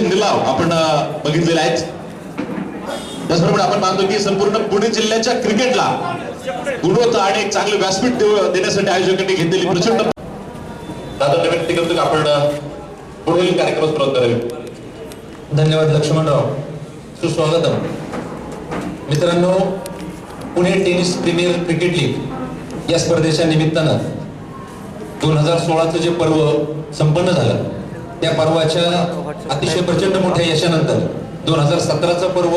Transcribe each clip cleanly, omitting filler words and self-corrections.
निलाव आपण बघितलेले आहेत। त्याचबरोबर आपण पाहतो की संपूर्ण पुणे जिल्ह्याच्या क्रिकेटला गुणवत्ता आणि एक चांगले व्यासपीठ देण्यासाठी आयोजकांनी घेतलेली प्रचंड दादा व्यक्त करतो की आपण पुढील कार्यक्रम सुरू करावे। धन्यवाद लक्ष्मणराव, सुस्वागतम। मित्रांनो, Pune tennis premier cricket league या स्पर्धेच्या निमित्तानं 2016चं जे पर्व संपन्न झालं त्या पर्वाच्या अतिशय प्रचंड मोठ्या यशानंतर 2017चं पर्व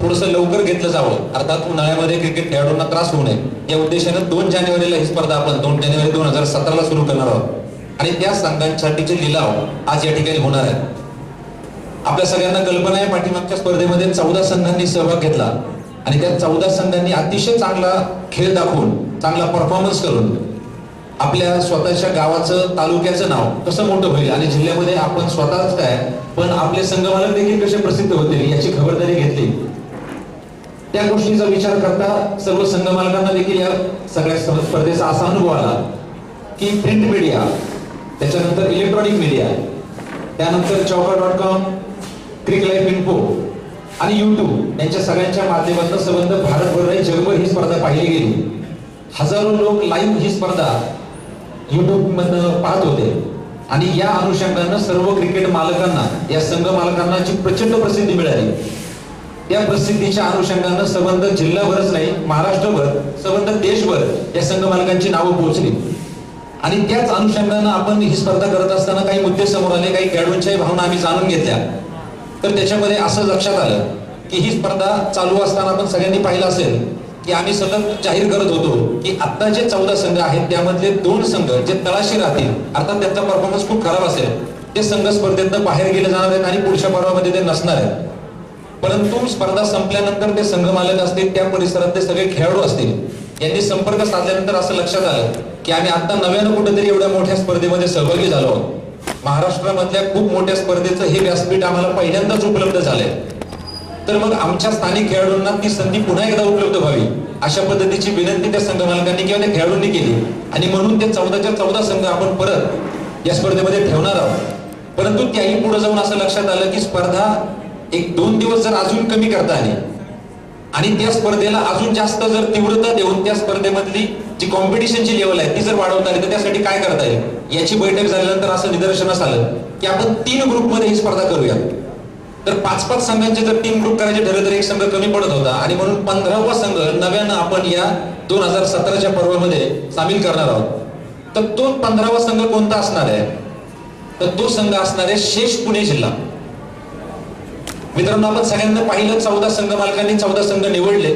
थोडंसं लवकर घेतलं जावं, अर्थात उन्हाळ्यामध्ये क्रिकेट खेळाडूंना त्रास होऊ नये या उद्देशानं 2 जानेवारीला ही स्पर्धा आपण 2 जानेवारी 2017ला सुरू करणार आहोत आणि त्या संघांसाठीचे लिलाव आज या ठिकाणी होणार आहेत। आपल्या सगळ्यांना कल्पना आहे, पाठीमागच्या स्पर्धेमध्ये 14 संघांनी सहभाग घेतला आणि त्या 14 संघांनी अतिशय चांगला खेळ दाखवून चांगला परफॉर्मन्स करून आपल्या स्वतःच्या गावाचं तालुक्याचं नाव कसं मोठं होईल आणि जिल्ह्यामध्ये आपण स्वतःच काय पण आपले संघमालक देखील कसे प्रसिद्ध होतील याची खबरदारी घेतली। त्या गोष्टीचा विचार करता सर्व संघमालकांना देखील या सगळ्या स्पर्धेचा असा अनुभव आला की प्रिंट मीडिया, त्याच्यानंतर इलेक्ट्रॉनिक मीडिया, त्यानंतर chowka.com, क्रिकलाईफ.info आणि YouTube यांच्या सगळ्यांच्या माध्यमातून संबंध भारतभर नाही जगभर ही स्पर्धा पाहिली गेली। हजारो लोक लाईव्ह ही स्पर्धा YouTube मधनं पाहत होते आणि या अनुषंगानं सर्व क्रिकेट मालकांना, या संघ मालकांना जी प्रचंड प्रसिद्धी मिळाली त्या प्रसिद्धीच्या अनुषंगानं संबंध जिल्हाभरच नाही महाराष्ट्रभर संबंध देशभर या संघ मालकांची नावं पोहोचली आणि त्याच अनुषंगानं आपण ही स्पर्धा करत असताना काही मुद्दे समोर आले, काही खेळाडूंच्याही भावना आम्ही जाणून घेतल्या। तर त्याच्यामध्ये असं लक्षात आलं की ही स्पर्धा चालू असताना आपण सगळ्यांनी पाहिलं असेल की आम्ही सतत जाहीर करत होतो की आता जे 14 संघ आहेत त्यामधले 2 संघ जे तळाशी राहतील, अर्थात त्यांचा परफॉर्मन्स खूप खराब असेल, ते संघ स्पर्धेतनं बाहेर गेले जाणार आहेत आणि पुढच्या पर्वामध्ये ते नसणार आहेत। परंतु स्पर्धा संपल्यानंतर ते संघ मालक असतील, त्या परिसरातले सगळे खेळाडू असतील, यांनी संपर्क साधल्यानंतर असं लक्षात आलं की आम्ही आता नव्यानं कुठेतरी एवढ्या मोठ्या स्पर्धेमध्ये सहभागी झालो आहोत। महाराष्ट्रामधल्या खूप मोठ्या स्पर्धेचं हे व्यासपीठ आम्हाला पहिल्यांदाच उपलब्ध झालंय, तर मग आमच्या स्थानिक खेळाडूंना ती संधी पुन्हा एकदा उपलब्ध व्हावी अशा पद्धतीची विनंती त्या संघ मालकांनी किंवा त्या खेळाडूंनी केली आणि म्हणून ते 14च्या 14 संघ आपण परत या स्पर्धेमध्ये ठेवणार आहोत। परंतु त्याही पुढे जाऊन असं लक्षात आलं की स्पर्धा 1-2 दिवस जर अजून कमी करता आली आणि त्या स्पर्धेला अजून जास्त जर तीव्रता देऊन त्या स्पर्धेमधली जी कॉम्पिटिशनची लेवल आहे ती जर वाढवता आली तर त्यासाठी काय करता येईल याची बैठक झाल्यानंतर असं निदर्शनास आलं की आपण 3 ग्रुपमध्ये ही स्पर्धा करूया। तर 5-5 संघांचे जर 3 ग्रुप करायचे ठरले तर एक संघ कमी पडत होता आणि म्हणून 15वा संघ नव्यानं आपण या 2017च्या पर्वामध्ये सामील करणार आहोत। तर तो 15वा संघ कोणता असणार आहे, तर तो संघ असणार आहे शेष पुणे जिल्हा। मित्रांनो, आपण सगळ्यांना पाहिलं 14 संघ मालकांनी 14 संघ निवडले,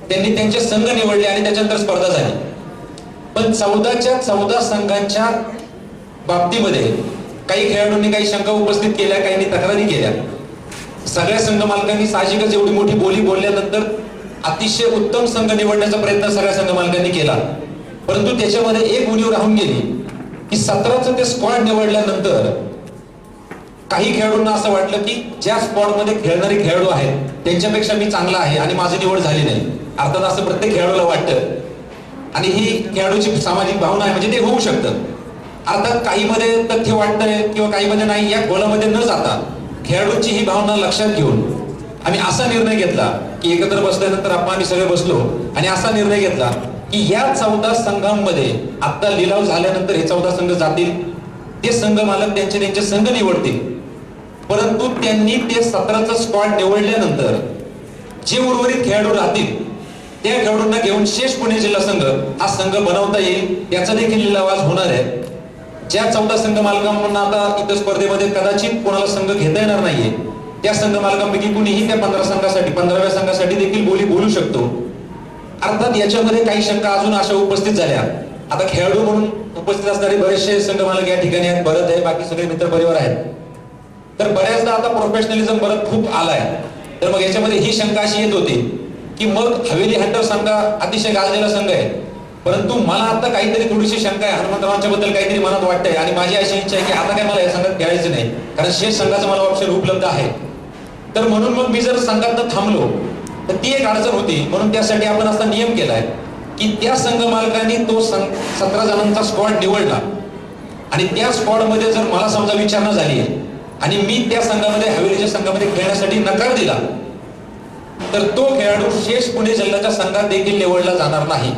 त्यांनी त्यांचे संघ निवडले आणि त्याच्यानंतर स्पर्धा झाली। पण 14च्या 14 संघांच्या बाबतीमध्ये काही खेळाडूंनी काही शंका उपस्थित केल्या, काहींनी तक्रारी केल्या। सगळ्या संघ मालकांनी साहजिकच एवढी मोठी बोली बोलल्यानंतर अतिशय उत्तम संघ निवडण्याचा प्रयत्न सगळ्या संघ मालकांनी केला, परंतु त्याच्यामध्ये एक उणीव राहून गेली की 17चं ते स्क्वॉड निवडल्यानंतर काही खेळाडूंना असं वाटलं की ज्या स्क्वॉडमध्ये खेळणारे खेळाडू आहेत त्यांच्यापेक्षा मी चांगला आहे आणि माझी निवड झाली नाही। अर्थात असं प्रत्येक खेळाडूला वाटतं आणि ही खेळाडूची सामाजिक भावना आहे, म्हणजे ते होऊ शकतं। अर्थात काहीमध्ये तथ्य वाटतंय किंवा काहीमध्ये नाही, या खोलामध्ये न जाता खेळाडूंची ही भावना लक्षात घेऊन आम्ही असा निर्णय घेतला की एकत्र बसल्यानंतर आम्ही सगळे बसलो आणि असा निर्णय घेतला की या 14 संघांमध्ये आता लिलाव झाल्यानंतर हे 14 संघ जातील, ते संघ मालक त्यांचे संघ निवडतील, परंतु त्यांनी ते 17चं स्क्वॉड निवडल्यानंतर जे उर्वरित खेळाडू राहतील त्या खेळाडूंना घेऊन शेष पुणे जिल्हा संघ हा संघ बनवता येईल याचा देखील लिलाव आज होणार आहे। ज्या 14 संघ मालकांना आता इतर स्पर्धेमध्ये कदाचित कोणाला संघ घेता येणार नाहीये त्या संघ मालकांपैकी कुणीही त्या 15व्या संघासाठी देखील बोली बोलू शकतो। अर्थात याच्यामध्ये काही शंका अजून अशा उपस्थित झाल्या। आता खेळाडू म्हणून उपस्थित असणारे बरेचसे संघ मालक या ठिकाणी आहेत, भरत आहे, बाकी सगळे मित्र परिवार आहेत, तर बऱ्याचदा आता प्रोफेशनलिझम भरत खूप आलाय। तर मग याच्यामध्ये ही शंका अशी येत होती की मग हवेली हंटर संघ अतिशय गाजलेला संघ आहे, परंतु मला आता काहीतरी थोडीशी शंका आहे, हनुमंतरावांच्या बद्दल काहीतरी मनात वाटतंय आणि माझी अशी इच्छा आहे की आता काय मला या संघात खेळायचं नाही, कारण शेष संघाचं मला ऑप्शन उपलब्ध आहे। तर म्हणून मग मी जर संघात थांबलो तर ती एक अडचण होती, म्हणून त्यासाठी आपण असा नियम केलाय की त्या संघ मालकांनी तो 17 जणांचा स्क्वॉड निवडला आणि त्या स्क्वॉड मध्ये जर मला समजा विचारणा झाली आणि मी त्या संघामध्ये हवेलीच्या संघामध्ये खेळण्यासाठी नकार दिला, तर तो खेळाडू शेष पुणे जिल्ह्याच्या संघात देखील निवडला जाणार नाही.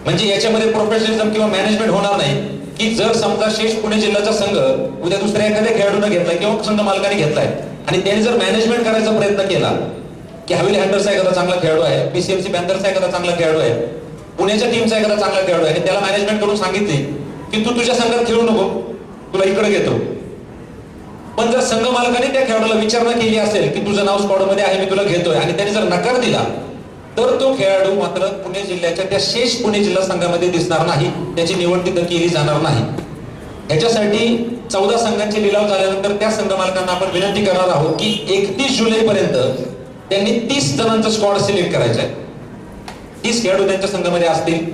म्हणजे याच्यामध्ये प्रोफेशनलिझम किंवा मॅनेजमेंट होणार नाही की जर समजा शेष पुणे जिल्ह्याचा संघ उद्या दुसऱ्या एखाद्या खेळाडूने घेतलाय किंवा संघ मालकाने घेतलाय आणि त्याने जर मॅनेजमेंट करायचा प्रयत्न केला की हवेली हंटर्सचा एखादा चांगला खेळाडू आहे, पीसीएमसी पॅन्थर्सचा एखादा चांगला खेळाडू आहे, पुण्याच्या टीमचा एखादा चांगला खेळाडू आहे आणि त्याला मॅनेजमेंट करून सांगितले की तू तुझ्या संघात खेळू नको, तुला इकडे घेतो. पण जर संघ मालकाने त्या खेळाडूला विचारणा केली असेल की तुझं नाव स्क्वॉड मध्ये आहे, मी तुला घेतोय, आणि त्याने जर नकार दिला तर तो खेळाडू मात्र पुणे जिल्ह्याच्या त्या शेष पुणे जिल्हा संघामध्ये दिसणार नाही, त्याची निवड तिथं केली जाणार नाही. ह्याच्यासाठी 14 संघांचे लिलाव झाल्यानंतर त्या संघ मालकांना आपण विनंती करणार आहोत की 31 जुलै पर्यंत त्यांनी 30 जणांचा स्क्वॉड सिलेक्ट करायचा आहे. 30 खेळाडू त्यांच्या संघामध्ये असतील.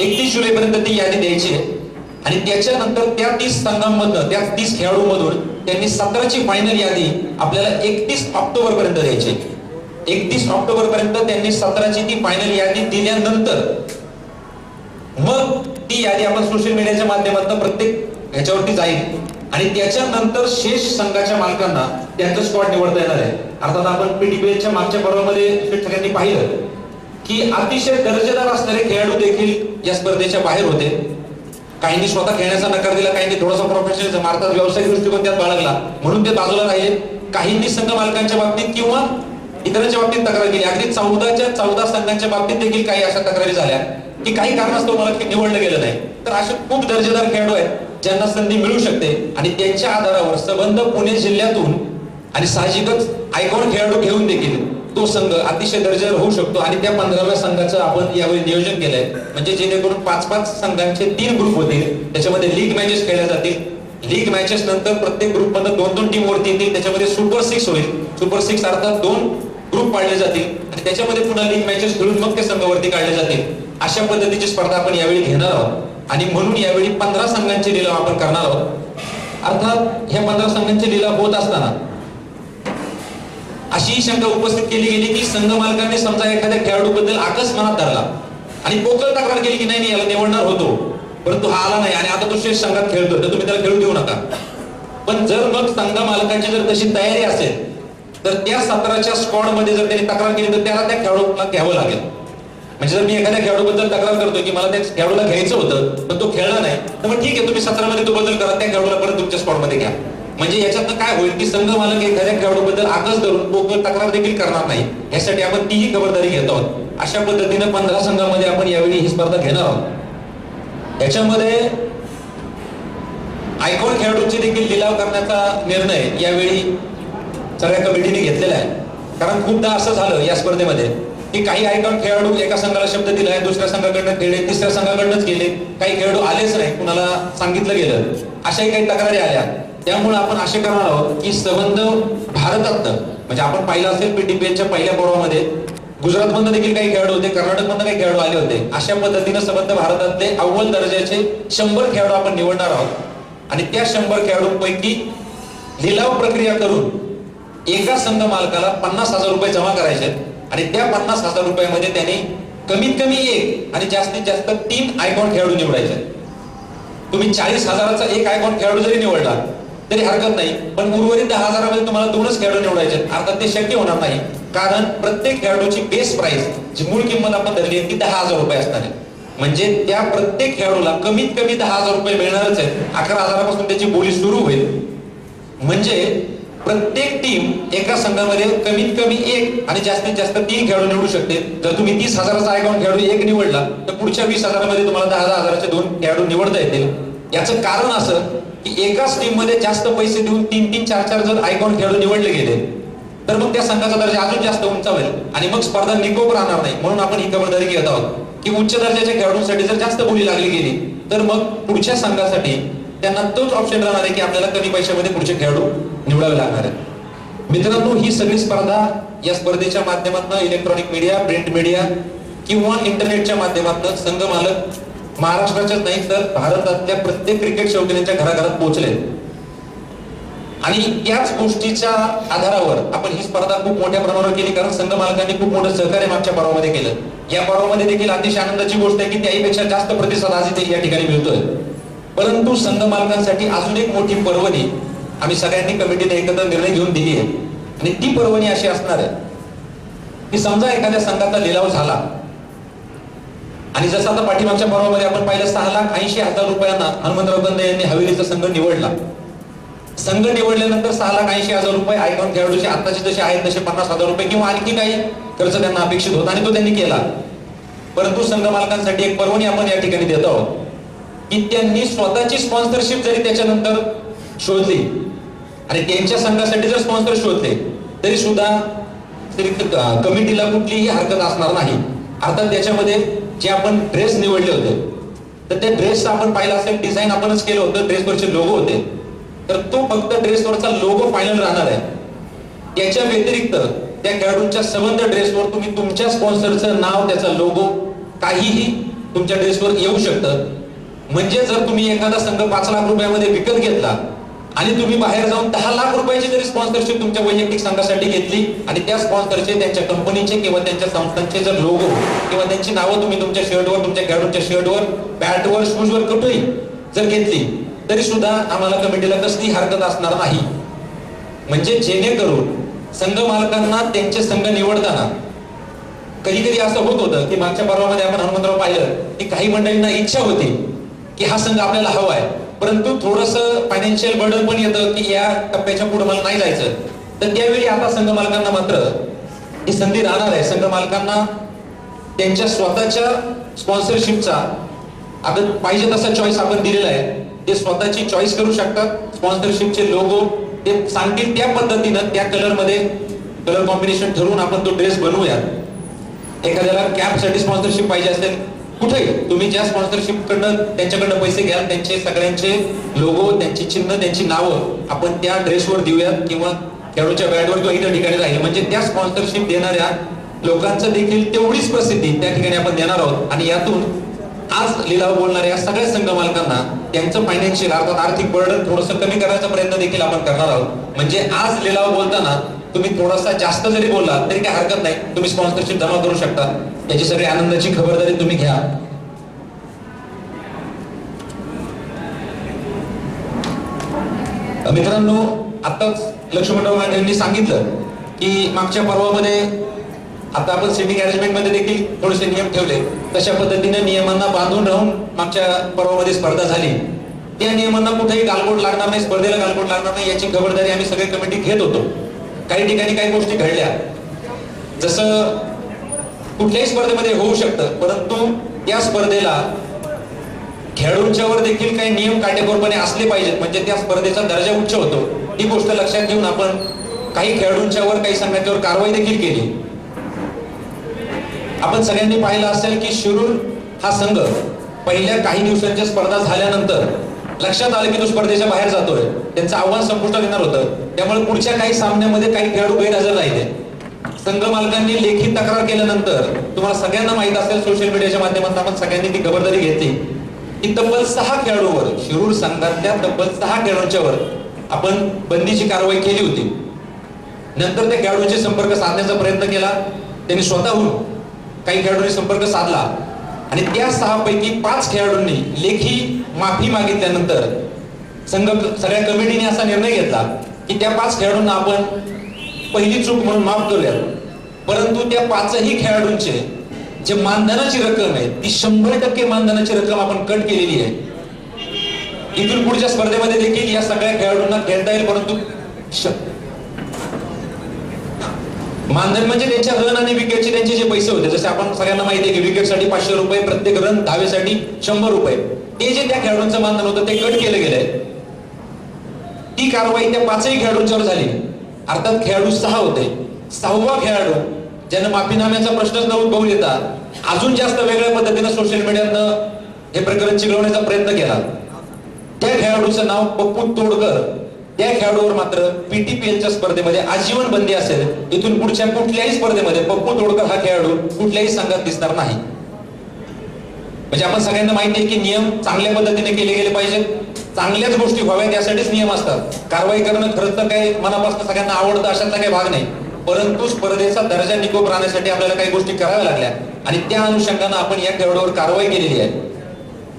31 जुलै पर्यंत ती यादी द्यायची आहे आणि त्याच्यानंतर त्या 30 संघांमधून, त्या 30 खेळाडूंमधून त्यांनी 17ची फायनल यादी आपल्याला 31 ऑक्टोबर पर्यंत द्यायची. 31 ऑक्टोबर पर्यंत त्यांनी 17ची ती फायनल यादी दिल्यानंतर मग ती यादी आपण सोशल मीडियाच्या माध्यमातून प्रत्येक ह्याच्यावरती जाईल आणि त्याच्यानंतर शेष संघाच्या मालकांना त्यांचं स्क्वॉड निवडता येणार आहे. अर्थात आपण पीटीपीएलच्या मागच्या पर्वामध्ये सगळ्यांनी पाहिलं की अतिशय दर्जेदार असणारे खेळाडू देखील या स्पर्धेच्या बाहेर होते. काहींनी स्वतः खेळण्याचा नकार दिला, काहींनी थोडासा प्रोफेशनल अर्थात व्यावसायिक दृष्टिकोन त्यात बाळगला म्हणून ते बाजूला राहिले. काहींनी संघ मालकांच्या बाबतीत किंवा इतरांच्या बाबतीत तक्रार केली. अगदी 14 संघांच्या बाबतीत देखील काही अशा तक्रारी झाल्या की काही कारणास्तव मला निवडलं गेलं नाही. तर असे खूप दर्जेदार खेळाडू आहेत ज्यांना संधी मिळू शकते आणि त्यांच्या आधारावर संबंध पुणे जिल्ह्यातून आणि साहजिकच आयकॉन खेळाडू घेऊन देखील तो संघ अतिशय दर्जेदार होऊ शकतो. आणि त्या 15व्या संघाचं आपण यावेळी नियोजन केलंय, म्हणजे जेणेकरून 5-5 संघांचे 3 ग्रुप होतील, त्याच्यामध्ये लीग मॅचेस खेळल्या जातील. लीग मॅचेस नंतर प्रत्येक ग्रुप मध्ये 2-2 टीम वरती येतील, त्याच्यामध्ये सुपर 6 होईल. सुपर 6 अर्थात 2 ग्रुप पाडले जातील आणि त्याच्यामध्ये पुन्हा लीग मॅचेस खेळून मग ते संघ वरती काढले जातील. अशा पद्धतीची स्पर्धा आपण यावेळी घेणार आहोत आणि म्हणून यावेळी 15 संघांचे लिलाव आपण करणार आहोत. अर्थात ह्या 15 संघांचे लिलाव होत असताना अशी शंका उपस्थित केली गेली की संघ मालकाने समजा एखाद्या खेळाडू बद्दल आकस मनात धरला आणि पोकळ तक्रार केली की नाही याला निवडणार होतो परंतु हा आला नाही आणि आता तो शेष संघात खेळतोय तर तुम्ही त्याला खेळू देऊ नका. पण जर मग संघ मालकांची जर तशी तयारी असेल तर त्या 17च्या स्क्वॉड मध्ये जर त्यांनी तक्रार केली तर त्याला त्या खेळाडूला घ्यावं लागेल. म्हणजे जर मी एखाद्या खेळाडूबद्दल तक्रार करतोय की मला त्या खेळाडूला घ्यायचं होतं पण तो खेळला नाही, तर मग ठीक आहे तुम्ही 17 मध्ये तो बदल करा, त्या खेळाडूला परत तुमच्या स्क्वॉड मध्ये घ्या. म्हणजे याच्यातनं काय होईल की संघ मालक एखाद्या खेळाडूबद्दल आकस धरून पोकळ तक्रार देखील करणार नाही. यासाठी आपण तीही खबरदारी घेत आहोत. अशा पद्धतीने 15 संघांमध्ये आपण यावेळी ही स्पर्धा घेणार आहोत. याच्यामध्ये आयकॉन खेळाडूंचे देखील लिलाव करण्याचा निर्णय यावेळी सगळ्या कमिटीने घेतलेला आहे. कारण खूपदा असं झालं या स्पर्धेमध्ये की काही आयकॉन खेळाडू एका संघाला शब्द दिलाय, दुसऱ्या संघाकडनं खेळले, तिसऱ्या संघाकडनंच गेले, काही खेळाडू आलेच नाही, कुणाला सांगितलं गेलं, अशाही काही तक्रारी आल्या. त्यामुळे आपण असे करणार आहोत की संबंध भारतातनं, म्हणजे आपण पाहिलं असेल पीटीपीएलच्या पहिल्या पर्वामध्ये गुजरातमधनं देखील काही खेळाडू होते, कर्नाटकमधनं काही खेळाडू आले होते. अशा पद्धतीने संबंध भारतातले अव्वल दर्जाचे 100 खेळाडू आपण निवडणार आहोत आणि त्या 100 खेळाडूंपैकी लिलाव प्रक्रिया करून एका संघ मालकाला 50,000 रुपये जमा करायचे आणि त्या 50,000 रुपयामध्ये त्यांनी कमीत कमी 1 आणि जास्तीत जास्त 3 आयकॉन खेळाडू निवडायचे. तुम्ही 40,000चा एक आयकॉन खेळाडू जरी निवडला तरी हरकत नाही, पण उर्वरित 10,000मध्ये तुम्हाला 2च खेळाडू निवडायचे. अर्थात ते शक्य होणार नाही कारण प्रत्येक खेळाडूची बेस प्राइस जी मूळ किंमत आपण धरली आहे ती 10,000 रुपये असणार आहे. म्हणजे त्या प्रत्येक खेळाडूला कमीत कमी 10,000 रुपये मिळणारच आहेत. 11,000पासून त्याची बोली सुरू होईल. म्हणजे प्रत्येक टीम एका संघामध्ये कमीत कमी 1 आणि जास्तीत जास्त 3 खेळाडू निवडू शकते. जर तुम्ही 30,000चा आयकॉन खेळाडू 1 निवडला तर पुढच्या 20,000मध्ये तुम्हाला 10,000चे 2 खेळाडू निवडता येतील. याचं कारण असं की एकाच टीम मध्ये जास्त पैसे देऊन 3-3, 4-4 जर आयकॉन खेळाडू निवडले गेले तर मग त्या संघाचा दर्जा अजून जास्त उंचावेल आणि मग स्पर्धा निकोप राहणार नाही. म्हणून आपण ही खबरदारी घेत आहोत की उच्च दर्जाच्या खेळाडूंसाठी जर जास्त बोली लागली गेली तर मग पुढच्या संघासाठी त्यांना तोच ऑप्शन राहणार आहे की आपल्याला कमी पैशामध्ये पुढचे खेळाडू निवडावे लागणार आहेत. मित्रांनो, ही सगळी स्पर्धा या स्पर्धेच्या माध्यमातून इलेक्ट्रॉनिक मीडिया, प्रिंट मीडिया किंवा इंटरनेटच्या माध्यमातून संघ मालक महाराष्ट्राच्याच नाही तर भारतातल्या प्रत्येक क्रिकेट शौकीनांच्या घराघरात पोहोचले आणि त्याच गोष्टीच्या आधारावर आपण ही स्पर्धा खूप मोठ्या प्रमाणावर केली. कारण संघ मालकांनी खूप मोठं सहकार्य मागच्या पर्वामध्ये केलं. या पर्वामध्ये देखील अतिशय आनंदाची गोष्ट आहे की त्याहीपेक्षा जास्त प्रतिसाद आज इथे या ठिकाणी मिळतोय. परंतु संघ मालकांसाठी अजून एक मोठी पर्वणी आम्ही सगळ्यांनी कमिटीने एकत्र निर्णय घेऊन दिली आहे. आणि ती पर्वणी अशी असणार आहे की समजा एखाद्या संघाचा लिलाव झाला आणि जसं आता पाठीमागच्या पर्वामध्ये आपण पाहिलं 6,80,000 रुपयांना हनुमंतराव कंदे यांनी हवेलीचा संघ निवडला. संघ निवडल्यानंतर 6,80,000 रुपये आयकॉन खेळाडूचे आताचे जसे आहेत तसे 50,000 रुपये किंवा आणखी काही खर्च त्यांना अपेक्षित होता आणि तो त्यांनी केला. परंतु संघ मालकांसाठी एक पर्वणी आपण या ठिकाणी देत आहोत की त्यांनी स्वतःची स्पॉन्सरशिप जरी त्याच्यानंतर शोधली आणि त्यांच्या संघासाठी जर स्पॉन्सर शोधले तरी सुद्धा कमिटीला कुठलीही हरकत असणार नाही. अर्थात त्याच्यामध्ये जे आपण ड्रेस निवडले होते तर त्या ड्रेसचा आपण पाहिलं असेल डिझाईन आपणच केलं होतं, ड्रेसवरचे लोगो होते, तर तो फक्त ड्रेसवरचा लोगो फायनल राहणार आहे. त्याच्या व्यतिरिक्त त्या खेळाडूंच्या संबंध ड्रेसवर तुम्ही तुमच्या स्पॉन्सरचं नाव, त्याचा लोगो काहीही तुमच्या ड्रेसवर येऊ शकतं. म्हणजे जर तुम्ही एखादा संघ 5 लाख रुपयामध्ये विकत घेतला आणि तुम्ही बाहेर जाऊन 10 लाख रुपयाची जरी स्पॉन्सरशिप तुमच्या वैयक्तिक संघासाठी घेतली आणि त्या स्पॉन्सरचे, त्यांच्या कंपनीचे किंवा त्यांच्या संस्थांचे जर लोगो किंवा त्यांची नावं तुम्ही तुमच्या शर्टवर, तुमच्या खेळाडूंच्या शर्टवर, बॅटवर, शूजवर कुठेही जर घेतली तरी सुद्धा आम्हाला कमिटीला कसली हरकत असणार नाही. म्हणजे जेणेकरून संघ मालकांना त्यांचे संघ निवडताना कधी कधी असं होत होतं की मागच्या पर्वामध्ये आपण हनुमंतराव पाहिलं की काही मंडळींना इच्छा होती की हा संघ आपल्याला हवा आहे, परंतु थोडंसं फायनान्शियल बर्डन पण येतं की या टप्प्याच्या पुढे मला नाही जायचं. तर त्यावेळी आता संघ मालकांना मात्र ही संधी राहणार आहे. संघ मालकांना त्यांच्या स्वतःच्या स्पॉन्सरशिपचा आपण पाहिजे तसा चॉईस आपण दिलेला आहे. ते स्वतःची चॉईस करू शकतात. स्पॉन्सरशिपचे लोगो ते सांगतील त्या पद्धतीनं त्या कलरमध्ये कलर कॉम्बिनेशन ठरवून आपण तो ड्रेस बनवूया. एखाद्याला कॅपसाठी स्पॉन्सरशिप पाहिजे असेल कुठेही तुम्ही ज्या स्पॉन्सरशिप कडनं त्यांच्याकडनं पैसे घ्याल त्यांचे सगळ्यांचे लोगो, त्यांची चिन्ह, त्यांची नावं आपण त्या ड्रेसवर देऊयात किंवा खेळाडूच्या बॅटवर किंवा इतर ठिकाणी राहील. म्हणजे त्या स्पॉन्सरशिप देणाऱ्या लोकांचं देखील तेवढीच प्रसिद्धी त्या ठिकाणी आपण देणार आहोत. आणि यातून आज लिलाव बोलणाऱ्या सगळ्या संघ मालकांना त्यांचं फायनान्शियल अर्थात आर्थिक बर्डन थोडंसं कमी करायचा प्रयत्न देखील आपण करणार आहोत. म्हणजे आज लिलाव बोलताना तुम्ही थोडासा जास्त जरी बोलला तरी काही हरकत नाही, तुम्ही स्पॉन्सरशिप जमा करू शकता. याची सगळी आनंदाची खबरदारी तुम्ही घ्या. मित्रांनो, आताच लक्ष्मणराव यांनी सांगितलं की मागच्या पर्वामध्ये आता आपण सिटिंग अरेंजमेंट मध्ये देखील थोडेसे नियम ठेवले. तशा पद्धतीने नियमांना बांधून राहून मागच्या पर्वामध्ये स्पर्धा झाली. त्या नियमांना कुठेही गालबोट लागणार नाही, स्पर्धेला गालबोट लागणार नाही याची खबरदारी आम्ही सगळे कमिटी घेत होतो. काही ठिकाणी काही गोष्टी घडल्या, जसं कुठल्याही स्पर्धेमध्ये होऊ शकतं, परंतु त्या स्पर्धेला खेळाडूंच्यावर देखील काही नियम काटेकोरपणे असले पाहिजेत. म्हणजे त्या स्पर्धेचा दर्जा उच्च होतो. ही गोष्ट लक्षात घेऊन आपण काही खेळाडूंच्यावर, काही संघांच्यावर कारवाई देखील केली. आपण सगळ्यांनी पाहिलं असेल की शिरूर हा संघ पहिल्या काही दिवसांच्या स्पर्धा झाल्यानंतर लक्षात आलं की तो स्पर्धेच्या बाहेर जातोय. त्यांचं आव्हान संपुष्टात येणार होतं. त्यामुळे पुढच्या काही सामन्यामध्ये काही खेळाडू गैरहजर राहिले. संघ मालकांनी लेखी तक्रार केल्यानंतर तुम्हाला सगळ्यांना माहित असेल, सोशल मीडियाच्या माध्यमातून आपण सगळ्यांनी ती खबरदारी घेतली की तब्बल 6 खेळाडूवर, शिरूर संघातल्या तब्बल 6 खेळाडूंच्यावर आपण बंदीची कारवाई केली होती. नंतर त्या खेळाडूंचे संपर्क साधण्याचा प्रयत्न केला. त्यांनी स्वतःहून काही खेळाडूंनी संपर्क साधला आणि त्या 6 पैकी 5 खेळाडूंनी लेखी माफी मागितल्यानंतर सगळ्या कमिटीने असा निर्णय घेतला की त्या 5 खेळाडूंना आपण पहिली चूक म्हणून माफ करूया. परंतु त्या 5ही खेळाडूंचे जे मानधनाची रक्कम आहे ती 100% मानधनाची रक्कम आपण कट केलेली आहे. इथून पुढच्या स्पर्धेमध्ये देखील या सगळ्या खेळाडूंना खेळता येईल, परंतु मानधन म्हणजे त्यांच्या रन आणि विकेटचे त्यांचे जे पैसे होते, जसे आपण सगळ्यांना माहिती आहे की विकेटसाठी 500 रुपये, प्रत्येक रन धावेसाठी 100 रुपये, ते जे त्या खेळाडूंचं मानधन होतं ते कट केलं गेलंय. ती कारवाई त्या 5ही खेळाडूंच्यावर झाली. अर्थात खेळाडू 6 होते. 6वा खेळाडू ज्यांना माफीनाम्याचा प्रश्नच न उद्भवू देता अजून जास्त वेगळ्या पद्धतीने सोशल मीडियानं हे प्रकरण चिघळवण्याचा प्रयत्न केला. त्या खेळाडूचं नाव पप्पू तोडकर. त्या खेळाडूवर मात्र पीटीपीएलच्या स्पर्धेमध्ये आजीवन बंदी असेल. इथून पुढच्या कुठल्याही स्पर्धेमध्ये पप्पू तोडकर हा खेळाडू कुठल्याही संघात दिसणार नाही. म्हणजे आपण सगळ्यांना माहिती आहे की नियम चांगल्या पद्धतीने केले गेले पाहिजेत. चांगल्याच गोष्टी व्हाव्यात यासाठीच नियम असतात. कारवाई करणं खरंच तर काही मनापासून सगळ्यांना आवडतं अशातला काही भाग नाही, परंतु स्पर्धेचा दर्जा निकोप राहण्यासाठी आपल्याला काही गोष्टी कराव्या लागल्या आणि त्या अनुषंगाने आपण या खेळाडूवर कारवाई केलेली आहे.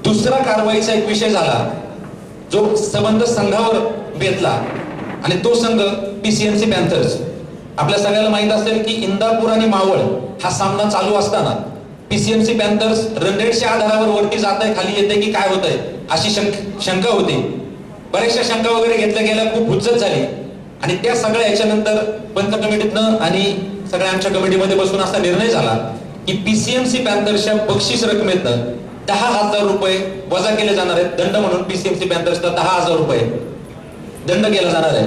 दुसरा कारवाईचा एक विषय झाला जो संबंध संघावर बेतला आणि तो संघ पीसीएमसी पॅन्थर्स. आपल्या सगळ्याला माहित असेल की इंदापूर आणि मावळ हा सामना चालू असताना पीसीएमसी पॅन्थर्स रन रेटच्या आधारावर वरती जात आहे खाली येते की काय होतंय अशी शंका होती. बऱ्याचशा शंका वगैरे घेतल्या गेल्या, खूप हुज्जत झाली आणि त्या सगळ्या याच्यानंतर पंच कमिटीतनं आणि सगळ्या आमच्या कमिटीमध्ये बसून असा निर्णय झाला की पीसीएमसी पॅन्थर्सच्या बक्षीस रकमेतनं 10,000 रुपये वजा केले जाणार आहेत. दंड म्हणून पीसीएमसी पॅन्थर्सला 10,000 रुपये दंड केला जाणार आहे.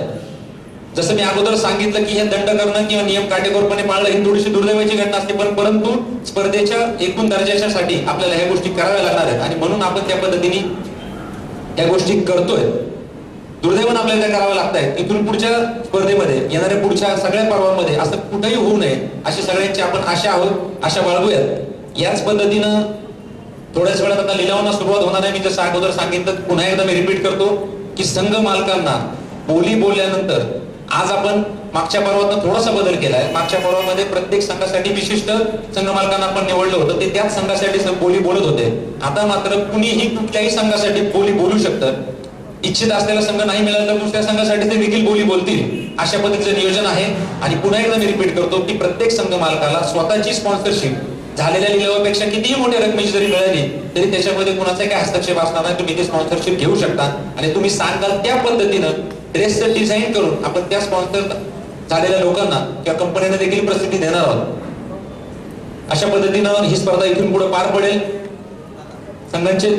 जसं मी अगोदर सांगितलं की हे दंड करणं किंवा नियम काटेकोरपणे पाळणं ही थोडीशी दुर्दैवाची घटना असते, परंतु स्पर्धेच्या एकूण दर्जाच्यासाठी आपल्याला ह्या गोष्टी कराव्या लागणार आहेत आणि म्हणून आपण त्या पद्धतीने या गोष्टी करतोय. दुर्दैवानं आपल्याला त्या कराव्या लागत आहेत. इथून पुढच्या स्पर्धेमध्ये येणाऱ्या पुढच्या सगळ्या पर्वांमध्ये असं कुठेही होऊ नये अशी सगळ्यांची आपण आशा आहोत, आशा बाळगूयात. याच पद्धतीनं थोड्याच वेळात आता लिलावांना सुरुवात होणार आहे. मी जसं अगोदर सांगितलं पुन्हा एकदा मी रिपीट करतो की संघ मालकांना बोली बोलल्यानंतर आज आपण मागच्या पर्वात थोडासा बदल केलाय. मागच्या पर्वामध्ये प्रत्येक संघासाठी विशिष्ट संघ मालकांना आपण निवडलं होतं, ते त्याच संघासाठी बोली बोलत होते. आता मात्र कुणीही कुठल्याही संघासाठी बोली बोलू शकतं. इच्छित असलेला संघ नाही मिळाला तर दुसऱ्या संघासाठी ते देखील बोली बोलतील अशा पद्धतीचं नियोजन आहे. आणि पुन्हा एकदा मी रिपीट करतो की प्रत्येक संघ मालकाला स्वतःची स्पॉन्सरशिप झालेल्या लिलावापेक्षा कितीही मोठ्या रकमेची जरी मिळाली तरी त्याच्यामध्ये कुणाचा काही हस्तक्षेप असणार नाही. तुम्ही ते स्पॉन्सरशिप घेऊ शकता आणि तुम्ही सांगाल त्या पद्धतीनं ड्रेसचं डिझाईन करून आपण त्या स्पॉन्सर झालेल्या लोकांना किंवा कंपनीने देखील प्रसिद्धी देणार आहोत. अशा पद्धतीनं ही स्पर्धा इथून पुढे पार पडेल. संघांचे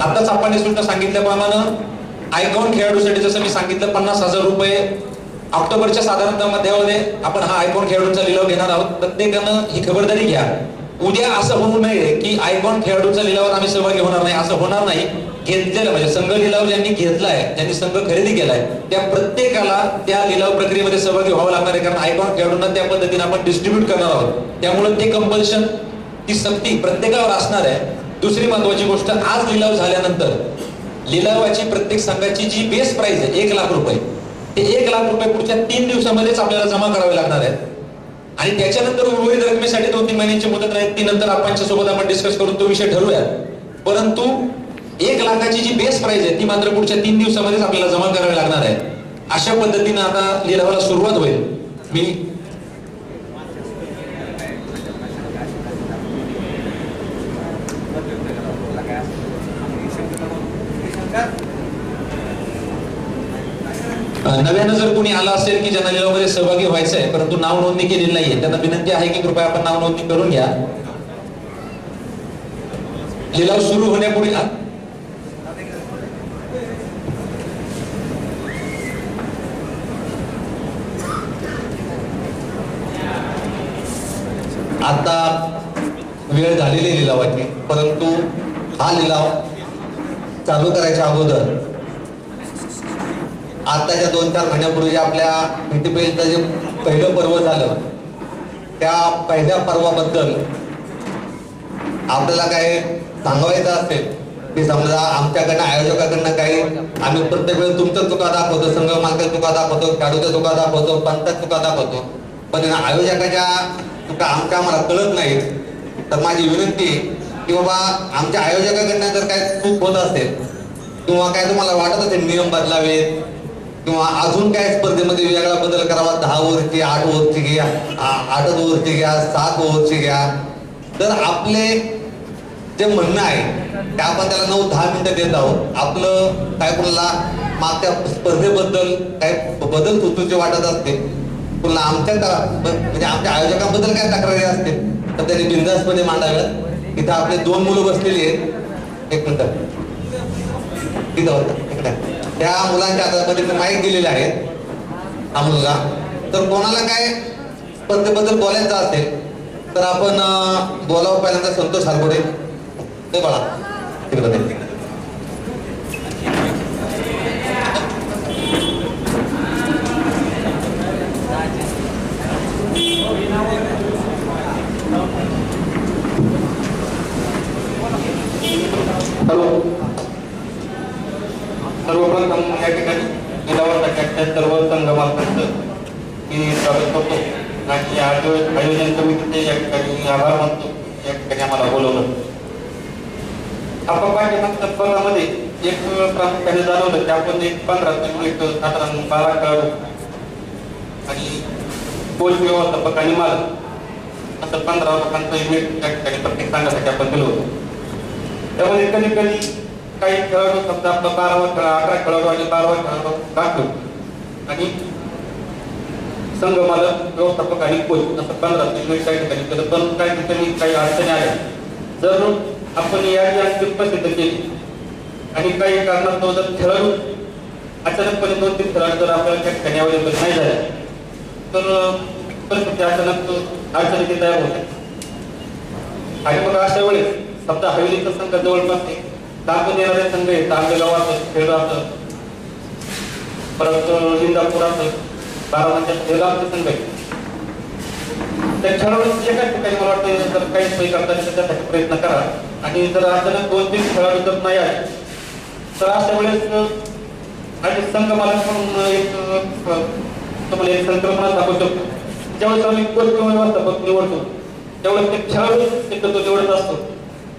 आताच आपण सुद्धा सांगितल्याप्रमाणे आयकॉन खेळाडूसाठी जसं मी सांगितलं 50,000 रुपये ऑक्टोबरच्या साधारणतः मध्यामध्ये आपण हा आयकॉन खेळाडूंचा लिलाव घेणार आहोत. प्रत्येकानं ही खबरदारी घ्या. उद्या असं होऊ नये की आयकॉन खेळाडूंच्या लिलावात आम्ही सहभागी होणार नाही, असं होणार नाही. घेतलेलं म्हणजे संघ लिलाव ज्यांनी घेतलाय, ज्यांनी संघ खरेदी केलाय त्या प्रत्येकाला त्या लिलाव प्रक्रियेमध्ये सहभागी व्हावं लागणार आहे, कारण आयकॉन खेळाडूंना त्या पद्धतीने आपण डिस्ट्रीब्यूट करणार आहोत. त्यामुळे ते कंपल्शन, ती सक्ती प्रत्येकावर असणार आहे. दुसरी महत्वाची गोष्ट, आज लिलाव झाल्यानंतर लिलावाची प्रत्येक संघाची जी बेस प्राइस आहे 1 लाख रुपये, ते 1 लाख रुपये पुढच्या 3 दिवसामध्येच आपल्याला जमा करावे लागणार आहेत. आणि त्याच्यानंतर उर्वरित रकमेसाठी 2-3 महिन्यांची मुदत राहील, ती नंतर सोबत आपण डिस्कस करून तो विषय ठरवूया. परंतु 1 लाखाची जी बेस प्राइस आहे ती मात्र पुढच्या 3 दिवसामध्येच आपल्याला जमा करावी लागणार आहे. अशा पद्धतीने आता लिलावाला सुरुवात होईल. मी नव्यानं जर कोणी आला असेल की ज्यांना लिलावामध्ये सहभागी व्हायचं आहे परंतु नाव नोंदणी केलेली नाहीये, त्यांना विनंती आहे की कृपया आपण नाव नोंदणी करून घ्या. लिलाव सुरू होण्यापूर्वी आता वेळ झालेली लिलावाची, परंतु हा लिलाव चालू करायच्या अगोदर आताच्या 2-4 महिन्यापूर्वी आपल्या PTPLचं जे पहिलं पर्व झालं त्या पहिल्या पर्वाबद्दल आपल्याला काय सांगायचं असेल की समजा आमच्याकडनं आयोजकाकडनं काही आम्ही प्रत्येक वेळेस तुमच्या चुका दाखवतो, संघ मालकाच्या चुका दाखवतो, खेळाडूच्या चुका दाखवतो, पंचायत चुका दाखवतो, पण आयोजकाच्या चुका आम्हाला कळत नाही. तर माझी विनंती की बाबा आमच्या आयोजकाकडनं जर काय चूक होत असेल किंवा काय तुम्हाला वाटत असेल नियम बदलावेत किंवा अजून काय स्पर्धेमध्ये वेगळा बदल करावा, 10 ओव्हरची 8 ओव्हरची घ्या, 8 ओव्हरची घ्या, 7 ओव्हरची घ्या, तर आपले जे म्हणणं आहे ते आपण त्याला 9-10 मिनिटं देत आहोत. आपलं काय कोणाला मागच्या स्पर्धेबद्दल काय बदल सुचूचे वाटत असते, पुन्हा आमच्या म्हणजे आमच्या आयोजकांबद्दल काय तक्रारी असतील तर त्यांनी बिनधास्तपणे मांडाव्यात. इथं आपले 2 मुलं बसलेली आहेत. एक मिनिट तिथं होतं, त्या मुलांच्या हातामध्ये माईक दिलेले आहेत. हा मुलगा तर कोणाला काय स्पर्धेबद्दल बोलायचं असेल तर आपण बोलावं. पहिल्यांदा संतोष हारगोडे, ते बाळा तिकडे ते. हॅलो, सर्वप्रथम या ठिकाणी लिलावासाठी सर्व संघ मालकांचं मी स्वागत करतो. आणि आयोजन समितीचे या ठिकाणी मी आभार मानतो, या ठिकाणी आम्हाला बोलवलं. आपण पाठीमागच्या स्पर्धामध्ये एक प्रामुख्याने जाणवलं की आपण एक 15 ते मिनिट साधारण 12 खेळाडू आणि कोच व्यवस्थापक आणि मालक असं 15 लोकांचं इव्हेंट त्या ठिकाणी प्रत्येक संघासाठी आपण केलं होतं. त्यामध्ये कधी कधी काही खेळाडू समजा आपला 11 खेळाडू आणि 12 खेळाडू राखतो आणि संघ मालक व्यवस्थापक आणि कोच असं 15 ते मिनिट त्या ठिकाणी केलं. पण काही ठिकाणी काही अडचणी आल्या. जर आपण यादी अंतिम प्रसिद्ध केली आणि काही कारणास्तव जर खेळाडू अचानकपणे 2-3 खेळाडू जर आपल्याला त्या ठिकाणी अवेलेबल नाही झाले तर परिस्थिती अचानक अडचणी तयार होते. आणि मग अशा वेळेस समजा हवेलीचा संघ जवळपास दाखवून येणारे संघ आहे, तांबेगाव असं, खेळ असं, परत इंदापूर असं, बारामती खेळगावचे संघ आहे. त्या खेळाडू एका ठिकाणी मला वाटतं जर काही सोयी करता येईल त्यासाठी प्रयत्न करा. आणि जर अचानक 2-3 खेळाडू जर नाही आले तर अशा वेळेस आणि संघ मला पण एक तुम्हाला एक संकल्पना दाखवू शकतो. ज्यावेळेस आम्ही कोच किंवा व्यवस्थापक निवडतो त्यावेळेस ते खेळाडू शक्यतो निवडत असतो.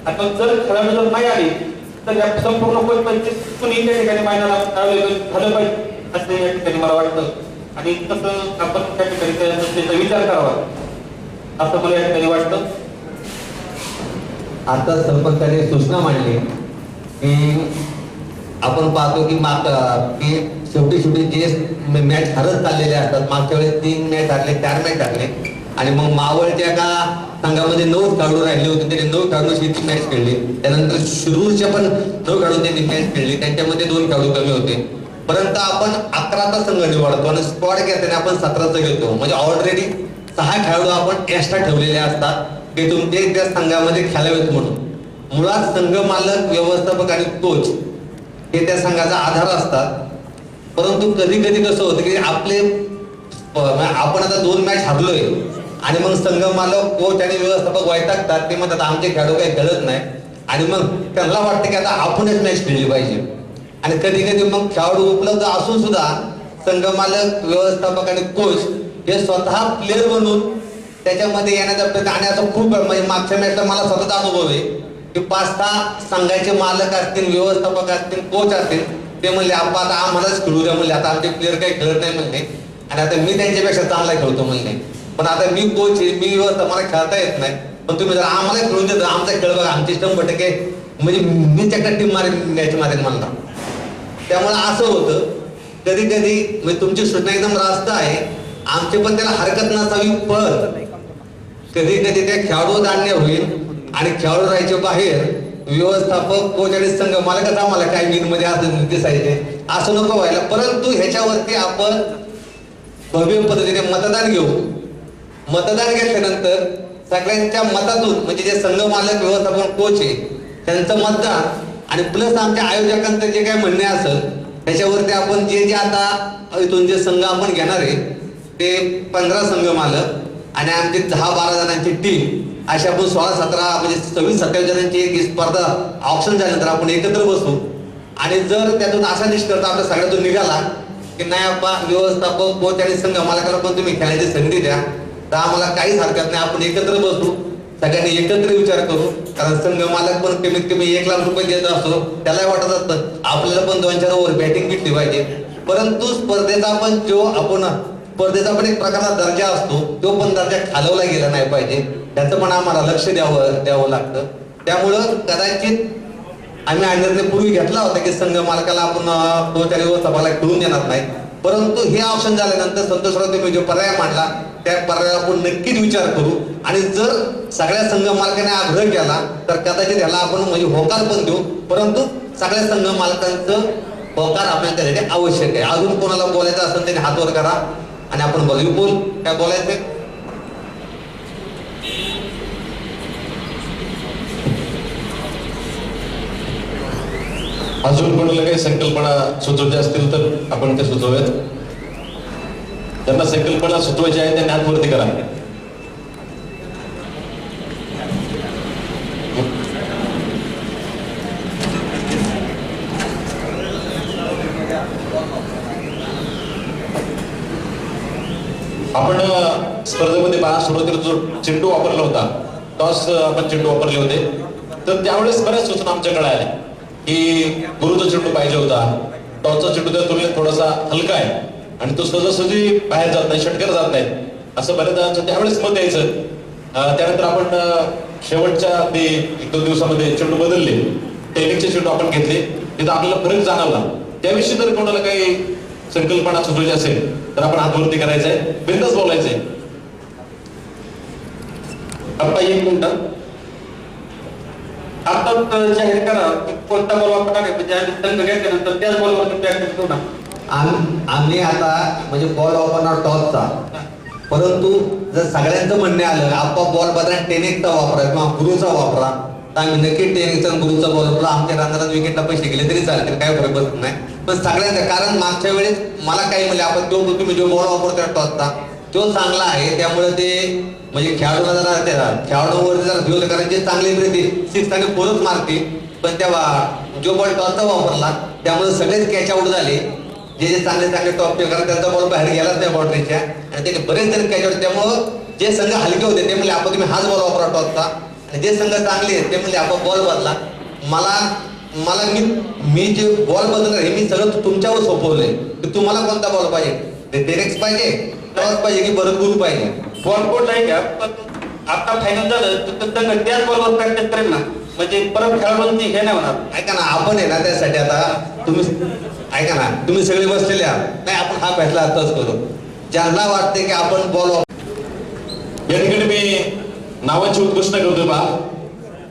आणि जर खेळाडू जर नाही आले तर या संपूर्ण कोच पाहिजे कुणी त्या ठिकाणी मैदानात अवेलेबल झालं पाहिजे असं या ठिकाणी मला वाटतं. आणि तसं आपण त्या ठिकाणी त्याचा विचार करावा असं मला या ठिकाणी वाटतं. आता सरपंचाने सूचना मांडली की आपण पाहतो की शेवटी जे मॅच हरत चाललेले असतात. मागच्या वेळेस 3 मॅच हरले, 4 मॅच हरले आणि मग मावळच्या एका संघामध्ये 9 खेळाडू राहिले होते. त्यांनी 9 खेळाडूची ती मॅच खेळली. त्यानंतर शिरूरच्या पण 9 खेळाडू त्यांनी मॅच खेळली, त्यांच्यामध्ये 2 खेळाडू कमी होते. परंतु आपण 11चा संघ निवडतो आणि स्क्वॉड घेताना आपण 17चा घेतो. म्हणजे ऑलरेडी 6 खेळाडू आपण एक्स्ट्रा ठेवलेले असतात की तुमचे त्या संघामध्ये खेळावेत म्हणून. मुळात संघ मालक, व्यवस्थापक आणि कोच हे त्या संघाचा आधार असतात. परंतु कधी कधी कसं होतं की आपण आता 2 मॅच हरलोय आणि मग संघ मालक, कोच आणि व्यवस्थापक वैतागतात. ते म्हणतात आमचे खेळाडू काही खेळत नाही आणि मग त्यांना वाटतं की आता आपणच मॅच खेळली पाहिजे. आणि कधी कधी मग खेळाडू उपलब्ध असून सुद्धा संघ मालक, व्यवस्थापक आणि कोच हे स्वतः प्लेअर बनून त्याच्यामध्ये येण्याचा प्रयत्न. आणि असं खूप म्हणजे मागच्या मॅचला मला स्वतःचा अनुभव आहे की 5-6 संघाचे मालक असतील, व्यवस्थापक असतील, कोच असतील, ते म्हणले आता आम्हालाच खेळू द्या म्हणले, आता आमचे प्लेअर काही खेळत नाही म्हणले आणि आता मी त्यांच्यापेक्षा चांगला खेळतो म्हणले. पण आता मी कोच आहे, मी व्यवस्था, मला खेळता येत नाही, पण तुम्ही जर आम्हाला खेळून देता आमचा खेळ बघा, आमची 100% म्हणजे मी त्याकडे टीम मॅच मारेन म्हणला. त्यामुळे असं होतं कधी कधी म्हणजे तुमची सूचना एकदम रास्त आहे. आमचे पण त्याला हरकत नसावी, पण कधी कधी त्या खेळाडू दांडण्या होईल आणि खेळाडू राहायचे बाहेर, व्यवस्थापक, कोच आणि संघ मालकच आम्हाला काय मीनमध्ये असं दिसायचे, असं नको व्हायला. परंतु ह्याच्यावरती आपण भव्य पद्धतीने मतदान घेऊ. मतदान घेतल्यानंतर सगळ्यांच्या मतातून म्हणजे जे संघ मालक, व्यवस्थापन, कोच आहे त्यांचं मतदान आणि प्लस आमच्या आयोजकांचं जे काही म्हणणे असेल त्याच्यावरती आपण जे आता इथून जे संघ आपण घेणार आहे ते 15 संघ मालक आणि आमची 10-12 जणांची टीम, अशी आपण 16-17 म्हणजे 26-27 जणांची एक स्पर्धा ऑप्शन झाल्यानंतर आपण एकत्र बसू. आणि जर त्यातून असा निष्कर्ष आपल्या सगळ्यातून निघाला की नाही आपा व्यवस्थापक, कोच आणि संघ मालकाला पण तुम्ही खेळायची संधी द्या, तर आम्हाला काहीच हरकत नाही, आपण एकत्र बसू, सगळ्यांनी एकत्र विचार करू. कारण संघ मालक पण कमीत कमी 1 लाख रुपये देत असतो, त्याला वाटत असतं आपल्याला पण 2-4 ओव्हर बॅटिंग भेटली पाहिजे. परंतु स्पर्धेचा पण एक प्रकारचा दर्जा असतो, तो पण दर्जा खालवला गेला नाही पाहिजे, त्याचं पण आम्हाला लक्ष द्यावं लागतं. त्यामुळं कदाचित आम्ही हा निर्णय पूर्वी घेतला होता की संघ मालकाला आपण कोच आणि व्यवस्थापकाला खेळून देणार नाही. परंतु हे ऑप्शन झाल्यानंतर संतोषराव तुम्ही जो पर्याय मांडला त्या पर्यायाला आपण नक्कीच विचार करू. आणि जर सगळ्या संघ मालकाने आग्रह केला तर कदाचित ह्याला आपण म्हणजे होकार पण देऊ. परंतु सगळ्या संघ मालकांचं होकार आपल्याला त्यासाठी आवश्यक आहे. अजून कोणाला बोलायचं असेल त्याने हात वर करा आणि आपण बघू. बोल, काय बोलायचं? अजून कोणाला काही संकल्पना सुचवायच्या असतील तर आपण ते सुचवूयात. ज्यांना संकल्पना सुचवायची आहे त्यांनी हात वरती करा. आपण स्पर्धेमध्ये पहा सुरुवातीला जो चेंडू वापरला होता टॉस आपण चेंडू वापरले होते तर त्यावेळेस बऱ्याच सूचना आमच्याकडे आल्या की गुरुचा चेंडू पाहिजे होता टॉसचा चेंडू त्या तुलनेत थोडासा हलका आहे आणि तो सहजासहजी बाहेर जात नाही षटकार जात नाही असं बऱ्याच त्यावेळेस मत यायचं त्यानंतर आपण शेवटच्या ते 1-2 दिवसामध्ये चेंडू बदलले टेनिसचे चेंडू आपण घेतले तिथं आपल्याला फरक जाणवला त्याविषयी जर कोणाला काही संकल्पना सुचवायची असेल तर आपण हात वरती करायचा आहे बिंदास बोलायचंय आता 1 मिनिट आता जाहीर करा की कोणता बॉल वापरणार आहे म्हणजे आम्ही संघ घेतल्यानंतर त्याच बॉलवर प्रॅक्टिस करू ना आम्ही आता म्हणजे बॉल वापरणार टॉसचा परंतु जर सगळ्यांचं म्हणणे आलं आपोआप बॉल बदला टेनिसचा वापरा किंवा गुरुचा वापरा तर आम्ही नक्की टेनिसचा गुरुचा बॉल वापरा आमच्या रांजणात विकेटला पैसे गेले तरी चालतील काय फरक पडत नाही पण सगळ्यांचं कारण मागच्या वेळेस मला काही म्हणजे आपण तुम्ही जो बॉल वापरतो टॉसचा तो चांगला आहे त्यामुळे ते म्हणजे खेळाडूला जरा खेळाडूवरती जरा विरोध कारण जे चांगले मिळते 6 आणि 4च मारते पण तेव्हा जो बॉल टॉसचा वापरला त्यामुळे सगळेच कॅच आउट झाले जे चांगले टॉप प्लेयर कारण त्यांचा बॉल बाहेर गेलाच नाही बाउंड्रीच्या आणि त्याने बरेच जण कॅच आउट त्यामुळं जे संघ हलके होते ते म्हणजे आपण तुम्ही हाच बॉल वापरा टॉसचा आणि जे संघ चांगले आहेत ते म्हणजे आपण बॉल बदला मला मी जे बॉल बदलणार हे मी सगळं तुमच्यावर सोपवलंय की तुम्हाला कोणता बॉल पाहिजे ते टेरेक्स पाहिजे टॉस पाहिजे की बरं गुरु पाहिजे बॉल कोण नाही घ्या पण आता फायनल झालं तर संघ त्याच बॉलवर प्रॅक्टिस करेल ना म्हणजे परत खेळाडूंची हे नाही होणार ऐका ना आपण आहे ना त्यासाठी आता तुम्ही ऐका ना तुम्ही सगळे बसलेले आहात नाही आपण हा फैसला आताच करू ज्यांना वाटते की आपण बॉल या ठिकाणी मी नावाची उद्घोषणा करतोय पहा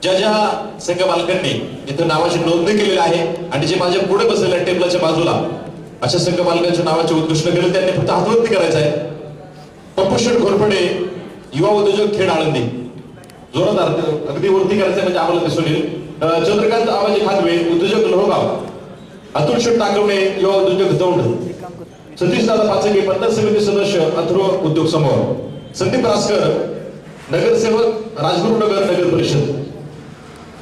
ज्या संघ मालकांनी इथं नावाची नोंदणी केलेली आहे आणि जे माझ्या पुढे बसलेल्या टेबलाच्या बाजूला अशा संघ मालकांच्या नावाची उद्घोषणा केली त्यांनी फक्त हातवरती करायचं आहे पप्पू शेठ घोरपडे युवा उद्योजक खेड आळंदी जोरात अगदी वरती करायचं म्हणजे आम्हाला दिसून येईल चंद्रकांत आबाजी खानवे उद्योजक लोहगाव अतुल शेठ टाकवणे युवा उद्योजक दौंड सतीश दादा पाचंगे पंचायत समिती सदस्य अथर्व उद्योग समूह संदीप रासकर नगरसेवक राजगुरुनगर नगर परिषद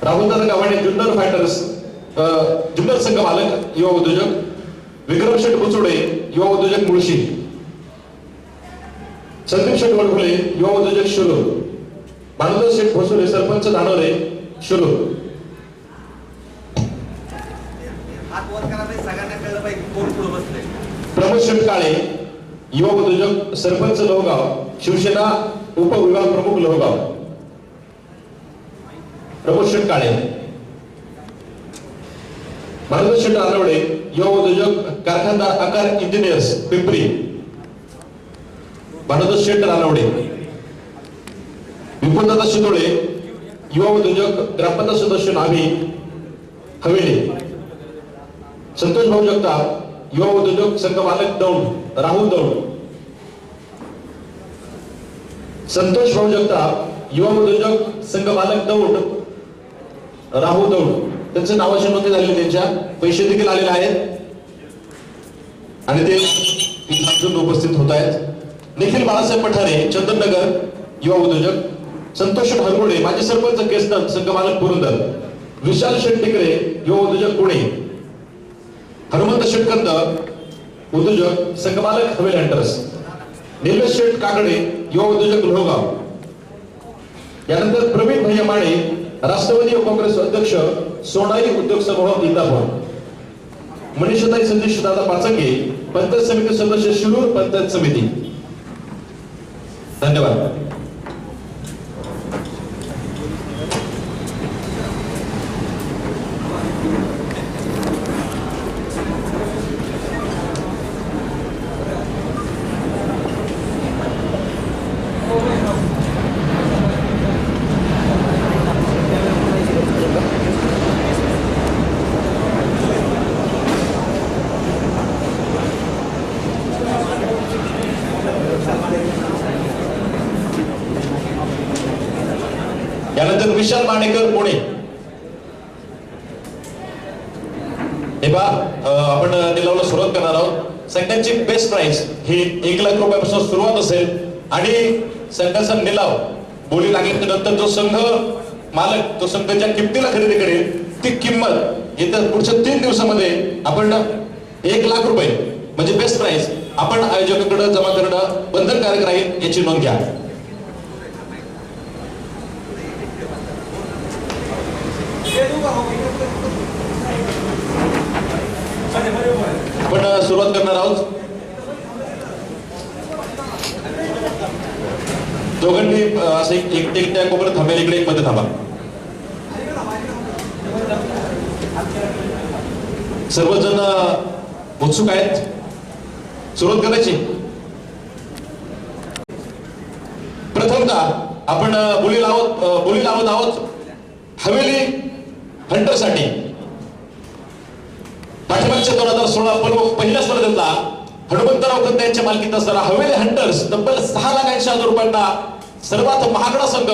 राहुलदादा गावाणे जुन्नर फायटर्स जुन्नर संघ मालक युवा उद्योजक विक्रम शेठ बुचुडे युवा उद्योजक मुळशी संदीप शेठ वडफुले युवा उद्योजक शिरूर मानवदास शेठ भोसुरे सरपंच धानोरे शिरूर प्रमोद शेठ काळे युवा उद्योजक सरपंच लोहगाव शिवसेना उपविभाग प्रमुख लोहगाव प्रमोद शेठ काळे मानवदास शेठ आनवडे युवा उद्योजक कारखानदार आकार इंजिनियर्स पिंपरी मानवदास शेठ रानवडे विपुलदादा शितोळे युवा उद्योजक ग्रामपंचायत सदस्य नाभी हवेली संतोष भाऊ जगताप युवा उद्योजक संघ मालक दौंड राहुल दौंड संतोष भाऊ जगताप युवा उद्योजक संघ मालक दौंड राहुल दौंड त्यांच्या नावाची नोंदणी झालेली त्यांच्या पैसे देखील आलेले आहेत आणि ते उपस्थित होत आहेत निखिल बाळासाहेब पठारे चंदननगर युवा उद्योजक संतोष हरगोडे माजी सरपंच केसनर संघ मालक पुरंदर विशाल शेट्टीकरे युवा उद्योजक पुणे हनुमंत शेटकंद उद्योजक संघ मालक हवेल हंटर्स निलेश शेठ काकडे युवा उद्योजक लोहगाव यानंतर प्रवीण भैया माळे राष्ट्रवादी काँग्रेस अध्यक्ष सोनाई उद्योग समूह इंदापूर मनीषाताई सतीश दादा पाचंगे पंचायत समिती सदस्य शिरूर पंचायत समिती धन्यवाद यानंतर विशाल माणेकर पुणे हे पहा आपण निलावाला सुरुवात करणार आहोत संघाची बेस्ट प्राइस ही 1 लाख रुपयापासून सुरुवात असेल आणि संघाचा निलाव बोली लागल्यानंतर जो संघ मालक तो संघाच्या किमतीला खरेदी करेल ती किंमत येत्या पुढच्या 3 दिवसामध्ये आपण 1 लाख रुपये म्हणजे बेस्ट प्राइस आपण आयोजकाकडे जमा करणं बंधनकारक राहील याची नोंद घ्या. आपण सुरुवात करणार आहोत. दोघांनी असं एकट्या कोपऱ्यात थांबेल, इकडे एक मध्ये थांबा. सर्वजण उत्सुक आहेत. सुरुवात करायची. प्रथमतः आपण बोली लावत आहोत हवेली हंटरसाठी. पाठीमागच्या 2016 पहिल्या स्पर्धेतला हनुमंतराव कंद यांच्या मालकीत असणारा हवेली हंटर्स तब्बल 6,80,000 रुपयांना सर्वात महागडा संघ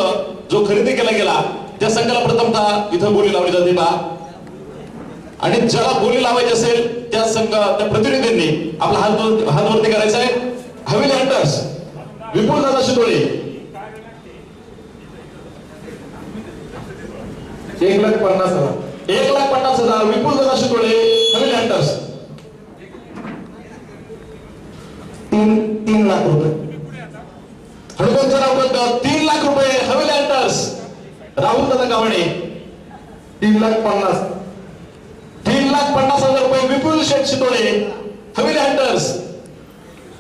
जो खरेदी केला गेला त्या संघाला प्रथमतः इथं बोली लावली जाते बा. आणि ज्याला बोली लावायची असेल त्या त्या प्रतिनिधींनी आपला हात वरती करायचा आहे. हवेली हंटर्स विपुल दादा शितोळे 1,50,000. 1,50,000 विपुल दादा शितोळे हवेली हंटर्स. 3 लाख रुपये. हनुमंतराव कंद 3 लाख रुपये हवेली हंटर्स. राहुल दादा गावणे 3,50,000. 3,50,000 रुपये विपुल शेठ शितोळे हवेली हंटर्स.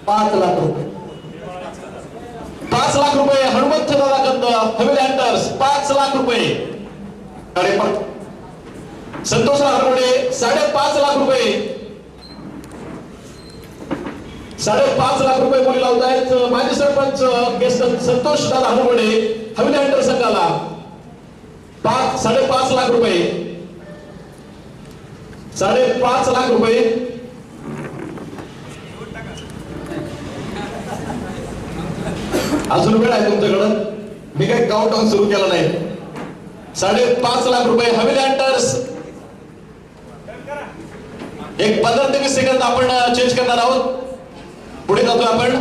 5 लाख रुपये. 5 लाख रुपये हनुमंत दादा कंद हवेली हंटर्स. 5 लाख रुपये. 5.5 संतोषराव हरवडे 5.5 लाख रुपये. 5.5 लाख रुपये बोली लावत आहेत माजी सरपंच संतोष दादा हरवडे हवेली हंटर संघाला. 5.5 लाख रुपये. 5.5 लाख रुपये. अजून वेळ आहे तुमच्याकडं. मी काही काउंटडाऊन सुरू केलं नाही. 5.5 लाख रुपये हवेली हंटर्स. एक 15 ते 20 सेकंद आपण चेंज करणार आहोत. पुढे जातो आपण.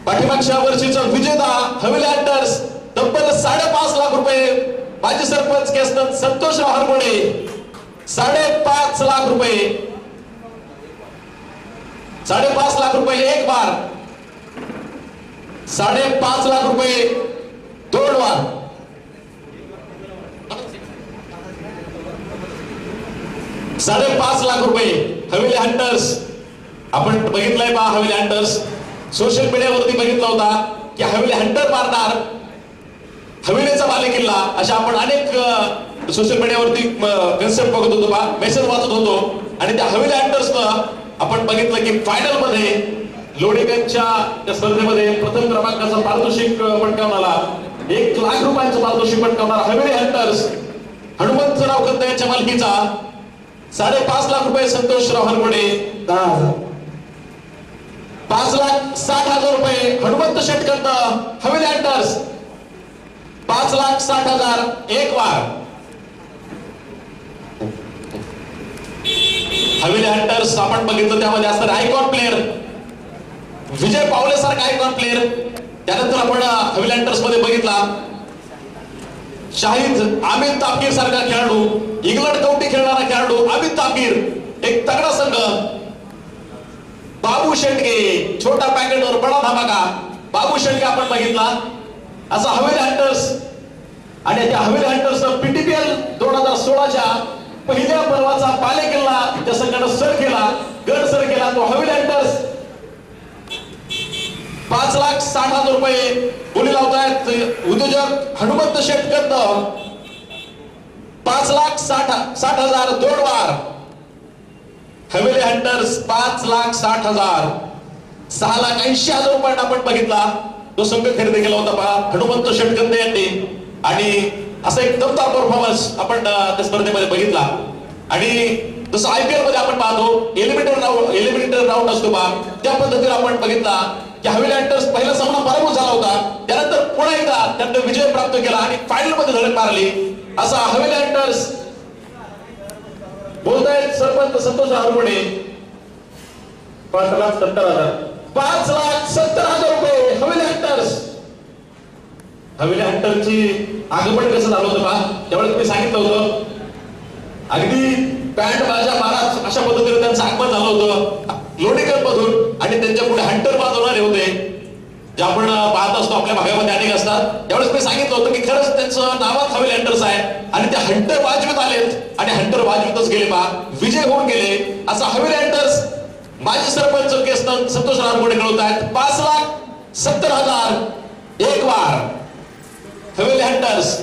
पाठीमागच्या वर्षीचा विजेता हवेली हंटर्स तब्बल 5.5 लाख रुपये माजी सरपंच केसनंद संतोषराव हरवडे. 5.5 लाख रुपये. 5.5 लाख रुपये एक बार. 5.5 लाख रुपये 2 बार. 5.5 लाख रुपये हवेली हंटर्स. आपण बघितलंय पहा हवेली हंटर्स. सोशल मीडियावरती बघितला होता की हवेली हंटर मारणार हवेलीचा बालेकिल्ला अशा आपण अनेक सोशल मीडियावरती कन्सेप्ट बघत होतो पहा, मेसेज वाचत होतो. आणि त्या हवेली हंटर्सनं आपण बघितलं की फायनल मध्ये लोणीगंजच्या त्या स्पर्धेमध्ये प्रथम क्रमांकाचं पारितोषिक पटकावणारा 1 लाख रुपयांचं पारितोषिक पटकावणारा हवेली हंटर्स हनुमंतराव कंद यांच्या मालकीचा 5.5 लाख रुपये संतोषराव हरवडे. 10,000. 5,60,000 रुपये हनुमंत शेठ कंद हवेली हंटर्स. 5,60,000 एक वार. हवेली हंटर्स आपण बघितलं त्यामध्ये असणार आयकॉन प्लेअर विजय पावले सारखा आयकॉन प्लेअर. त्यानंतर आपण हवेली हंटर्स मध्ये बघितला शाहिद अमित तापकीर सारखा खेळाडू, इंग्लंड काउंटी खेळणारा खेळाडू अमित तापकीर. एक तगडा संघ. बाबू शेटके छोटा पॅकेटवर बडा धमाका. बाबू शेटके आपण बघितला. असा हवेली हंटर्स. आणि त्या हवेली हंटर्स पीटीपीएल 2016च्या पहिल्या पर्वाचा बालेकिल्ला त्या संघानं सर केला, गड सर केला तो हवेली हंटर्स. 5,60,000 रुपये बोली लावतायत उद्योजक हनुमंत शेठ कंद. 5,60,000 2 वार. हवेली हंटर्स 5,60,000. 6,80,000 रुपयांना आपण बघितला तो संघ खरेदी केला होता पहा हनुमंत शेठ कंद यांनी. आणि असा एक दमदार परफॉर्मन्स आपण त्या स्पर्धेमध्ये बघितला. आणि जसं IPL मध्ये आपण पाहतो एलिमिनेटर राऊंड असतो पहा त्या पद्धतीने आपण बघितला की हवेली हंटर्स पहिला सामना पराभूत झाला होता. त्यानंतर पुन्हा एकदा त्यांनी विजय प्राप्त केला आणि फायनल मध्ये धडक मारली. असा हवेली हंटर्स. बोलतायत सरपंच संतोष हरवडे. 5,70,000. 5,70,000 रुपये हवेली हंटर्स. हवेली हंटरची आगमन कसं झालं होतं पहा त्यावेळेस मी सांगितलं होतं अगदी पॅन्ट बाजा महाराज अशा पद्धतीने त्यांचं आगमन झालं होतं लोणीकर मधून आणि त्यांच्या पुढे हंटर वाजवणारे होते जे आपण पाहत असतो आपल्या भागामध्ये अनेक असतात. त्यावेळेस मी सांगितलं होतं की खरंच त्यांचं नावात हवेली हंटर्स आहे आणि ते हंटर वाजवत आलेत आणि हंटर वाजवतच गेले बा विजय होऊन गेले. असा हवेली हंटर्स माजी सरपंच केसन संतोष रानगोडे कळवत आहेत. 5,70,000 एक वार. हवेली हंटर्स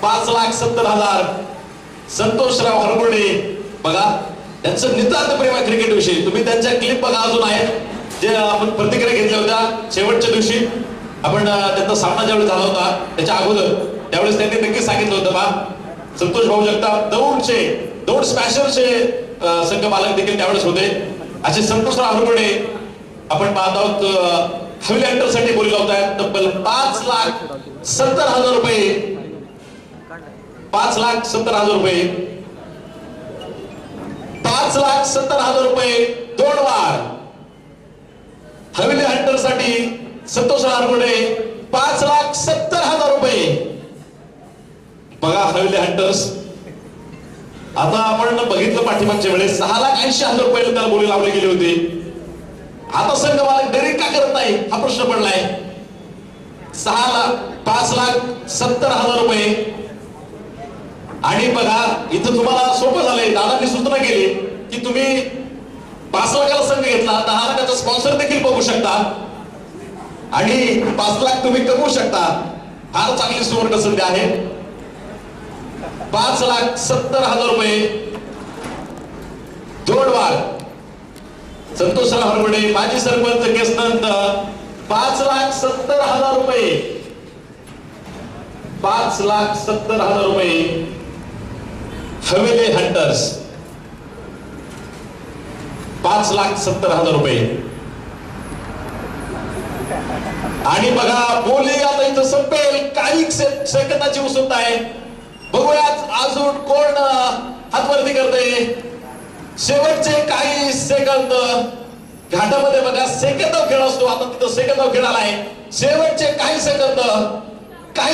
5,70,000. संतोषराव हरगोडे बघा त्यांचं नितांत प्रेम आहे क्रिकेट विषयी. तुम्ही त्यांच्या क्लिप बघा अजून आहेत जे आपण प्रतिक्रिया घेतल्या होत्या शेवटच्या दिवशी. आपण त्यांचा सामना ज्यावेळी झाला होता त्याच्या अगोदर त्यावेळेस त्यांनी नक्कीच सांगितलं होतं बा संतोष भाऊ जगताप दौड स्मॅशरचे संघ मालक देखील त्यावेळेस होते. असे संतोषराव हरगोडे आपण पाहत आहोत हवेली हंटरसाठी बोली लावत आहेत. तब्बल 5,70,000 रुपये. 5,70,000 रुपये. 5,70,000 रुपये 2 वार. हवेली हंटरसाठी संतोषराव हरगोडे 5,70,000 रुपये. बघा हवेली हंटर्स. आता आपण बघितलं पाठीमागच्या वेळेस 6,80,000 रुपये त्याला बोली लावली गेली होती. आता संघ मालक डेअरिंग का करत नाही हा प्रश्न पडलाय. 5,70,000 रुपये. आणि बघा इथं तुम्हाला सोपं झालंय. दादांनी सूचना केली की तुम्ही 5 लाखाला संघ घेतला 10 लाखाचा स्पॉन्सर देखील बघू शकता आणि 5 लाख तुम्ही कमवू शकता. फार चांगली सुवर्ण संधी आहे. 5,70,000 रुपये 2 वार. संतोषराव हरगोडे माजी सरपंच केसनंद 5,70,000 रुपये. 5,70,000 रुपये हवेली हंटर्स. 5,70,000 रुपये. आणि बघा बोली आता इथं संपेल. काही सेकंदाची उत्सुकता आहे. बघूयात अजून कोण हातवरती करते. शेवटचे काही सेकंद घाटामध्ये बघा सेकंद खेळ असतो. आता तिथं सेकंद खेळ आलाय. शेवटचे काही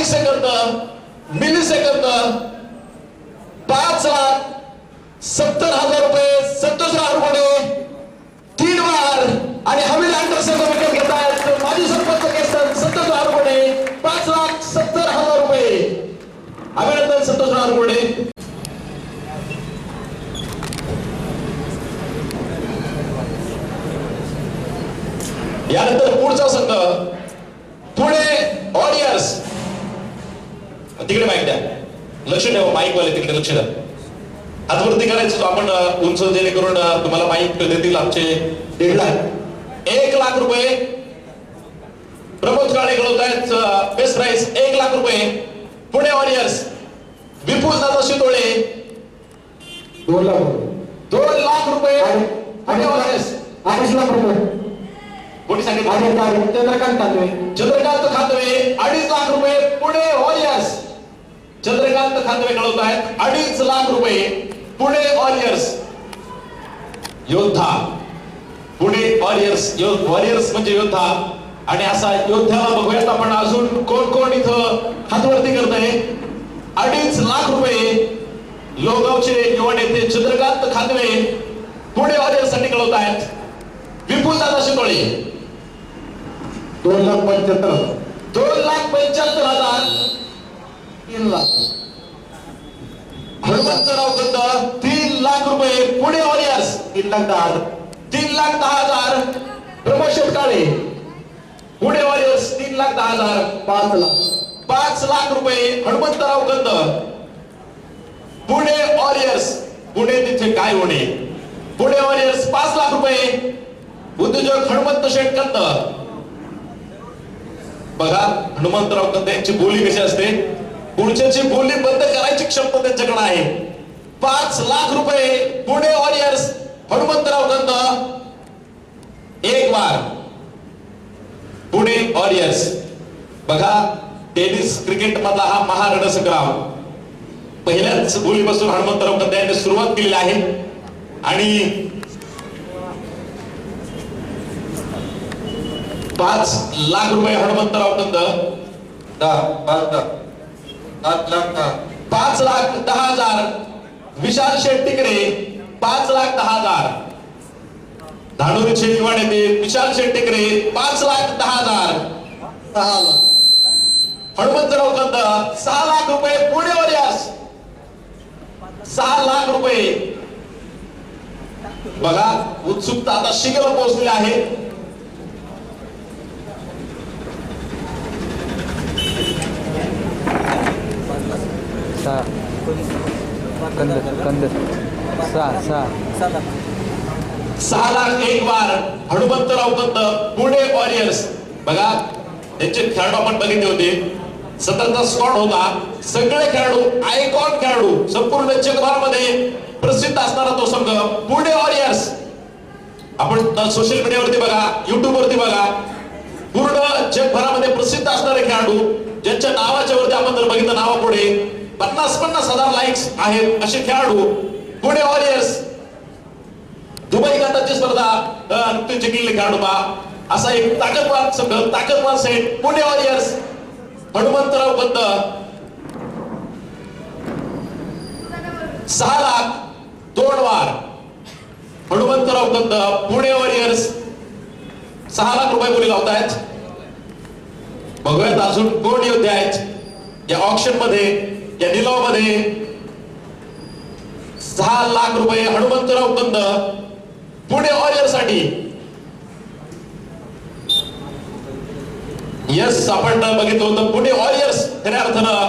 सेकंद मिली सेकंद. 5,70,000 रुपये संतोषराव हरगोडे 3 वार आणि हवेली हंटर्स विकेट घेत आहेत. माजी सरपंच केसन संतोषराव हरगोडे 5,70,000 रुपये. अभिनंदन संतोषराव हरगोडे. यानंतर पुढचा संघ पुणे वॉरियर्स. तिकडे माईक द्या. लक्ष ठेवा माईक वाले तिकडे लक्ष द्या. हातवरती करायचं आपण उंच जेणेकरून तुम्हाला माईक देतील आमचे 1.5 लाख. 1 लाख रुपये प्रमोद काळे कळवत आहेत. बेस्ट प्राइस 1 लाख रुपये पुणे वॉरियर्स. विपुल दादा शितोळे 2 लाख रुपये. 2 लाख रुपये पुणे वॉरियर्स. 8 लाख रुपये कोणी सांगितलं. चंद्रकांत खातवे. चंद्रकांत खातवे 2.5 लाख रुपये पुणे वॉरियर्स. चंद्रकांत खातवे कळवत आहेत 2.5 लाख रुपये पुणे वॉरियर्स. योद्धा पुणे वॉरियर्स. वॉरियर्स म्हणजे योद्धा. आणि असा योद्ध्याला बघूयात आपण अजून कोण कोण इथं हातवरती करत आहे. 2.5 लाख रुपये लोहगावचे युवा नेते चंद्रकांत खातवे पुणे वॉरियर्स साठी कळवत आहेत. विपुल दादा शितोळे 2,75,000. 2,75,000. 3 लाख. हनुमंतराव गंध 3 लाख रुपये पुणे वॉरियर्स. 3,10,000. 3,10,000. प्रमोद शेटकाळे पुणे वॉरियर्स 3,10,000. 5 लाख. 5 लाख रुपये हनुमंतराव गंध पुणे वॉरियर्स. पुणे तिथे काय होणे. पुणे वॉरियर्स 5 लाख रुपये. उद्योजक हनुमंत शेटकंद. बघा हनुमंतराव कंद यांची बोली कशी असते. पुढच्याची बोली बंद करायची क्षमता त्यांच्याकडे आहे. 5 लाख रुपये पुणे वॉरियर्स हनुमंतराव कंद 1 वार. पुणे वॉरियर्स. बघा टेनिस क्रिकेट मधला हा महारणसंग्राम पहिल्याच बोलीपासून हनुमंतराव कंद यांनी सुरुवात केलेली आहे. आणि 5 लाख रुपये हनुमंतराव कंद. 5,10,000 विशाल शेट्टीकडे 5,10,000. धानोरीचे युवा नेते विशाल शेट्टीकरे 5,10,000. 6 लाख. हनुमंतराव कंद 6 लाख रुपये. पुणे वॉरियर्स 6 लाख रुपये. बघा उत्सुकता आता शिगेला पोहोचलेली आहे. कंद 6 लाख एक बार. हनुमंतराव कंद पुणे वॉरियर्स. बघा त्यांचे खेळाडू आपण बघितले होते. 17चा स्क्वॉड होता. सगळे खेळाडू आयकॉन खेळाडू संपूर्ण जगभरामध्ये प्रसिद्ध असणारा तो संघ पुणे वॉरियर्स. आपण सोशल मीडियावरती बघा, युट्यूब वरती बघा, पूर्ण जगभरामध्ये प्रसिद्ध असणारे खेळाडू ज्यांच्या नावाच्या वरती आपण जर बघितलं नावापुढे 50,000 लाईक्स आहेत असे खेळाडू पुणे वॉरियर्स. दुबई गटाची स्पर्धा नुकतीच जिंकलेले खेळाडू पा असा एक ताकदवान संघ, ताकदवान सेट पुणे वॉरियर्स. हनुमंतराव कंद 6 लाख 2 वार. हनुमंतराव कंद पुणे वॉरियर्स 6 लाख रुपये बोली लावतायत. बघूयात अजून कोण योद्धे आहेत या ऑक्शन मध्ये, या निलावामध्ये. 6 लाख रुपये हनुमंतराव कंद पुणे वॉरियर्स साठी. यस, आपण बघितलं होतं पुणे वॉरियर्स खऱ्या अर्थानं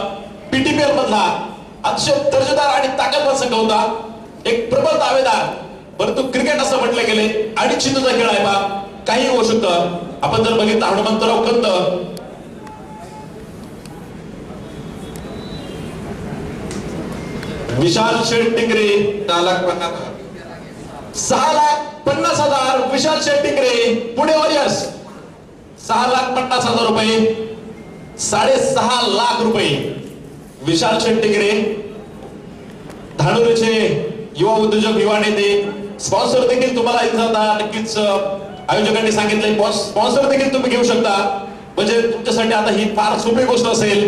पीटीपीएल मधला अतिशय दर्जेदार आणि ताकदवान संघ होता. एक प्रबळ दावेदार, परंतु क्रिकेट असं म्हटलं गेले अनिश्चिततेचा खेळ आहे बा, काही होऊ शकतं. आपण जर बघितलं हनुमंतराव कंद विशाल शेट्टीकरे 6,50,000. 6,50,000. विशाल शेट्टीकरे पुणे वॉरियर्स 6,50,000 रुपये. 6.5 लाख रुपये विशाल शेट्टीकरे. धानोरीचे युवा उद्योजक, युवा नेते, स्पॉन्सर देखील तुम्हाला इथं आता नक्कीच आयोजकांनी सांगितलंय स्पॉन्सर देखील तुम्ही घेऊ शकता. म्हणजे तुमच्यासाठी आता ही फार सोपी गोष्ट असेल.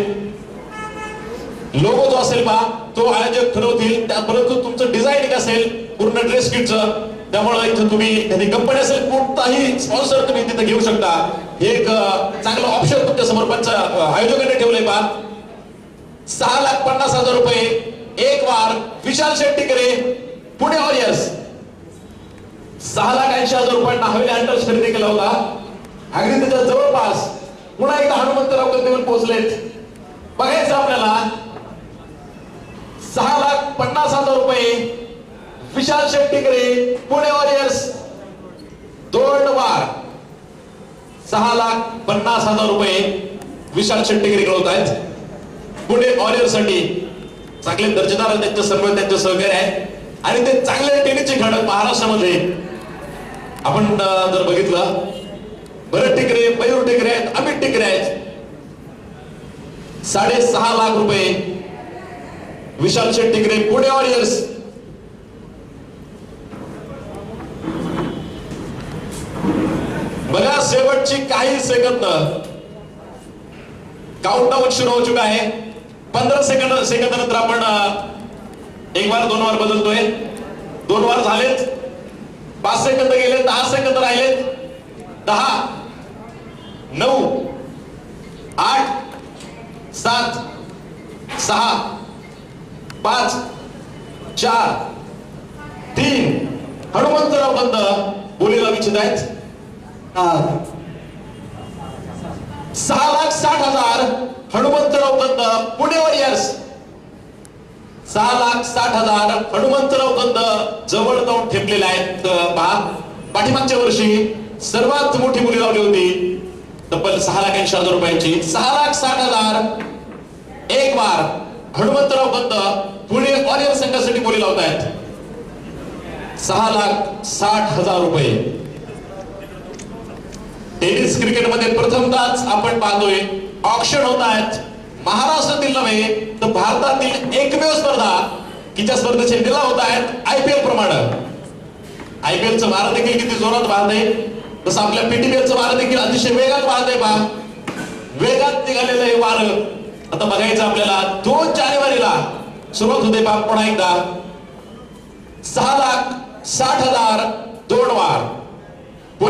लोगो जो असेल पहा तो आयोजक ठरवतील, परंतु तुमचं डिझाईनिंग असेल पूर्ण ड्रेस किटचं, त्यामुळे इथं तुम्ही एखादी कंपनी असेल कोणताही स्पॉन्सर तुम्ही तिथे घेऊ शकता. हे एक चांगलं ऑप्शन तुमच्या समोर आयोजकांनी ठेवलंय पहा. 6,50,000 रुपये एक वार. विशाल शेट्टीकरे पुणे वॉरियर्स. 6,80,000 रुपयांना हवेली हंटर्स खरेदी केला होता. अगदी त्याच्या जवळपास पुन्हा एकदा हनुमंतराव कंदेवर पोहोचलेत. बघायचं आपल्याला 6,50,000 रुपये विशाल शेट्टीकरे पुणे वॉरियर्स 2 वार. 6,50,000 रुपये विशाल शेट्टीकरे होत आहेत पुणे वॉरियर्स साठी. चांगले दर्जेदार त्यांच्या समोर त्यांचे सहकारी आहेत आणि ते चांगले टेनिसचे खेळाडू महाराष्ट्रामध्ये. आपण जर बघितलं भरत टिकरे, मयूर टिकरे आहेत, अमित टिकरे आहेत. 6.5 लाख रुपये विशाल शेट्टीकरे पुणे वॉरियर्स. बघा शेवटची काही सेकंद, काउंटडाऊन सुरू हो चुका आहे. 15 सेकंद नंतर आपण एक वार 2 वार बदलतोय. 2 वार झालेत. 5 सेकंद गेले. 10 सेकंद राहिलेत. 10 9 8 7 6 5 4 3 हनुमंतराव कंद बोलीला इच्छित आहेत. 6,60,000 हनुमंतराव कंद पुणे वॉरियर्स. 6,60,000 हनुमंतराव कंद जवळ जाऊन ठेपलेले आहेत. पाठीमागच्या वर्षी सर्वात मोठी बोली लावली होती तब्बल 6,80,000 रुपयांची. 6,60,000 एक वार हनुमंतराव कंद पुणे वॉरियर संघासाठी बोली लावत आहेत. 6,60,000 रुपये. टेनिस क्रिकेटमध्ये प्रथमताच आपण पाहतोय ऑक्शन होत आहेत. महाराष्ट्रातील नव्हे तर भारतातील एकमेव स्पर्धा की ज्या स्पर्धेचे निलाव होत आहेत आयपीएल प्रमाणे. आयपीएलचं वारं देखील किती जोरात वाहतंय, तसं आपल्या पीटीपीएलचं वारं देखील अतिशय वेगात वाहतंय. पहा वेगात निघालेलं हे वारं आता बघायचं आपल्याला. 2 जानेवारीला सुरुवात होते पहा पुन्हा एकदा. 6,60,000 2 वार.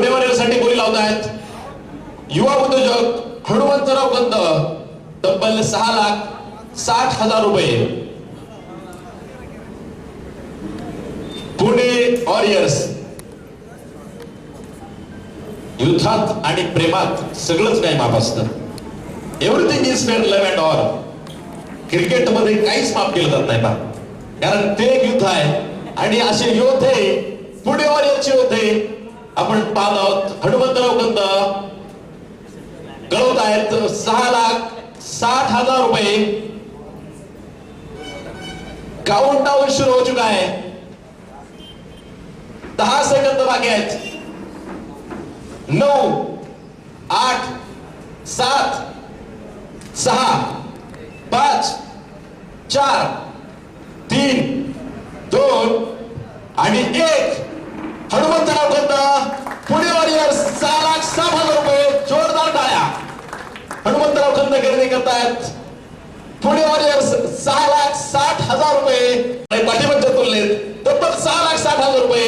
पुणेवारीसाठी बोली लावत आहेत युवा उद्योजक हनुमंतराव कंद, तब्बल 6,60,000 रुपये. पुणे वॉरियर्स. युद्धात आणि प्रेमात सगळंच काही माफ असतं. Everything is fair, love and or. क्रिकेटमध्ये काहीच माफ केलं जात नाही बा, कारण ते एक युद्ध आहे आणि असे योद्धे पुणे वॉरियर्सचे योद्धे आपण पाहत आहोत. हनुमंतराव कंद गळवत आहेत 6,60,000 रुपये. काउंट डाऊन सुरू हो चुका है. 10 सेकंद बाकी आहेत. 9, 8, 7, 6, 5, 4, 3, 2 आणि 1. हनुमंतराव कंद, पुणे वॉरियर्स 6,60,000 रुपये. जोरदार टाळ्या. हनुमंतराव कंद खरेदी करतायत. पुणे वॉरियर्स 6,60,000 रुपये. पाठीमागच्या तुलनेत तब्बल 6,60,000 रुपये.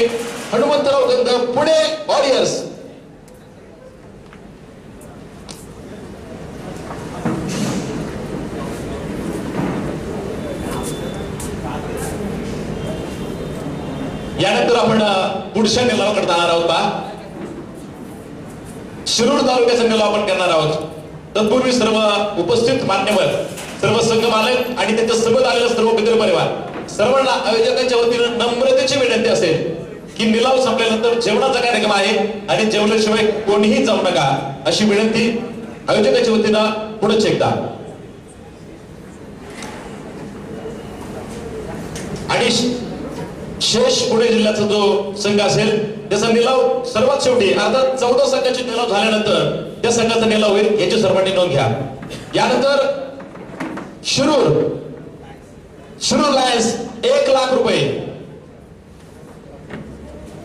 हनुमंतराव कंद, पुणे वॉरियर्स. यानंतर आपण पुढच्या निलावाकडे जाणार आहोत पहा. शिरूर तालुक्याचा निलाव आपण करणार आहोत. तत्पूर्वी सर्व उपस्थित मान्यवर, सर्व संघ मालक आणि त्यांच्या सोबत आलेला सर्व मित्र परिवार सर्वांना आयोजकांच्या वतीनं नम्रतेची विनंती असेल की निलाव संपल्यानंतर जेवणाचा कार्यक्रम आहे आणि जेवल्याशिवाय कोणीही जाऊ नका अशी विनंती आयोजकांच्या वतीनं पुढे एकदा. आणि शेष पुणे जिल्ह्याचा जो संघ असेल त्याचा निलाव सर्वात शेवटी अर्थात 14 संघाचे निलाव झाल्यानंतर त्या संघाचा निलाव होईल याची सर्वांनी नोंद घ्या. यानंतर शिरूर लायन्स 1,00,000 रुपये.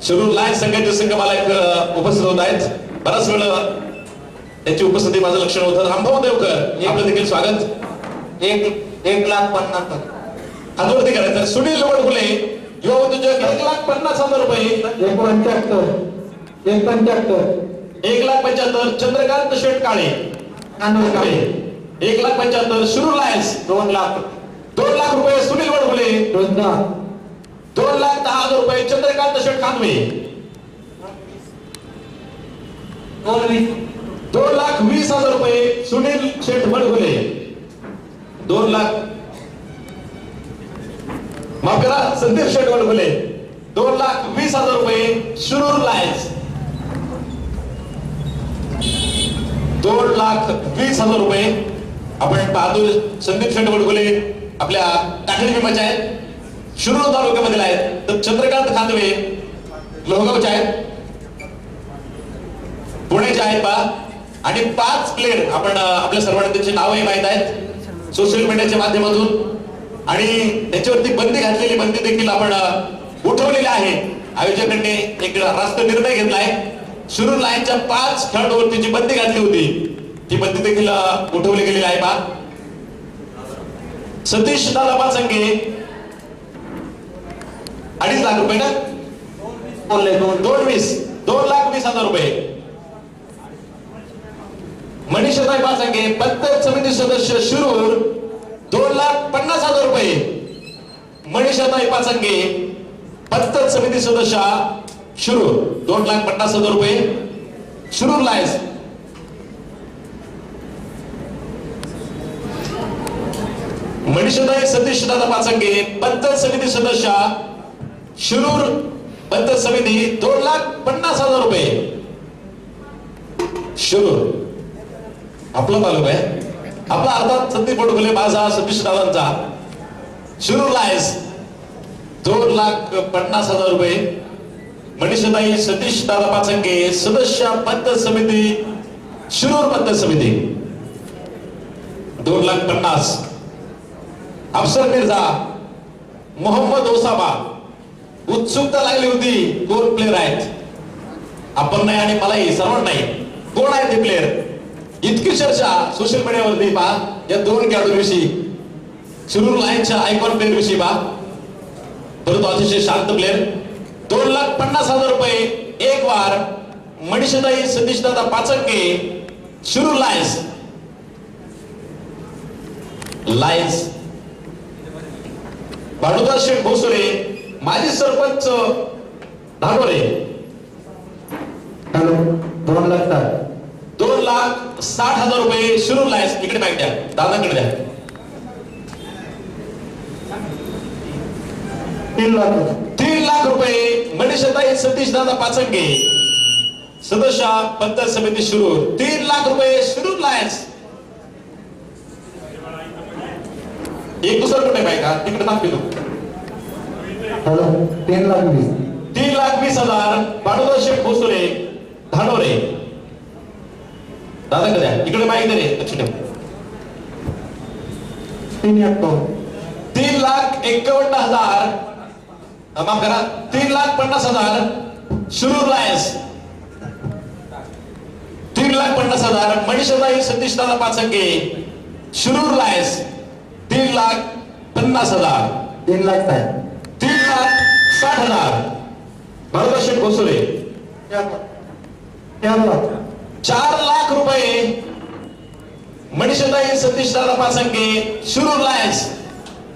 शिरूर लायन्स संघाचे संघ मालक उपस्थित होत आहेत. बराच वेळ त्यांची उपस्थिती माझं लक्ष नव्हतं. रामभाऊ देवकर आपलं देखील स्वागत. 1,50,000 हातवरती करायचं. सुनील वडकुले युवा उद्योजक 1,50,000 रुपये. 1,75,000 1,75,000 चंद्रकांत शेट काळे. 1,75,000 शिरूर लायन्स. 2,00,000 रुपये सुनील वडकुले. 2,10,000 रुपये चंद्रकांत शेट खानवे. 2,20,000 रुपये सुनील शेट वडकुले. 2,00,000 माफ करा संदीप शेट वडकुले. 2,20,000 रुपये शिरूर लायन्स. 2,20,000 रुपये आपण पाहतो. संदीप शेट वडकुले आपल्या टाकळी भीमाचे आहेत, शिरूर तालुक्यामधील आहेत. तर चंद्रकांत खांदवे लोहगावचे आहेत, पुण्याचे आहेत पा. आणि 5 प्लेयर आपण आपल्या सर्वांना त्यांची नावही माहित आहेत सोशल मीडियाच्या माध्यमातून. आणि त्याच्यावरती बंदी घातलेली बंदी देखील आपण उठवलेली आहे. आयोजकांनी एक रास्त निर्णय घेतलाय. शिरूर लायन्सच्या 5 खेळाडूंवरती जी बंदी घातली होती ती बंदी देखील उठवली गेलेली आहे पा. सतीश दादा पाचंगे 2,50,000 रुपये ना. 2,20,000 रुपये. मनीषाताई पाचंगे पंचायत समिती सदस्य शिरूर 2,50,000 रुपये. मनीषाताई पाचंगे पंचायत समिती सदस्य शिरूर 2,50,000 रुपये. शिरूर लायन्स. मनीषाताई सतीश दादा पाचंगे पंचायत समिती सदस्य शिरूर पंचायत समिती 2,50,000 रुपये. शिरूर आपला तालुका आहे. आपला अर्थात संदीप वडकुले माझा सतीश दादांचा. शिरूर लायन्स 2,50,000 रुपये. मनीषाताई सतीश दादा पाचंगे सदस्य पंचायत समिती शिरूर पंचायत समिती 2,50,000. अफसर मिर्झा, मोहम्मद ओसामा. उत्सुकता लागली होती कोण प्लेयर आहेत. आपण नाही आणि मलाही सर्वांनाही कोण आहे ते प्लेयर. इतकी चर्चा सोशल मीडियावरती पहा या 2 खेळाडूंविषयी. शिरूर लायन्सच्या आयकॉन प्लेयर विषयी पहा. परंतु अतिशय शांत प्लेयर. 2,50,000 रुपये एक वार मनीषाताई सतीशदादा पाचंके शिरूर लायन्स. लायन्स भानुदास शेठ भोसले माजी सरपंच धानोरे. हॅलो 2,60,000. 2,60,000 रुपये शिरूर लायन्स. इकडे बॅग द्या, दादाकडे द्या. 3 लाख. 3 लाख रुपये मनीषाताई सतीशदादा पाचंके सदस्य पंचायत समिती शिरूर. 3 लाख रुपये शिरूर लायन्स. एक दुसरा कुठे पाहिजे का तिकडे दाखवतो. हॅलो 3,20,000. 3,20,000 भानुदास शेठ भोसले धानोरे. दादा कद्या इकडे माहिती रे लक्ष ठेव. 3,51,000. 3,51,000 माफ करा 3,50,000 शिरूर लायन्स. 3,50,000 मनीषाताई सतीशदादा पाचंके शिरूर लायन्स. 3,50,000. 3 लाख साहेब. 3,60,000 भानुदास शेठ भोसले. 4 लाख. 4 लाख रुपये मनीषाताई सतीशदादा पाचंके शिरूर लायन्स.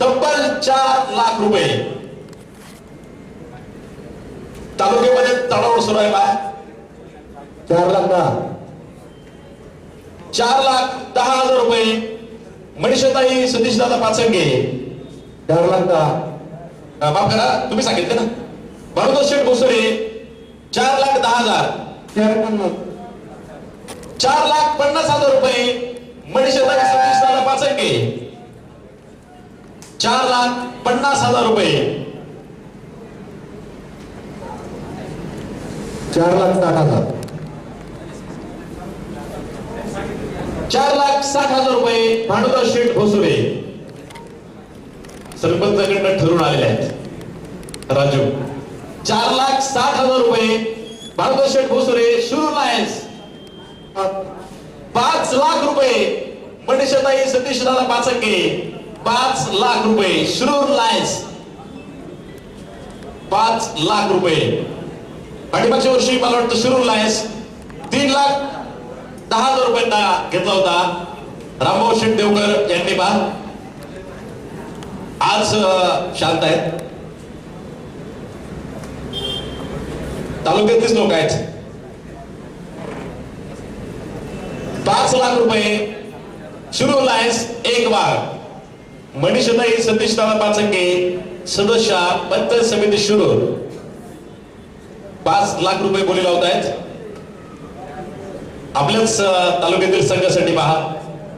तब्बल 4 लाख रुपये. तालुक्यामध्ये तडावड सुरू आहे बा. 4 लाख 10. 4,10,000 रुपये मनीषाताई सतीशदादा पाचंके. 4 लाख 10. माफ करा तुम्ही सांगितलं ना. भानुदास शेठ भोसले 4,10,000. 4,50,000. 4,50,000 रुपये मनीषाताई सतीशदादा पाचंके. 4,50,000 रुपये. 4,60,000. 4,60,000 रुपये भानुदास शेठ भोसले सरपंचाकडनं ठरून आलेले आहेत. राजू 4,60,000 रुपये भानुदास शेठ भोसले शिरूर लायन्स. 5 लाख रुपये मनीषाताई सतीशदादा पाचंके. 5 लाख रुपये शिरूर लायन्स. 5 लाख रुपये. पाठीमागच्या वर्षी मला वाटतं शिरूर लायन्स 3,10,000 रुपयांना घेतला होता रामभाऊ शेठ देवकर यांनी. बा आज शांत आहेत. तालुक्यातलीच लोक आहेत. 5 लाख रुपये शिरूर लायन्स. 1 वाघ मनीषाताई सतीशदादा पाचंके सदस्य पंचायत समिती शिरूर. 5 लाख रुपये बोली लावत आहेत आपल्याच तालुक्यातील संघासाठी. पहा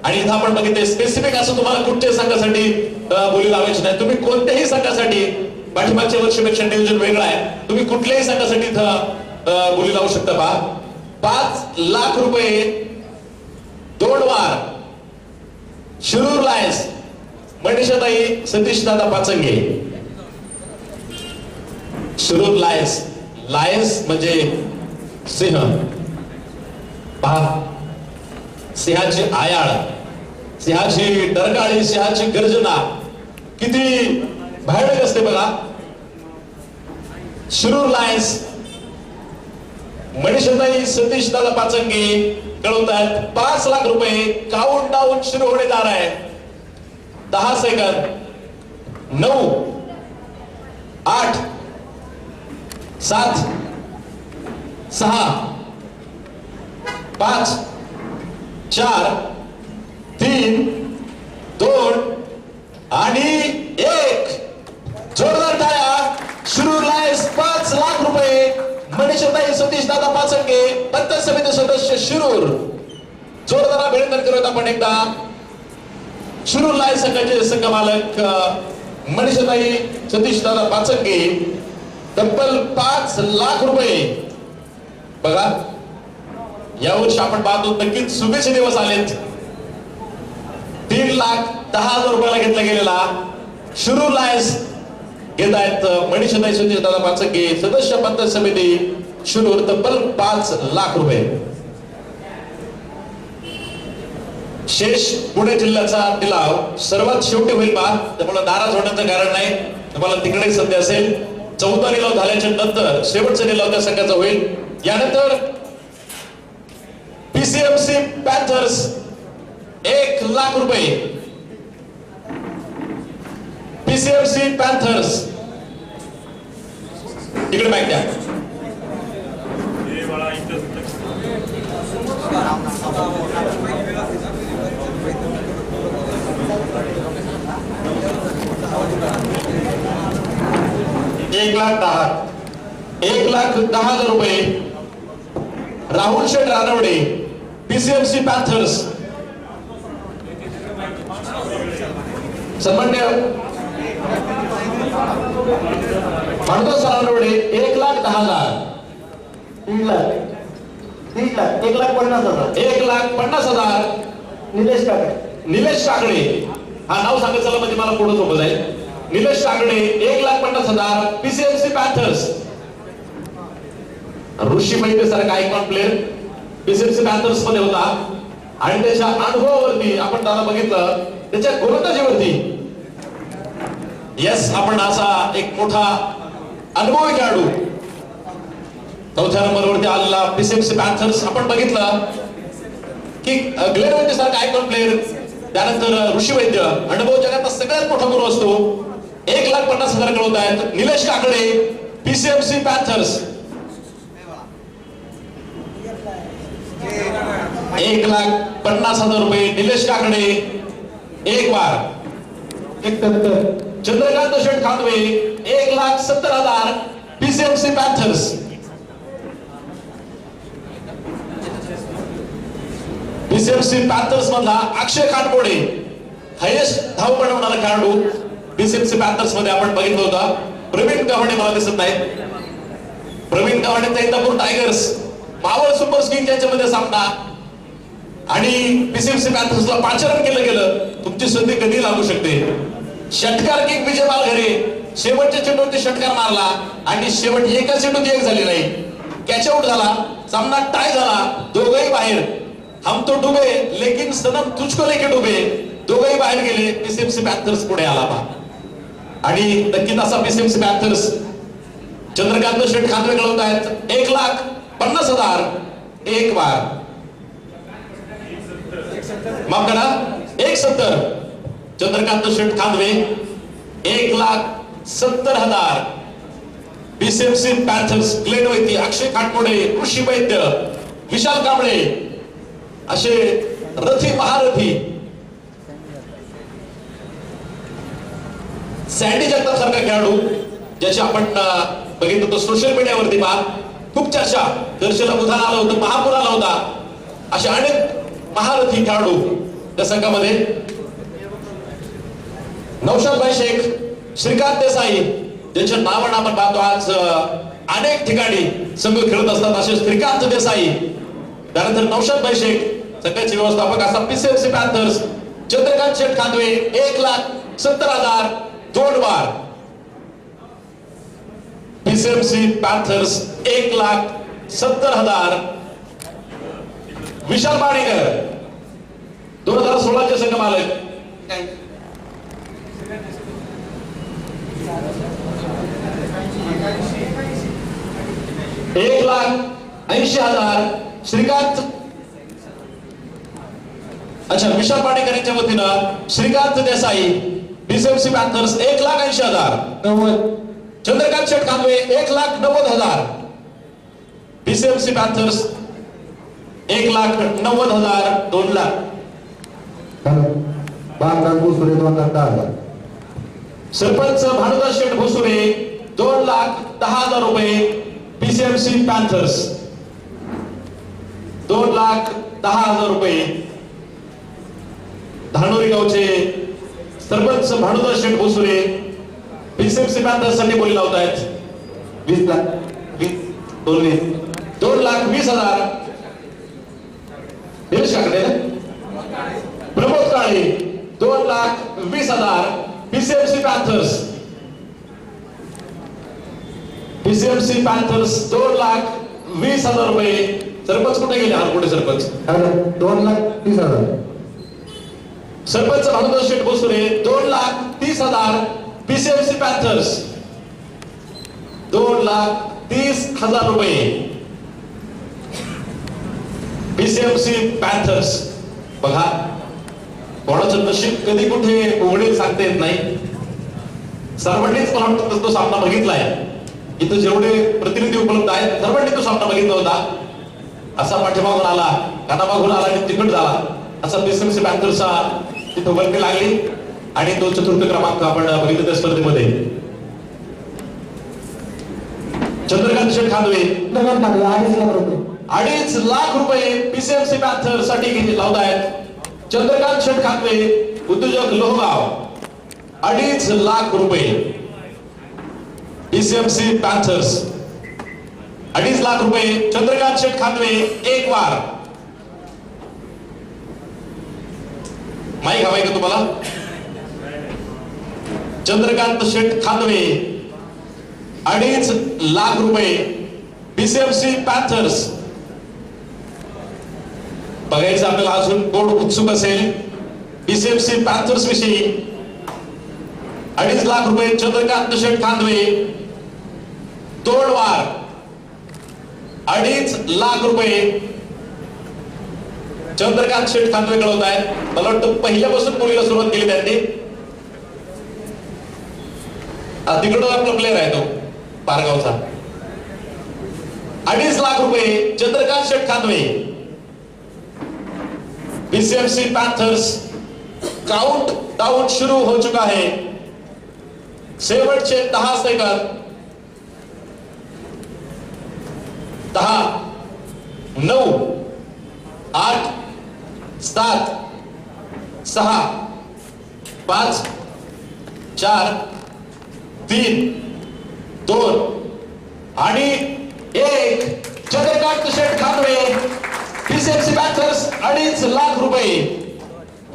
आणि इथं आपण बघितले स्पेसिफिक असं तुम्हाला कुठच्याही संघासाठी बोली लावायची नाही. तुम्ही कोणत्याही संघासाठी पाठीमागच्या वर्षीपेक्षा नियोजन वेगळं आहे. तुम्ही कुठल्याही संघासाठी इथं बोली लावू शकता. पहा 5 लाख रुपये 2 वार शिरूर लायन्स मनीषाताई सतीशदादा पाचंके. शिरूर लायन्स. लायन्स म्हणजे सिंह. पहा सिंहाची आयाळ, सिंहाची डरकाळी, सिंहाची गर्जना किती भयानक असते बघा. शिरूर लायन्स मनीषाताई सतीशदादा पाचंके कळवतात 5 लाख रुपये. काउंट डाऊन सुरू होणार आहे. 10 सेकंद. 9 8 7 6 5 4 3 2 आणि 1. जोरदार टाळ्या. शिरूर लायन्स 5 लाख रुपये मनीषाताई सतीशदादा पाचंके पंचायत समिती सदस्य शिरूर. जोरदार अभिनंदन करत आपण एकदा शिरूर लायन्स संघाचे संघ मालक मनीषाताई सतीशदादा पाचंके. तब्बल 5 लाख रुपये. बघा यावर्षी आपण पाहतो नक्कीच शुभेच्छा दिवस आलेत. 3,10,000 रुपयाला घेतला गेलेला शिरूर लायन्स घेत आहेत मनीषाताई सतीशदादा पाचंके सदस्य पंचायत समिती शिरूर. तब्बल 5 लाख रुपये. शेष पुणे जिल्ह्याचा लिलाव सर्वात शेवटी होईल बा. त्यामुळे नाराज होण्याचं कारण नाही. तुम्हाला तिकडे संधी असेल. 14 लिलाव झाल्याच्या नंतर शेवटचा लिलाव त्या संघाचा होईल. यानंतर पीसीएमसी पॅन्थर्स 1,00,000 रुपये. पीसीएमसी पॅन्थर्स इकडे माहिती द्या. एक लाख 1,10,000 रुपये. राहुल शेठ रानवडे पीसीएमसी पॅन्थर्स. सन्मान्य माणूस रानवडे 1,10,000. 1,50,000 1,50,000. निलेश काकडे. निलेश काकडे हा नाव सांगायचं झालं म्हणजे मला पुढे सोपं जाईल. Nilesh Kakade 1,50,000 PCMC Panthers. ऋषी महिते सारखा आयकॉन प्लेअर पीसीएमसी पॅन्थर्स मध्ये होता आणि त्याच्या अनुभवावरती आपण त्याला बघितलं, त्याच्या गोलंदाजीवरती यस आपण असा एक मोठा अनुभवी खेळाडू. चौथ्या नंबरवरती आलेला पीसीएमसी पॅन्थर्स आपण बघितलं की ग्लेन वैद्य सारखा आयकॉन प्लेअर, त्यानंतर ऋषी वैद्य अनुभव जगातला सगळ्यात मोठा गुरु असतो. 1,50,000 कळवत आहेत निलेश काकडे पीसीएमसी पॅन्थर्स. 1,50,000 रुपये निलेश काकडे. एक बार 71. Chandrakant Sheth Khandve 1,70,000 PCMC Panthers. PCMC Panthers मधला अक्षय खानकोडे हायेस्ट धाव बनवणारा खेळाडू पीसीएमसी पॅन्थर्स मध्ये आपण बघितलं होता. प्रवीण गव्हाणे मला दिसत नाहीत. प्रवीण गव्हाणेचा Indapur Tigers Maval super kings यांच्यामध्ये सामना आणि पीसीएमसी पॅन्थर्सला 5 रन केलं गेलं. तुमची संधी कधी लागू शकते. षटकार किंग विजय बालघरे शेवटच्या चेंडूवरती षटकार मारला आणि शेवट एका चेंडूत एक झाली नाही. कॅच आउट झाला. सामना टाय झाला. दोघंही बाहेर. हम तो डुबे लेकिन सनम तुझको लेके डुबे. दोघंही बाहेर गेले. पीसीएमसी पॅन्थर्स पुढे आला बा आणि नक्कीच असा पीसीएमसी पॅन्थर्स चंद्रकांत शेठ खांदवे कळवत आहेत 1,50,000. एक बार माफ करा 1,70,000 Chandrakant Sheth Khandve. 1,70,000 PCMC Panthers. Glenn वैद्य, अक्षय खाटकोडे, ऋषी वैद्य, विशाल कांबळे असे रथी महारथी. सँडी जगताप सारखा खेळाडू ज्याची आपण बघितलं होतं सोशल मीडियावरती खूप चर्चेला उधाण आलं होतं, महापूर आला होता. असे अनेक महारथी खेळाडू त्या संघामध्ये. नौशादभाई शेख, श्रीकांत देसाई ज्यांच्या नावानं आपण पाहतो आज अनेक ठिकाणी संघ खेळत असतात असे श्रीकांत देसाई. त्यानंतर नौशादभाई शेख संघाचे व्यवस्थापक असा पीसीएमसी पॅन्थर्स. चंद्रकांत शेठ खांदवे 1,70,000. 2 बार पीसीएमसी पॅन्थर्स 1,70,000. विशाल पाणीकर 2016 चे संघ मालक. 1,80,000 श्रीकांत. अच्छा विशाल पाणीकर यांच्या वतीनं Shrikant Desai PCMC Panthers 1,80,000. 90. Chandrakant Sheth Khandwe 1,90,000 PCMC Panthers. 1,90,000. 2,00,000 Bagnath भुसुरे 2,10,000. Sarpanch Bhanudas शेठ भुसुरे 2,10,000 रुपये पीसीएमसी पॅन्थर्स. 2,10,000 रुपये. धानोरी गावचे सरपंच भानुदास शेठ भुसुरे पीसीएमसी पॅन्थर्स साठी बोली लावत आहेत. 20 लाख. 2,20,000 निलेश काकडे. प्रमोद काळे 2,20,000 पीसीएमसी पॅन्थर्स. पीसीएमसी पॅन्थर्स 2,20,000 रुपये. सरपंच कुठे गेले? हारकुटे सरपंच. 2,30,000. सरपंच भानुदास शेठ भोसरे 2,30,000 पीसीएमसी पॅन्थर्स. 2,30,000 रुपये. PCMC PCMC Panthers. बघा कोणाचं नशीब कधी कुठे उघडेल सांगता येत नाही. सर्वांनीच मला वाटतं तो सामना बघितलाय. इथं जेवढे प्रतिनिधी उपलब्ध आहेत सर्वांनी तो सामना बघितला होता. असा पाठीमागून आला, कानामागून आला आणि तिकट झाला असा पीसीएमसी पॅन्थर्सचा तिथं वर्णी लागली आणि तो चतुर्थ क्रमांक आपण बघितलं त्या स्पर्धेमध्ये. चंद्रकांत शेठ खांदवे 2.5 लाख रुपये पीसीएमसी पॅन्थर साठी लावत आहेत. चंद्रकांत शेठ खांदवे उद्योजक लोहगाव 2.5 लाख रुपये पीसीएमसी पॅन्थर्स. 2.5 लाख रुपये चंद्रकांत शेठ खांदवे. एक वार माईक हवाय का तुम्हाला? चंद्रकांत शेठ खांदवे 2.5 लाख रुपये पीसीएमसी पॅन्थर्स. बघायचं आपल्याला अजून कोण उत्सुक असेल पीसीएमसी पॅन्थर्स विषयी. 2.5 लाख रुपये चंद्रकांत शेठ खांदवे. 2 वार 2.5 लाख रुपये चंद्रकांत शेठ खांदवे कळवत आहेत. मला वाटतं पहिल्यापासून बोलीला सुरुवात केली त्यांनी. तिकडं आपला प्लेअर आहे तो पारगावचा. 2.5 लाख रुपये Chandrakant Sheth Khandve PCMC Panthers. Count down शुरू हो चुका है. शेवटचे 10 सेकंद. 10, 9, 8, 7, 6, 5, 4, 3, 2 आणि 1. चंद्रकांत शेठ खांदवे पीसीएमसी पॅंथर्स 2.5 लाख रुपये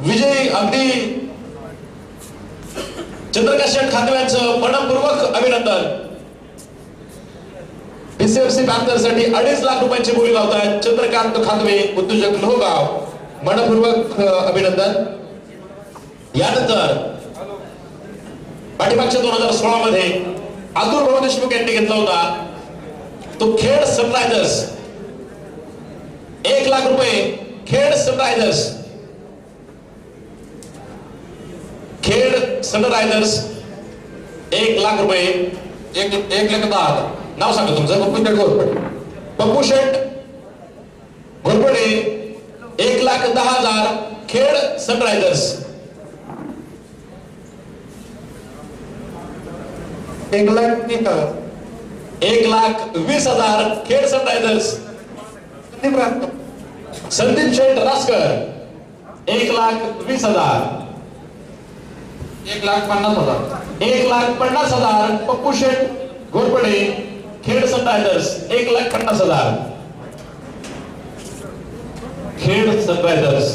विजयी. अगदी चंद्रकांत शेठ खांदव्यांचं मनपूर्वक अभिनंदन. पीसीएमसी पॅंथर्स साठी 2.5 लाख रुपयांची बोली लावतात चंद्रकांत खांदवे उद्योजक लोहगाव. मनपूर्वक अभिनंदन. यानंतर पाठीमागच्या 2016 मध्ये अतुल भाऊ देशमुख यांनी घेतला होता तो खेड सनरायझर्स. 1 लाख रुपये खेड सनरायझर्स. खेड सनरायझर्स 1 लाख रुपये. 1,10,000. नाव सांगा तुमचं? Pappu Sheth Ghorpade. Pappu Sheth Ghorpade 1,10,000 Khed Sunrisers. 1,20,000 Khed Sunrisers. Sandeep Sheth Raskar 1,20,000. 1,50,000. 1,50,000 Pappu Sheth Ghorpade Khed Sunrisers. 1,50,000 Khed Sunrisers.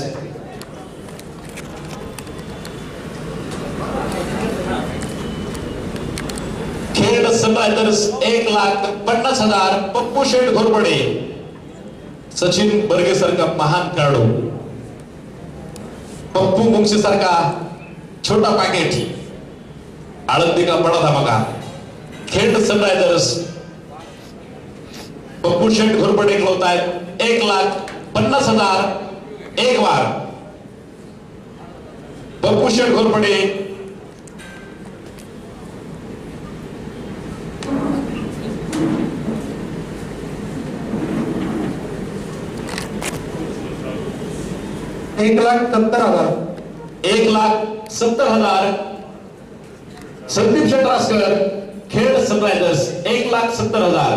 Khed Sunrisers 1,50,000 Pappu Sheth Ghorpade. Sachin Barge सारखा महान खेळाडू, पप्पू मुंगसे सारखा छोटा पॅकेट, आळंदी का बडा धमाका. खेड सनरायझर्स पप्पू शेठ घोरपडे खेळवत आहेत 1,50,000 एक वार. पप्पू शेठ घोरपडे 1,70,000. 1,70,000 संदीप शेठ रासकर खेड सनरायझर्स. 1,70,000.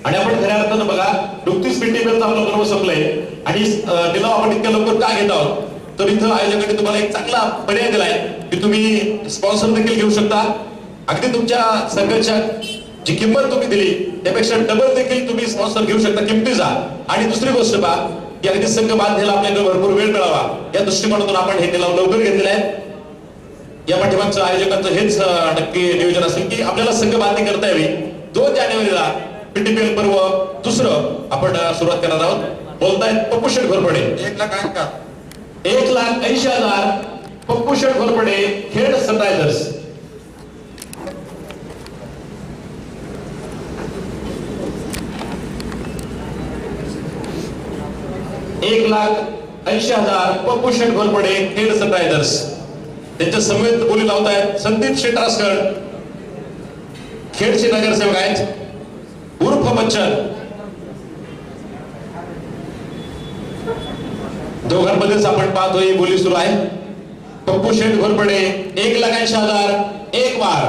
आणि आपण खऱ्या अर्थानं बघा नुकतीच पीटीपीएलचं आपलं पर्व संपलंय आणि निलाव आपण इतक्या लवकर का घेत आहोत तर इथं आयोजकांनी तुम्हाला एक चांगला पर्याय दिलाय की तुम्ही स्पॉन्सर देखील घेऊ शकता. अगदी तुमच्या संघाच्या जी किंमत तुम्ही दिली त्यापेक्षा डबल देखील तुम्ही स्पॉन्सर घेऊ शकता किमतीचा. आणि दुसरी गोष्ट पहा की अगदी संघ बांधायला आपल्याकडे भरपूर वेळ मिळावा या दृष्टिकोनातून आपण हे निलाव लवकर घेतलेला आहे. या पाठीमागचं आयोजकांचं हेच नक्की नियोजन असेल की आपल्याला संघ बांधणी करता यावी. 2 जानेवारीला पीटीपीएल पर्व दुसरं आपण सुरुवात करणार आहोत. बोलतायत पप्पू शेठ घोरपडे. 1,80,000 पप्पू शेठ घोरपडे खेड सनरायझर्स. 1,80,000 पप्पू शेठ घोरपडे खेड सनरायझर्स. त्यांच्या समेत बोली लावतायत संदीप शेटरासकर, खेडचे नगरसेवक आहेत उर्फ बच्चन. दोघांमध्येच आपण पाहतोय बोली सुरू आहे. पप्पू शेठ घोरपडे 1,80,000 एक वार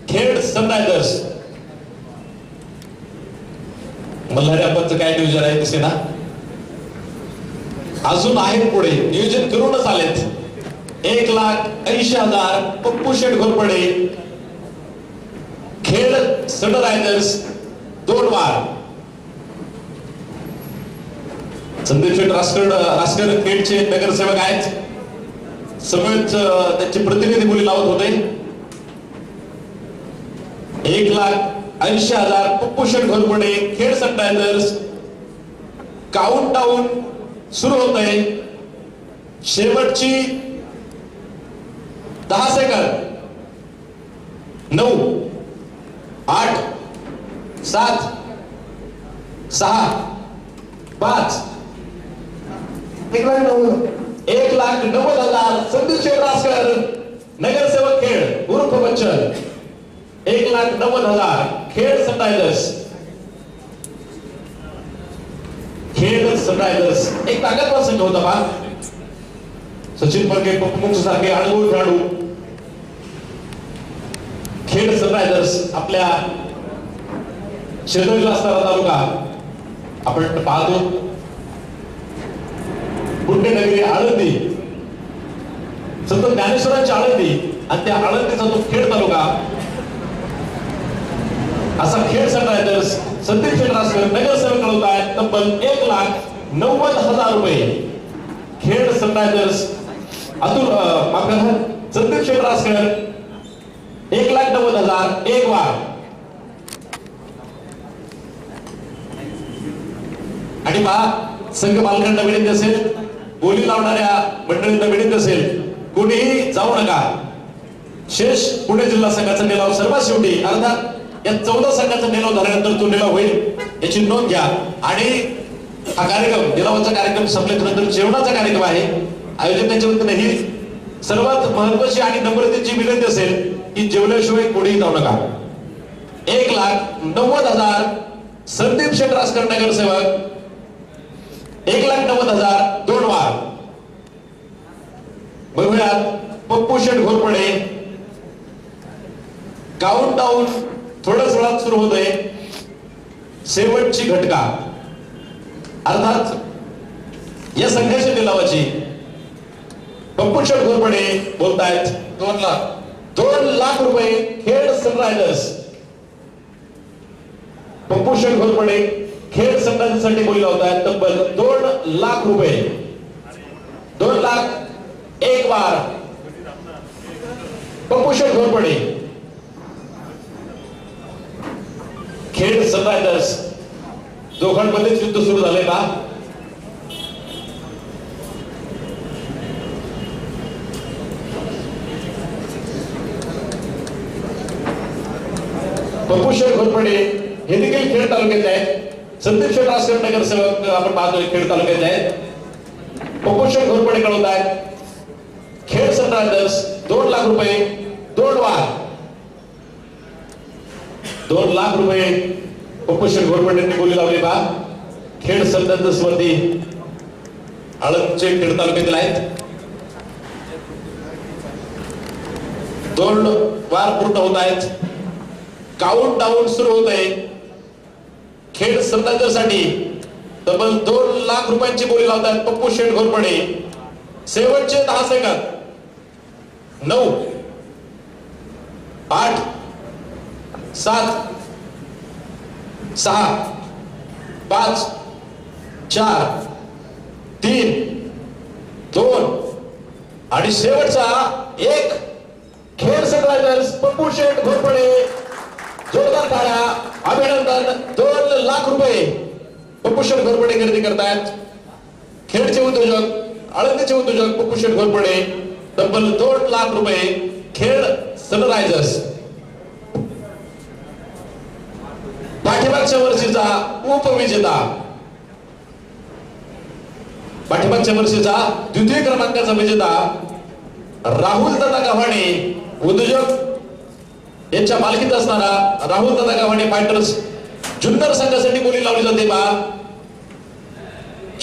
खेड सनरायझर्स. मल्हारी काय नियोजन आहे दिसे ना, अजून आहेत पुढे नियोजन करूनच आलेत. 1,80,000 पप्पू शेठ घोरपडे खेड सनरायझर्स 2 वार. संदीप शेठ रासकर खेडचे नगरसेवक आहेत. समेत त्यांचे प्रतिनिधी बोली लावत होते. 1,80,000 Pappu Sheth Ghorpade Khed Sunrisers. Count down सुरू होत आहे. शेवटची 10 सेकंद. 9 8 7 6 5 1,90,000 संदीप शेठ रासकर नगरसेवक खेड उर्फ बच्चन. 1,90,000 खेड सनरायझर्स. खेड सनरायझर्स एक ताकदवार संघ होता बा. सचिन पडके पप्पू सारखे अनुभवी खेळाडू. खेड सनरायझर्स आपल्या शेजारीला असणारा तालुका आपण पाहतो. पुण्यनगरी आळंदी, संत ज्ञानेश्वरांची आळंदी आणि त्या आळंदीचा तो खेड तालुका असा खेड सनरायझर्स. संदीप शेठ रासकर नगरसेवक कळवत आहेत तब्बल 1,90,000 रुपये. खेड सनरायझर्स संदीप शेठ रासकर 1,90,000 एक वार. आणि पहा संघ मालकांना विनंती असेल, बोली लावणाऱ्या मंडळींना विनंती असेल, कोणीही जाऊ नका. शेष पुणे जिल्हा संघाचा निलाव सर्वात शेवटी अर्थात या 14 संघाचा निलाव झाल्यानंतर तो निलाव होईल याची नोंद घ्या. आणि हा कार्यक्रम निलावाचा कार्यक्रम संपल्यानंतर जेवणाचा कार्यक्रम आहे. आयोजकांच्या वतीने ही सर्वात महत्वाची आणि नम्रतेची विनंती असेल की जेवल्याशिवाय कोणीही जाऊ नका. 1,90,000 संदीप शेठ रासकर नगरसेवक. 1,90,000 2 वार. बघूयात पप्पू शेठ घोरपडे. काउंट डाऊन थोड्याच वेळात सुरू होत आहे. शेवटची घटका अर्थात या संघाच्या निलावाची. पप्पू शेठ घोरपडे बोलतायत 2 लाख रुपये खेड सनरायझर्स. पप्पू शेठ घोरपडे खेड सनरायझर्ससाठी बोली लावतायत तब्बल 2 लाख रुपये. 2 लाख एक वार. पप्पू शेठ घोरपडे खेड सनरायझर्स. दोघांमध्येच युद्ध सुरू झाले का? पप्पू शेठ घोरपडे हे देखील खेड तालुक्यात आहेत. संदीप शेठ रासकर नगरसेवक आपण पाहतोय खेड तालुक्यात आहेत. पप्पू शेठ घोरपडे कळवत आहेत खेड सनरायझर्स 2 लाख रुपये 2 वार. 2 लाख रुपये पप्पू शेठ घोरपडेंनी बोली लावली बा. खेड सनरायझर्स वरती आळंदचे खेड तालुक्यातील आहेत. 2 वार पूर्ण होत आहेत. काउंट डाऊन सुरू होत आहे. खेड सनरायझर्ससाठी तब्बल 2 लाख रुपयांची बोली लावतात पप्पू शेठ घोरपडे. शेवटचे 10 सेकंद. 9 8 7 6 5 4 3 2 आणि शेवटचा 1. खेड सनरायझर्स पप्पू शेठ घोरपडे. जोरदार टाळ्या. अभिनंदन. 2 लाख रुपये पप्पू शेठ घोरपडे खरेदी करतायत. खेडचे उद्योजक आळंदीचे उद्योजक पप्पू शेठ घोरपडे. तब्बल 2 लाख रुपये खेड सनरायझर्स. पाठीमागच्या वर्षीचा उपविजेता पाठीमागच्या वर्षीचा द्वितीय क्रमांकाचा विजेता राहुल दादा गव्हाणे उद्योजक यांच्या मालकीत असणारा राहुल दादा गव्हाणे फायटर्स जुन्नर संघासाठी बोली लावली जाते बा.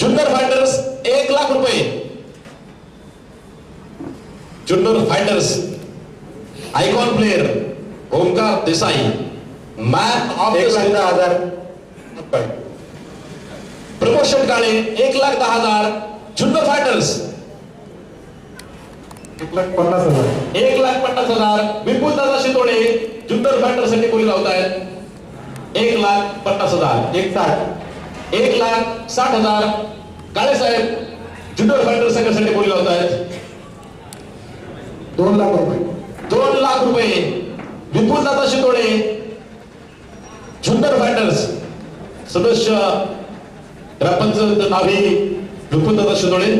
जुन्नर फायटर्स 1 लाख रुपये. Junnar fighters icon player Omkar Desai man of 1,10,000. Promotion Kale 1,10,000. Junnar fighters 1,50,000. 1,50,000. विपुल दादा शितोडे जुन्नर फायटर साठी बोली लावत आहेत 1,50,000. 1,60,000. काळे साहेब जुन्नर फायटर संघासाठी बोली लावत आहेत 2 लाख रुपये. 2 लाख रुपये. विपुल दादा शितोडे जुन्नर फायटर्स सदस्य ग्रामपंचायत नावी विपुल दादा शितोडे.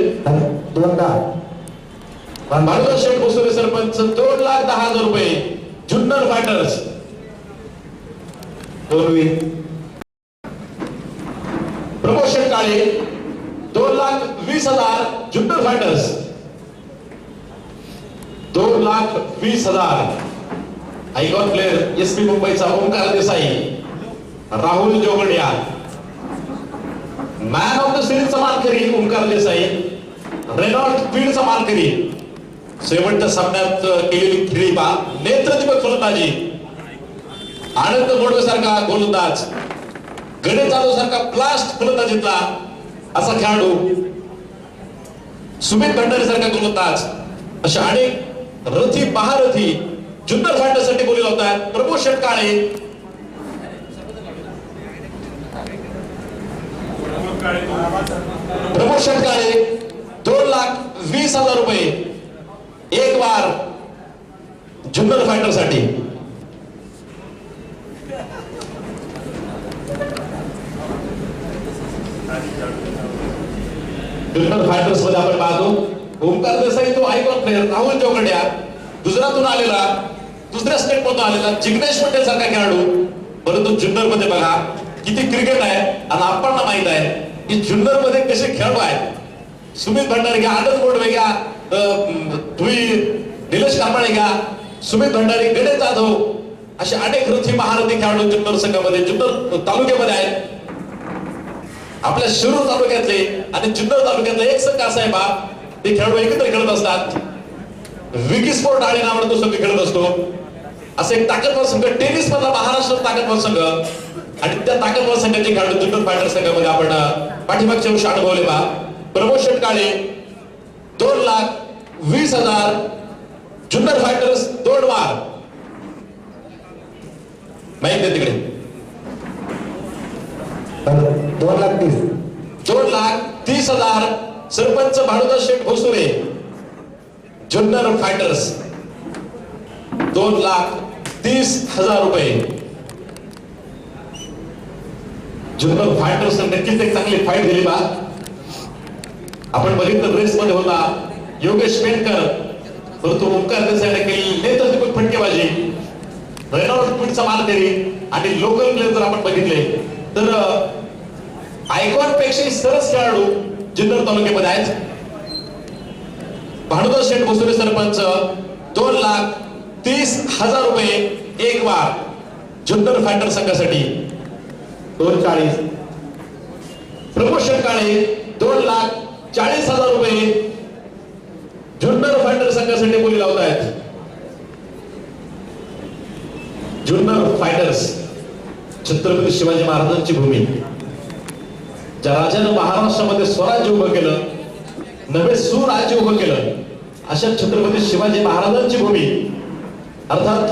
2,10,000. मारुती शेठ भोसले सरपंच 2,10,000 रुपये. Junnar fighters 2,20,000. Promotion Kale 2,20,000. Junnar fighters 2,20,000. Icon player SP मुंबईचा Omkar Desai Rahul Jogadia. Man of the सिरीजचा मानकरी ओमकार देसाई. रेनॉल्ड स्पीडचा मानकरी. शेवटच्या सामन्यात केलेली खेळी पा नेत्रदीपक फलंदाजी. आनंद मोडवे सारखा गोलंदाज, गणेश जाधव सारखा ब्लास्ट फलंदाजीतला असा खेळाडू, सुमित भंडारी सारखा गोलंदाज, अशा अनेक रथी महारथी जुन्नर फायटरसाठी बोली लावतात. प्रमोशन काळे प्रमोशन काळे 2,20,000 रुपये. एक वार जुन्नर फायटर साठी. जुन्नर फायटर्स मध्ये आपण पाहतो ओमकार देसाई तो आयकॉन प्लेयर. राहुल जोगडिया गुजरातहून आलेला, दुसऱ्या स्टेट मधून आलेला जिग्नेश पटेल सारखा खेळाडू. परंतु जुन्नर मध्ये बघा किती क्रिकेट आहे आणि आपल्याला माहित आहे की जुन्नर मध्ये कसे खेळाडू आहेत. सुमित भंडारी घ्या, आनंद मोडवे घ्या, तुम्ही निलेश कांबळे घ्या, सुमित भंडारी, गणेश जाधव, असे अनेक रथी महारथी खेळाडू जुन्नर संघामध्ये जुन्नर तालुक्यामध्ये आहेत. आपल्या शिरूर तालुक्यातले आणि जुन्नर तालुक्यातले एक संघ असा आहे बा, ते खेळाडू एकत्र खेळत असतात. विकी स्पोर्ट आळे नावाने तो संघ खेळत असतो. असं एक ताकदवर संघ, टेनिस मधला महाराष्ट्र ताकदवर संघ, आणि त्या ताकदवर संघाचे खेळाडू जुन्नर फायटर संघामध्ये आपण पाठीमागच्या वर्षी अनुभवले बा. प्रमोशन काळे 2,20,000. जुन्नर फायटर्स 2 वार. माहिती आहे तिकडे 2,30,000. 2,30,000. सरपंच भानुदास शेठ भोसुरे जुन्नर फायटर्स 2,30,000 रुपये. जुन्नर फायटर्स नक्कीच एक चांगली फाईट दिली बा. आपण बघितलं रेस मध्ये होता योगेश पेंडकर, परंतु ओमकार देसाईने केली नेत्रदीपक फटकेबाजी. रेनॉल्ड स्पीडचा मानकरी आणि लोकल प्लेयर जर आपण बघितले तर आयकॉन पेक्षा सरस खेळाडू जुन्नर तालुक्यामध्ये आहेत. भानुदास शेठ भोसुरे सरपंच 2,30,000 रुपये. एक वार जुन्नर फायटर संघासाठी 2,40,000. प्रमोशन काळे 2,40,000 रुपये. जुन्नर फायटर संघासाठी बोली लावत आहेत. जुन्नर फायटर्स छत्रपती शिवाजी महाराजांची भूमी, ज्या राजानं महाराष्ट्रामध्ये स्वराज्य उभं केलं, नवे सुराज्य उभं केलं, अशा छत्रपती शिवाजी महाराजांची भूमी, अर्थात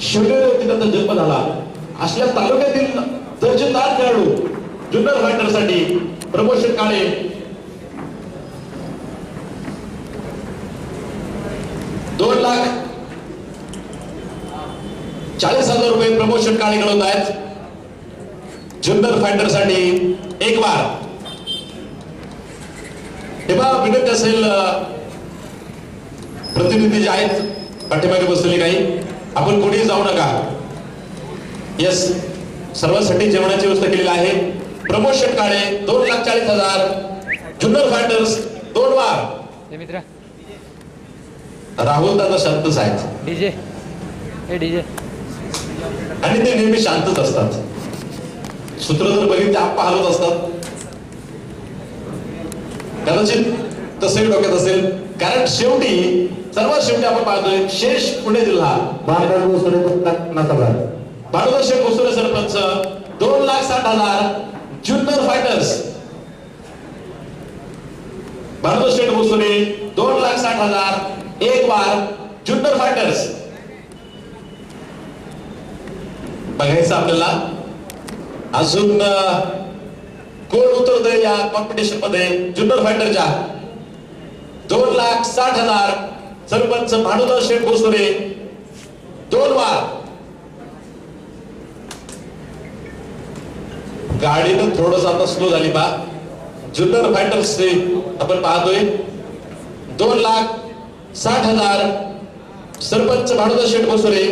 शिवनेरी त्यांचा जन्म झाला. असल्या तालुक्यातील दर्जेदार खेळाडू जुन्नर फायटर साठी प्रमोशन काळे 2,40,000 रुपये. प्रमोशन काळे घडवत आहेत जुन्नर फायटर साठी. एक वार. तेव्हा विनंती असेल प्रतिनिधी जे आहेत पाठीमागे बसलेले काही, आपण कोणीही जाऊ नका. यस, सर्वांसाठी जेवणाची व्यवस्था केलेली आहे. प्रमोशन काळे 2,40,000. जुन्नर फायटर्स 2 वार. हे मित्रा राहुल दादा शांतच आहेत डीजे हे डीजे आणि ते नेहमी शांतच असतात. सूत्र जर बघितले आप्पा हलत असतात. कदाचित तसंही डोक्यात असेल, कारण शेवटी सर्वात शेवटी आपण पाहतोय शेष पुणे जिल्हा बांधकाम घोसले 2,50,000. भानुदास शेठ भोसले सरपंच 2,60,000. जुन्नर फायटर्स भानुदास शेठ भोसले 2,60,000. 1 वार. जुन्नर फायटर्स बघायचं आपल्याला अजून कोण उतरतंय या कॉम्पिटिशन मध्ये. जुन्नर फायटरच्या 2,60,000. सरपंच भानुदास शेठ भोसले 2 वार. गाडीनं थोडस आता स्लो झाली पा. जुन्नर फायटर्स आपण पाहतोय 2,60,000. सरपंच भानुदास शेठ भोसले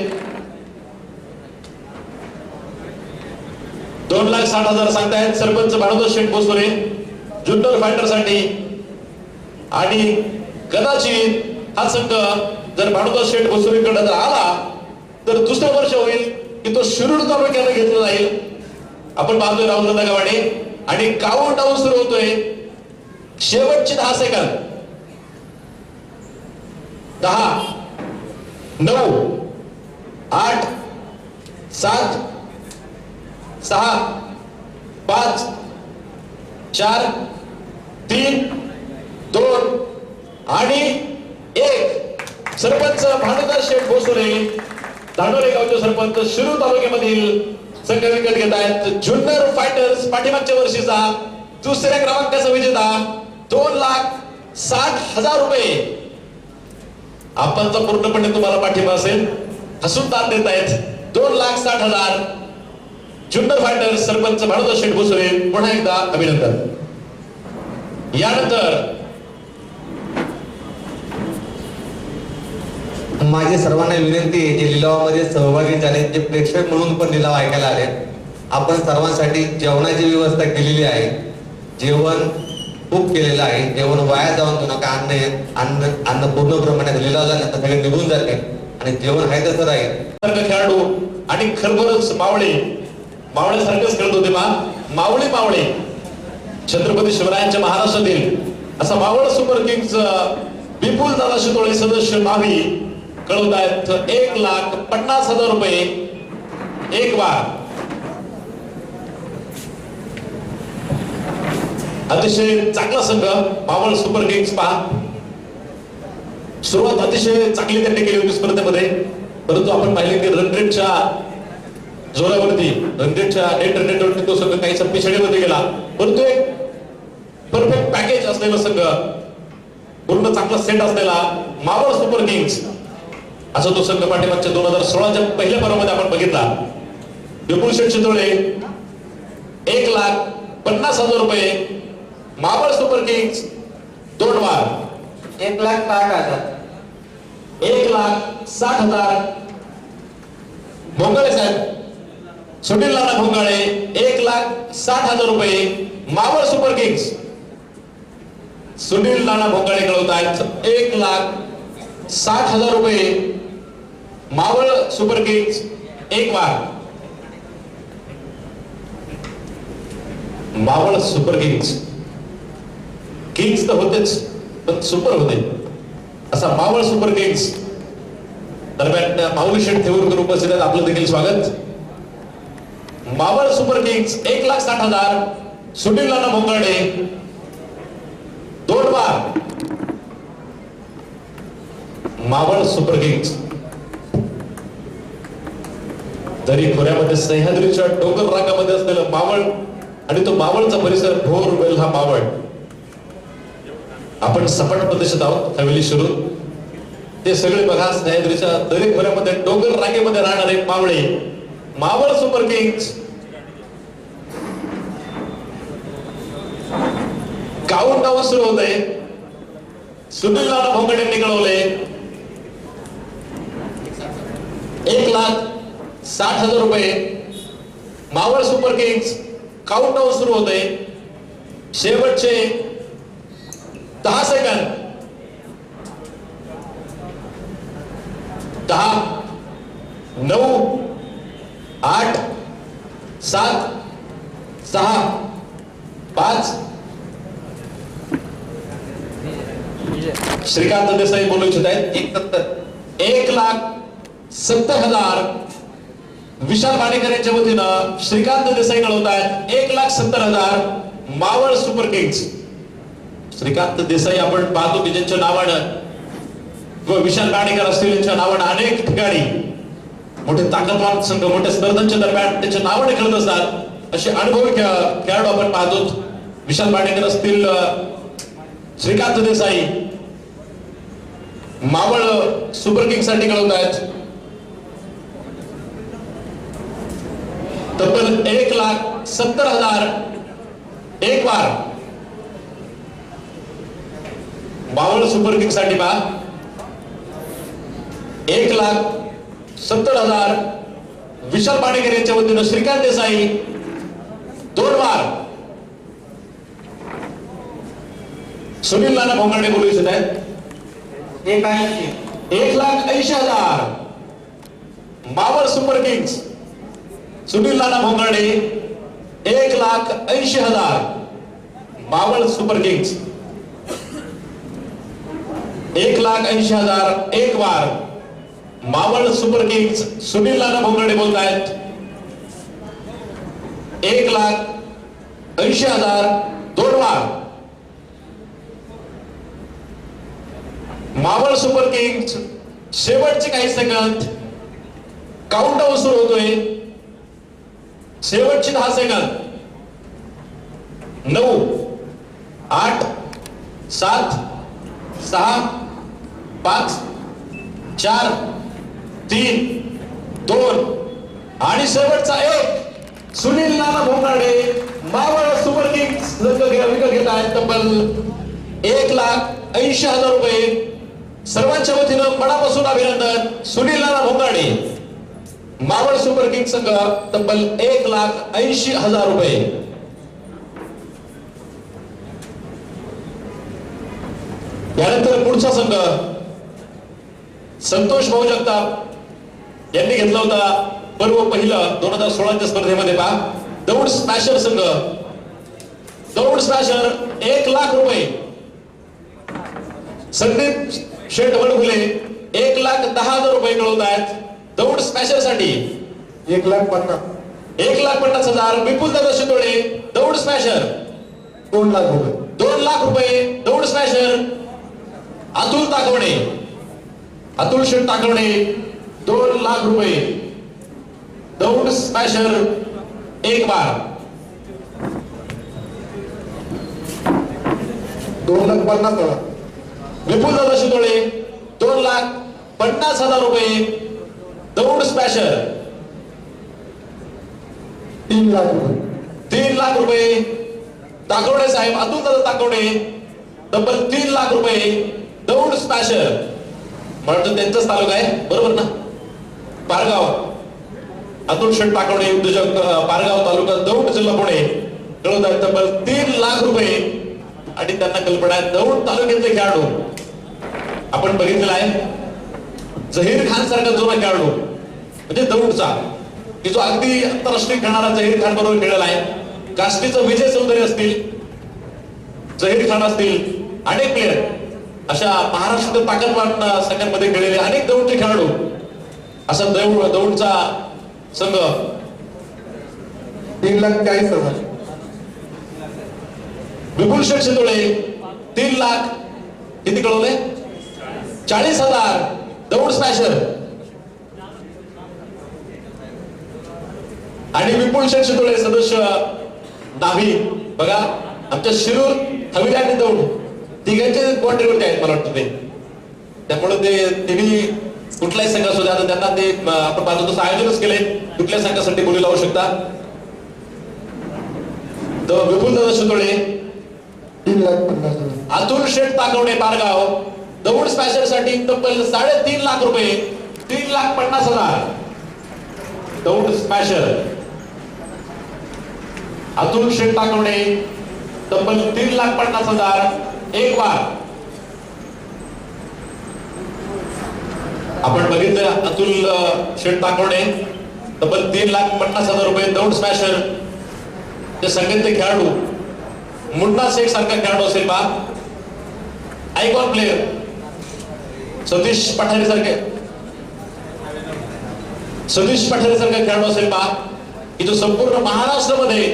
2,60,000 सांगतायत. सरपंच भानुदास शेठ भोसले जुन्नर फायटर साठी. आणि कदाचित हा संघ जर भानुदास शेठ भोसलेकडे जर आला तर दुसरं वर्ष होईल की तो शिरूर तालुक्याला घेतला जाईल. आपण पाहतोय राहुल दादा गवाडे आणि काउंट डाऊन सुरू होतोय. शेवटचे 10 सेकंद. 10 9 8 7 6 5 4 3 2 आणि 1. सरपंच भानुदास शेठ भोसले धानोरे गावचे सरपंच शिरूर तालुक्यामधील संघ विकत घेत आहेत. जुन्नर फायटर्स पाठीमागच्या वर्षीचा दुसऱ्या क्रमांकाचा विजेता 2,60,000 रुपये. आपणचा पूर्णपणे तुम्हाला पाठिंबा असेल. हसून दाद देत आहेत. 2,60,000. जुन्नर फायटर्स सरपंच भानुदास शेठ भोसले पुन्हा एकदा अभिनंदन. यानंतर माझी सर्वांना विनंती आहे, जे लिलावामध्ये सहभागी झाले, जे प्रेक्षक म्हणून पण लिलाव ऐकायला आले, आपण सर्वांसाठी जेवणाची व्यवस्था केलेली आहे. जेवण खूप केलेलं आहे. जेवण वाया जाऊन देऊ नका. अन्न पूर्ण प्रमाणात लिलाव झाल्यानंतर सगळे निघून जाते आणि जेवण आहे तसं राहील. खेळाडू आणि खरोखरच मावळ्यासारखेच खेळत होते. मावळे छत्रपती शिवरायांच्या महाराष्ट्रातील असा मावळ सुपर किंग्स विपुल दादा शितोळे सदस्य मावी कळवत आहेत 1,50,000 रुपये. 1 वार. अतिशय चांगला संघ मावळ सुपर किंग्स पहा. सुरुवात अतिशय चांगली त्यांनी केली होती स्पर्धेमध्ये, परंतु आपण पाहिले की रनरेटच्या जोरावरती रनरेटच्या नेट रनरेटवरती तो संघ काहीसा पिछाडीमध्ये गेला. परंतु एक परफेक्ट पॅकेज असलेला संघ, पूर्ण चांगला सेट असलेला मावळ सुपर किंग्स असा तो संघ पाठीमागच्या 2016च्या पहिल्या पर्वामध्ये आपण बघितला. विपुल शेठ शितोळे 1,50,000 रुपये. मावळ सुपर किंग्स 2 वार. 1,60,000. 1,60,000. भोंगाळे साहेब सुनील नाना भोंगाळे 1,60,000 रुपये. मावळ सुपर किंग्स सुनील नाना भोंगाळे कळवत आहेत 1,60,000 रुपये. मावळ सुपर किंग्स 1 वार. मावळ सुपर किंग्स तर होतेच पण सुपर होते. असा मावळ सुपर किंग्स दरम्यान माऊली शेठ ठेवूरकर उपस्थित आहेत. आपलं देखील स्वागत. Maval super Kings 1,60,000. सुनील नाना भोंगाळे 2 वार. मावळ सुपर किंग्स जरी खोऱ्यामध्ये सह्याद्रीच्या डोंगर रांगामध्ये असलेलं मावळ आणि तो मावळचा परिसर भोर वेल हा मावळ. आपण सपाट प्रदेशात आहोत हवेली शिरूर. ते सगळे बघा सह्याद्रीच्या दरी खोऱ्यामध्ये डोंगर रांगेमध्ये राहणारे मावळे. Maval super kings count down सुरू होत आहे. सुनील नाना भोंगडे यांनी कळवले 1,60,000 रुपये. Maval super kings count down सुरू होते. शेवटचे 10 सेकंद. 10, 9, 8, 7, 6, 5. श्रीकांत देसाई बोलू इच्छित आहेत. 1,70,000 विशाल भाडेकर यांच्या वतीनं श्रीकांत देसाई कळवत आहेत. 1,70,000 मावळ सुपर किंग्स. श्रीकांत देसाई आपण पाहतो की ज्यांच्या नावानं व विशाल भाडेकर असतील यांच्या नावानं अनेक ठिकाणी मोठे ताकदवान संघ मोठ्या स्पर्धांच्या दरम्यान त्यांच्या नावाने खेळत असतात असे अनुभवी खेळाडू आपण पाहतो. विशाल भाडेकर असतील, श्रीकांत देसाई मावळ सुपर किंग्स साठी कळवत आहेत. तब्बल 1,70,000 एक वार मावळ सुपर किंग्स साठी पहा. 1,70,000 विशाल भाडेकर यांच्या वतीनं श्रीकांत देसाई 2 वार. सुनील नाना भोंगाडे बोलू इच्छित आहेत. 1,80,000 मावळ सुपर किंग्स. सुनील नाना भोंगाडे 1,80,000 मावळ सुपर किंग्स. 1,80,000 एक वार मावळ सुपर किंग्स. सुनील नाना भोंगाडे बोलत आहेत. 1,80,000 2 वार मावळ सुपर किंग्स. शेवटचे काही सेकंद, काउंटडाऊन सुरू होतोय. शेवटचे 10 सेकंद. 9, 8, 7, 6, 5, 4, 3, 2 आणि शेवटचा 1. सुनील नाना भोंगाडे मावळ सुपर किंग्स विकत घेत आहेत. तब्बल 1,80,000 रुपये. सर्वांच्या वतीनं मनापासून अभिनंदन. सुनील नाना भोंगाडे मावळ सुपर किंग्स संघ तब्बल 1,80,000 रुपये. यानंतर पुढचा संघ संतोष भाऊ जगताप यांनी घेतला होता पर्व पहिलं 2016च्या स्पर्धेमध्ये पहा. दौड स्मॅशर संघ. दौड स्मॅशर 1,00,000 रुपये. संदीप शेठ वडगुले 1,10,000 रुपये कळवत आहेत दौड स्मॅशर साठी. 1,50,000. 1,50,000 विपुल दादा शितोळे दौड स्मॅशर. 2,00,000 रुपये. 2,00,000 रुपये दौड स्मॅशर. अतुल ताकवणे, अतुल शेठ ताकवणे 2,00,000 रुपये दौड स्मॅशर एक बार. 2,50,000. विपुल दादा शितोळे 2,50,000 रुपये दौड स्मॅशर. 3,00,000 रुपये. 3,00,000 रुपये ताकवणे साहेब, अतुल दादा ताकवणे तब्बल 3,00,000 रुपये दौड स्मॅशर. म्हणतो त्यांचाच तालुका आहे बरोबर ना, पारगाव. अतुल शेठ ताकवणे उद्योजक, पारगाव तालुका दौंड जिल्हा पुणे कळवत आहेत तब्बल 3,00,000 रुपये. आणि त्यांना कल्पना आहे दौंड तालुक्यातले खेळाडू आपण बघितलेला आहे. झहीर खान सारखा जुना खेळाडू म्हणजे दौंडचा की जो अगदी आंतरराष्ट्रीय खेळणारा झहीर खान बरोबर खेळलेला आहे. काष्टीचा विजय चौधरी असतील, झहीर खान असतील, अनेक प्लेयर अशा महाराष्ट्र ताकदवान संघांमध्ये खेळलेले अनेक दौंडचे खेळाडू. असा दौंडचा संघ 3,40,000. विपुल शेठ शितोळे 3,00,000 किती कळवले 40,000 दौड स्मॅशर. आणि विपुल शेठ शितोळे सदस्य नाभी बघा आमच्या शिरूर हवेली आणि दौंड तिघांचे कॉन्ट्रीब्युट आहेत मला वाटतं ते. त्यामुळे ते तिन्ही कुठलाही संघ असू द्या त्यांना ते आपण पाहतो तसं आयोजनच केले. कुठल्या संघासाठी बोली लावू शकता. तर विपुल दादा शितोळे 3,50,000. अतुल शेठ ताकवणे पारगाव दौड स्मॅशर साठी तब्बल 3.5 लाख रुपये. 3,50,000 दौड स्मॅशर. अतुल शेठ ताकवणे तब्बल 3,50,000 एक बार. आपण बघितलं अतुल शेठ ताकवणे तब्बल 3,50,000 रुपये दौड स्मॅशर ते संगीत खेळाडू मुन्ना शेख सारखा खेळाडू असेल बा आयकॉन प्लेअर सतीश पठारे सारखे खेळाडू असेल बा की जो संपूर्ण महाराष्ट्रामध्ये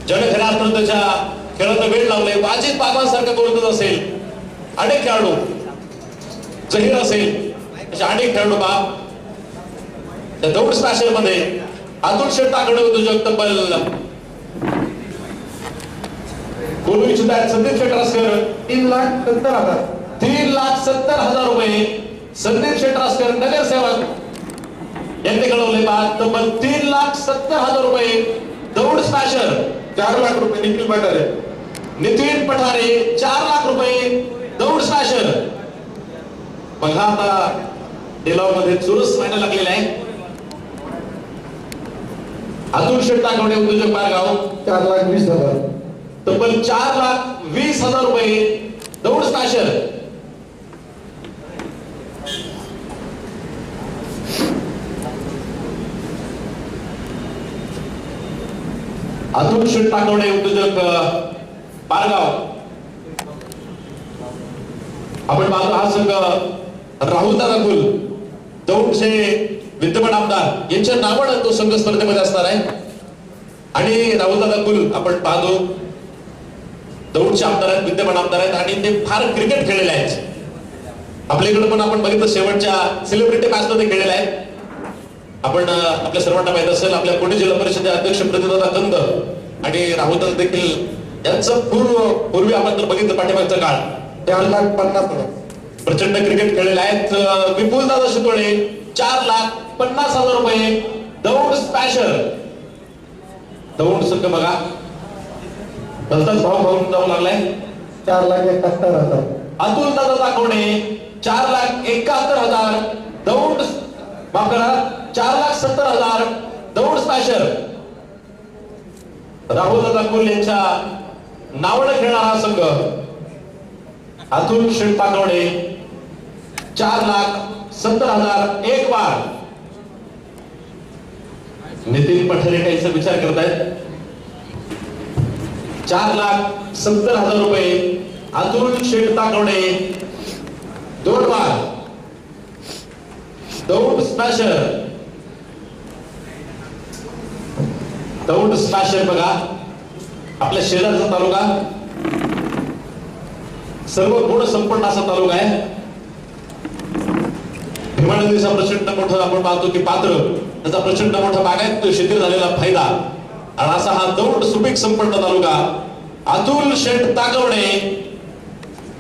ज्याने खऱ्या अर्थानं त्याच्या खेळाचा वेळ लावलाय वाजिद बागवान सारखा गोलंदाज असेल अनेक खेळाडू जहीर असेल असे अनेक खेळाडू बा त्या दौड स्मॅशर मध्ये अतुल शेठ ताकवणे उद्योजक तब्बल बोलू इच्छित आहेत संदीप शेठ रासकर 3,70,000 3,70,000 रुपये संदीप शेठ रासकर नगरसेवक यांनी कळवले बा तब्बल 3,70,000 रुपये दौड स्मॅशर 4 लाख रुपये निखिल भंडारे नितीन पठारे 4 लाख रुपये दौड स्मॅशर बघा आता डेलाव मध्ये चुरस व्हायला लागलेला आहे अतुल शेठ ताकवणे उद्योजक मारगाव 4,20,000 तब्बल 4,20,000 रुपये दौड स्मॅशर अतुल शेठ ताकवणे उद्योजक पारगाव आपण पाहतो हा संघ राहुल दादा कुल दौंडचे विद्यमान आमदार यांच्या नावानं तो संघ स्पर्धेमध्ये असणार आहे आणि राहुल दादा कुल आपण पाहतो दौंडचे आमदार आहेत विद्यमान आमदार आहेत आणि ते फार क्रिकेट खेळलेले आहेत आपल्याकडे पण आपण बघितलं शेवटच्या सेलिब्रिटी मॅच मध्ये खेळलेले आहेत आपण आपल्या सर्वांना माहित असेल आपल्या पुणे जिल्हा परिषदेचे अध्यक्ष प्रतिदादा कंद आणि राहुल दादा देखील यांचं पूर्वी आपण जर बघितलं पाठीमागचा काळ 4,50,000 प्रचंड क्रिकेट खेळलेले आहेत विपुल दादा शितोळे 4,50,000 रुपये दौड स्मॅशर दौड संघ बघा भलताच भाव भावून जाऊ लागलाय 4,71,000 अतुल दादा दाखवणे 4,71,000 दौड माफ करा 4,70,000 दौड स्मॅशर राहुल दादा कुल यांच्या नावानं खेळणारा हा संघ अतुल शेठ ताकवणे 4,70,000 एक बार नितीन पठारे काहीचा विचार करतायत 4,70,000 रुपये अतुल शेठ ताकवणे 2 बार दौड स्मॅशर बघा आपल्या शेजारचा तालुका सर्व गुण संपन्न असा तालुका आहे भीमा नदीचा प्रचंड मोठा आपण पाहतो की पात्र त्याचा प्रचंड मोठा बागायत शेती झालेला फायदा आणि असा हा दौड सुपीक संपन्न तालुका अतुल शेठ ताकवणे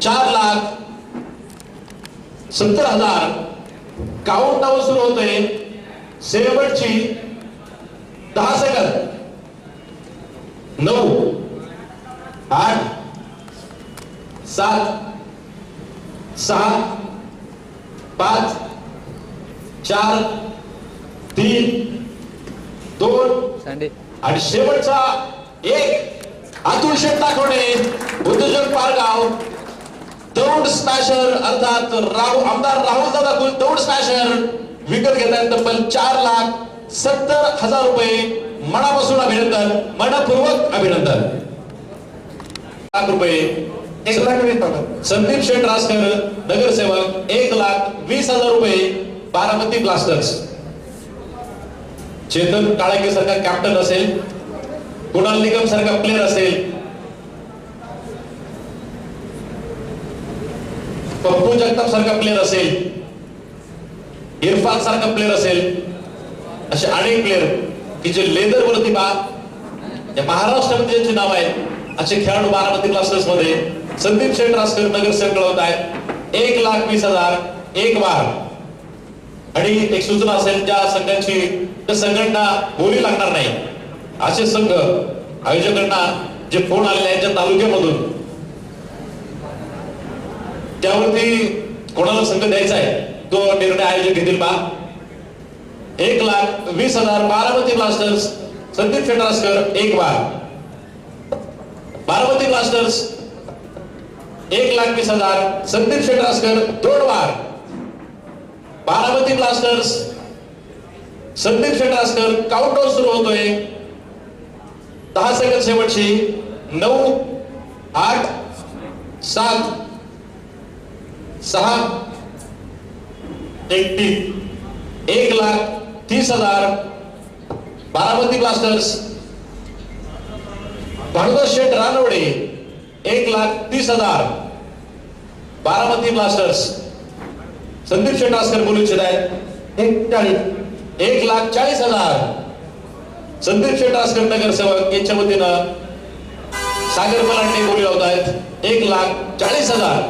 4,70,000 काउंट डाऊन सुरू होते शेवटची 10 सेकंद 9 8 7 6 5 4 3 2 सँडी आणि शेवटचा 1 अतुल शेठ ताकवणे उद्योजक पारगाव दौड स्मॅशर अर्थात आमदार राहुल दादा कुल दौड स्मॅशर विकत घेतात तब्बल 4,70,000 रुपये मनापासून अभिनंदन मनपूर्वक अभिनंदन लाख रुपये 1,20,000 संदीप शेठ रासकर नगरसेवक 1,20,000 रुपये बारामती ब्लास्टर्स चेतन काळके सारखा कॅप्टन असेल कुणाल निगम सारखा प्लेअर असेल पप्पू जगताप सारखा प्लेअर असेल इरफान सारखा प्लेअर असेल असे अनेक प्लेअर की जे लेदर वरती बा या महाराष्ट्रामध्ये ज्यांचे नाव आहे असे खेळाडू बारामती ब्लास्टर्स मध्ये संदीप शेठ रासकर नगरसेवक कळवत आहेत 1,20,000 एक बार आणि एक सूचना असेल त्या संघांची त्या संघांना बोली लागणार नाही असे संघ आयोजकांना जे फोन आलेले आहेत त्या तालुक्यामधून त्यावरती कोणाला संघ द्यायचा आहे तो निर्णय आयोजक घेतील बा 1,20,000 बारामती ब्लास्टर्स संदीप शेठ रासकर एक बार बारामती ब्लास्टर्स 1,20,000 संदीप शेठ रासकर 2 बार बारामती ब्लास्टर्स संदीप शेटासकर काउंटडाऊन सुरू होतोय 10 सेकंद शेवटची 9 8 7 6 1,30,000 बारामती ब्लास्टर्स भानुदास शेठ रानवडे 1,30,000 बारामती ब्लास्टर्स संदीप शेटासकर बोलू इच्छित आहेत 1,40,000 संदीप शेटासकर नगरसेवक यांच्या वतीनं सागर मलांडे बोली लावत आहेत 1,40,000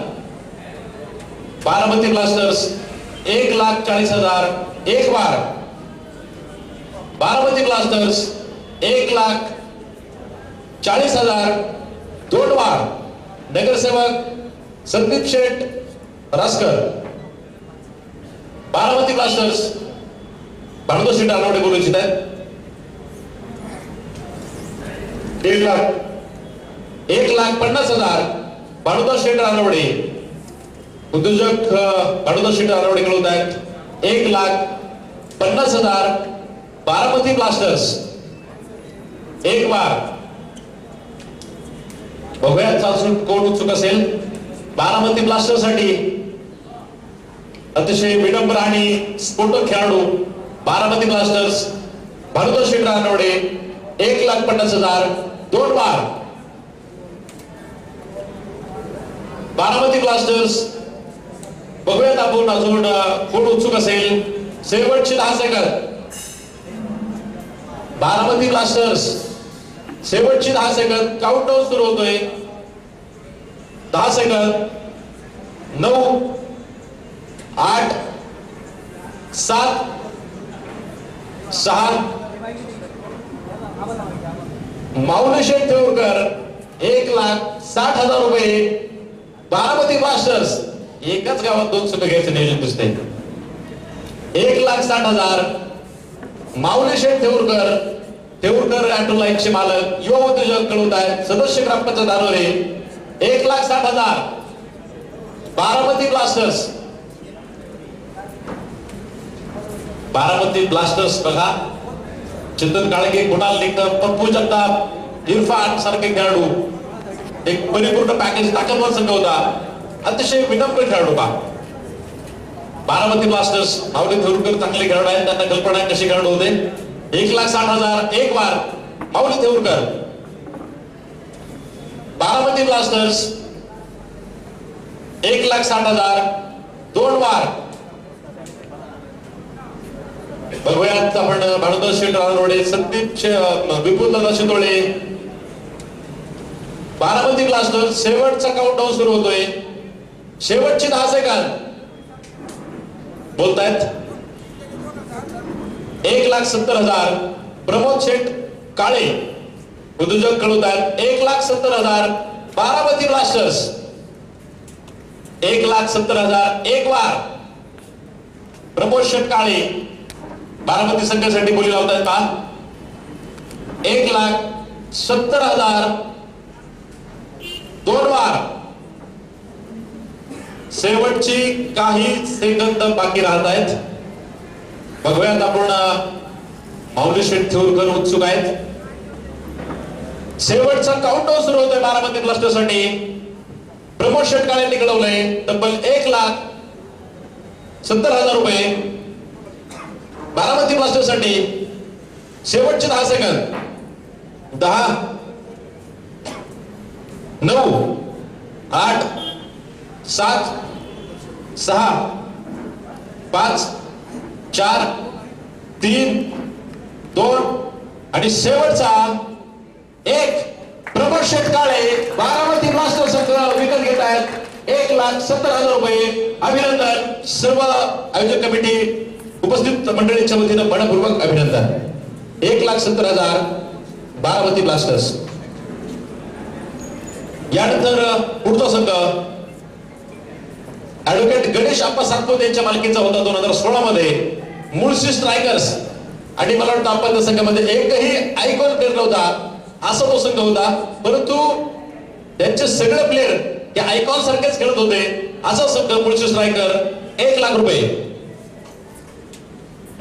बारामती ब्लास्टर्स 1,40,000 एक बार बारामती ब्लास्टर्स 1,40,000 दोन बार नगरसेवक संदीप शेठ रासकर बारामती ब्लास्टर्स भानुदास शेठ रानवडे बोलू इच्छित आहेत 1,50,000 भानुदास शेठ रानवडे उद्योजक भानुदास शेठ रानवडे कळवत आहेत 1,50,000 बारामती ब्लास्टर्स एक बार बघूया अजून कोण उत्सुक असेल बारामती ब्लास्टर्स साठी अतिशय विडंबर आणि स्फोटक खेळाडू बारामती ब्लास्टर्स भानुदास शेठ रानवडे 1,50,000 दोन बार बारामती ब्लास्टर्स बघूयात आपण अजून कोण उत्सुक असेल शेवटचे 10 सेकंद बारामती ब्लास्टर्स शेवटचे 10 सेकंद काउंटडाऊन सुरू होतोय 10 सेकंद 9 8 7 6 माऊली शेठ देवकर 1,60,000 रुपये बारामती ब्लास्टर्स एकाच गावात 2 सुद्धा घ्यायचं नियोजन दिसतंय 1,60,000 माऊली शेठ देवकर ॲटोलाईनचे मालक युवा उद्योजक कळवत आहेत सदस्य ग्रामपंचायत दानोरे 1,60,000 बारामती ब्लास्टर्स बारामती ब्लास्टर्स बघा चंदन काळगे कुणाल निकम पप्पू जगताप इरफान सारखे खेळाडू एक परिपूर्ण पॅकेज ताकदवर संघ होता अतिशय विनम्र खेळाडू का बारामती ब्लास्टर्स माऊली देवकर चांगले खेळाडू आहेत त्यांना कल्पना आहे कशी खेळाडू होते 1,60,000 एक बार माऊली देवकर बारामती ब्लास्टर्स 1,60,000 दोन बार बघूयात आपण भानुदास शेठ रानवडे संदीप विपुल दादा शितोळे बारामती ब्लास्टर्स शेवटचा काउंटडाऊन सुरू होतोय शेवटचे 10 सेकंद बोलतायत 1,70,000 प्रमोद शेठ काळे उद्योजक कळवत आहेत 1,70,000 बारामती ब्लास्टर्स 1,70,000 एक बार प्रमोद शेठ काळे बारामती संघासाठी बोली लावतायत का 1,70,000 दोन बार शेवटची काही सेकंद बाकी राहत आहेत बघूयात आपण माऊली शेठ देवकर उत्सुक आहेत शेवटचा काउंटडाऊन सुरू होतोय बारामती ब्लास्टर्ससाठी प्रमोद शेठ काळेंनी कळवलंय तब्बल 1,70,000 रुपये बारामती ब्लास्टर्ससाठी शेवटचे 10 सेकंद 10 9 8 7 6 5 4 3 2 आणि शेवटचा 1 प्रमोद शेठ काळे बारामती ब्लास्टर्स संघ विकत घेत आहेत 1,70,000 रुपये अभिनंदन सर्व आयोजक कमिटी उपस्थित मंडळींच्या वतीनं मनपूर्वक अभिनंदन 1,70,000 बारामती ब्लास्टर्स यानंतर पुढचा संघ ऍडव्होकेट गणेश आप्पा सातपुते यांच्या मालकीचा होता 2016 मध्ये मुळशी स्ट्रायकर्स आणि मला वाटतं आपण त्या संघामध्ये एकही आयकॉन प्लेअर नव्हता असा तो संघ होता परंतु त्यांचे सगळे प्लेअर हे आयकॉन सारखेच खेळत होते असा संघ मुळशी स्ट्रायकर 1,00,000 रुपये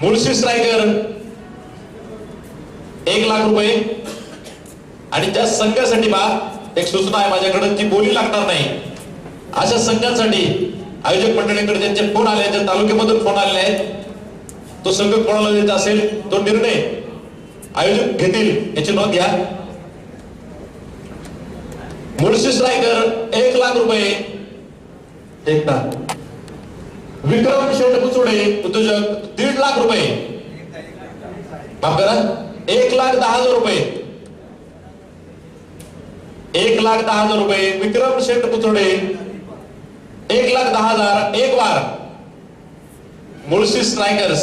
मुळशी स्ट्रायकर 1 लाख रुपये. आणि त्या संघासाठी बा एक सूचना आहे माझ्याकडे, ती बोली लागणार नाही. अशा संघांसाठी आयोजक मंडळीकडे ज्यांचे फोन आले, ज्या तालुक्यामधून फोन आलेले आहेत, तो संघ कोणाला द्यायचा असेल तो निर्णय आयोजक घेतील, याची नोंद घ्या. मुळशी स्ट्रायकर 1 लाख रुपये. एकता विक्रम शेठ बुचुडे उद्योजक 1.5 लाख रुपये. माफ करा, 1,10,000 रुपये. 1,10,000 रुपये. विक्रम शेठ बुचुडे 1,10,000 एक वार. मुळशी स्ट्रायकर्स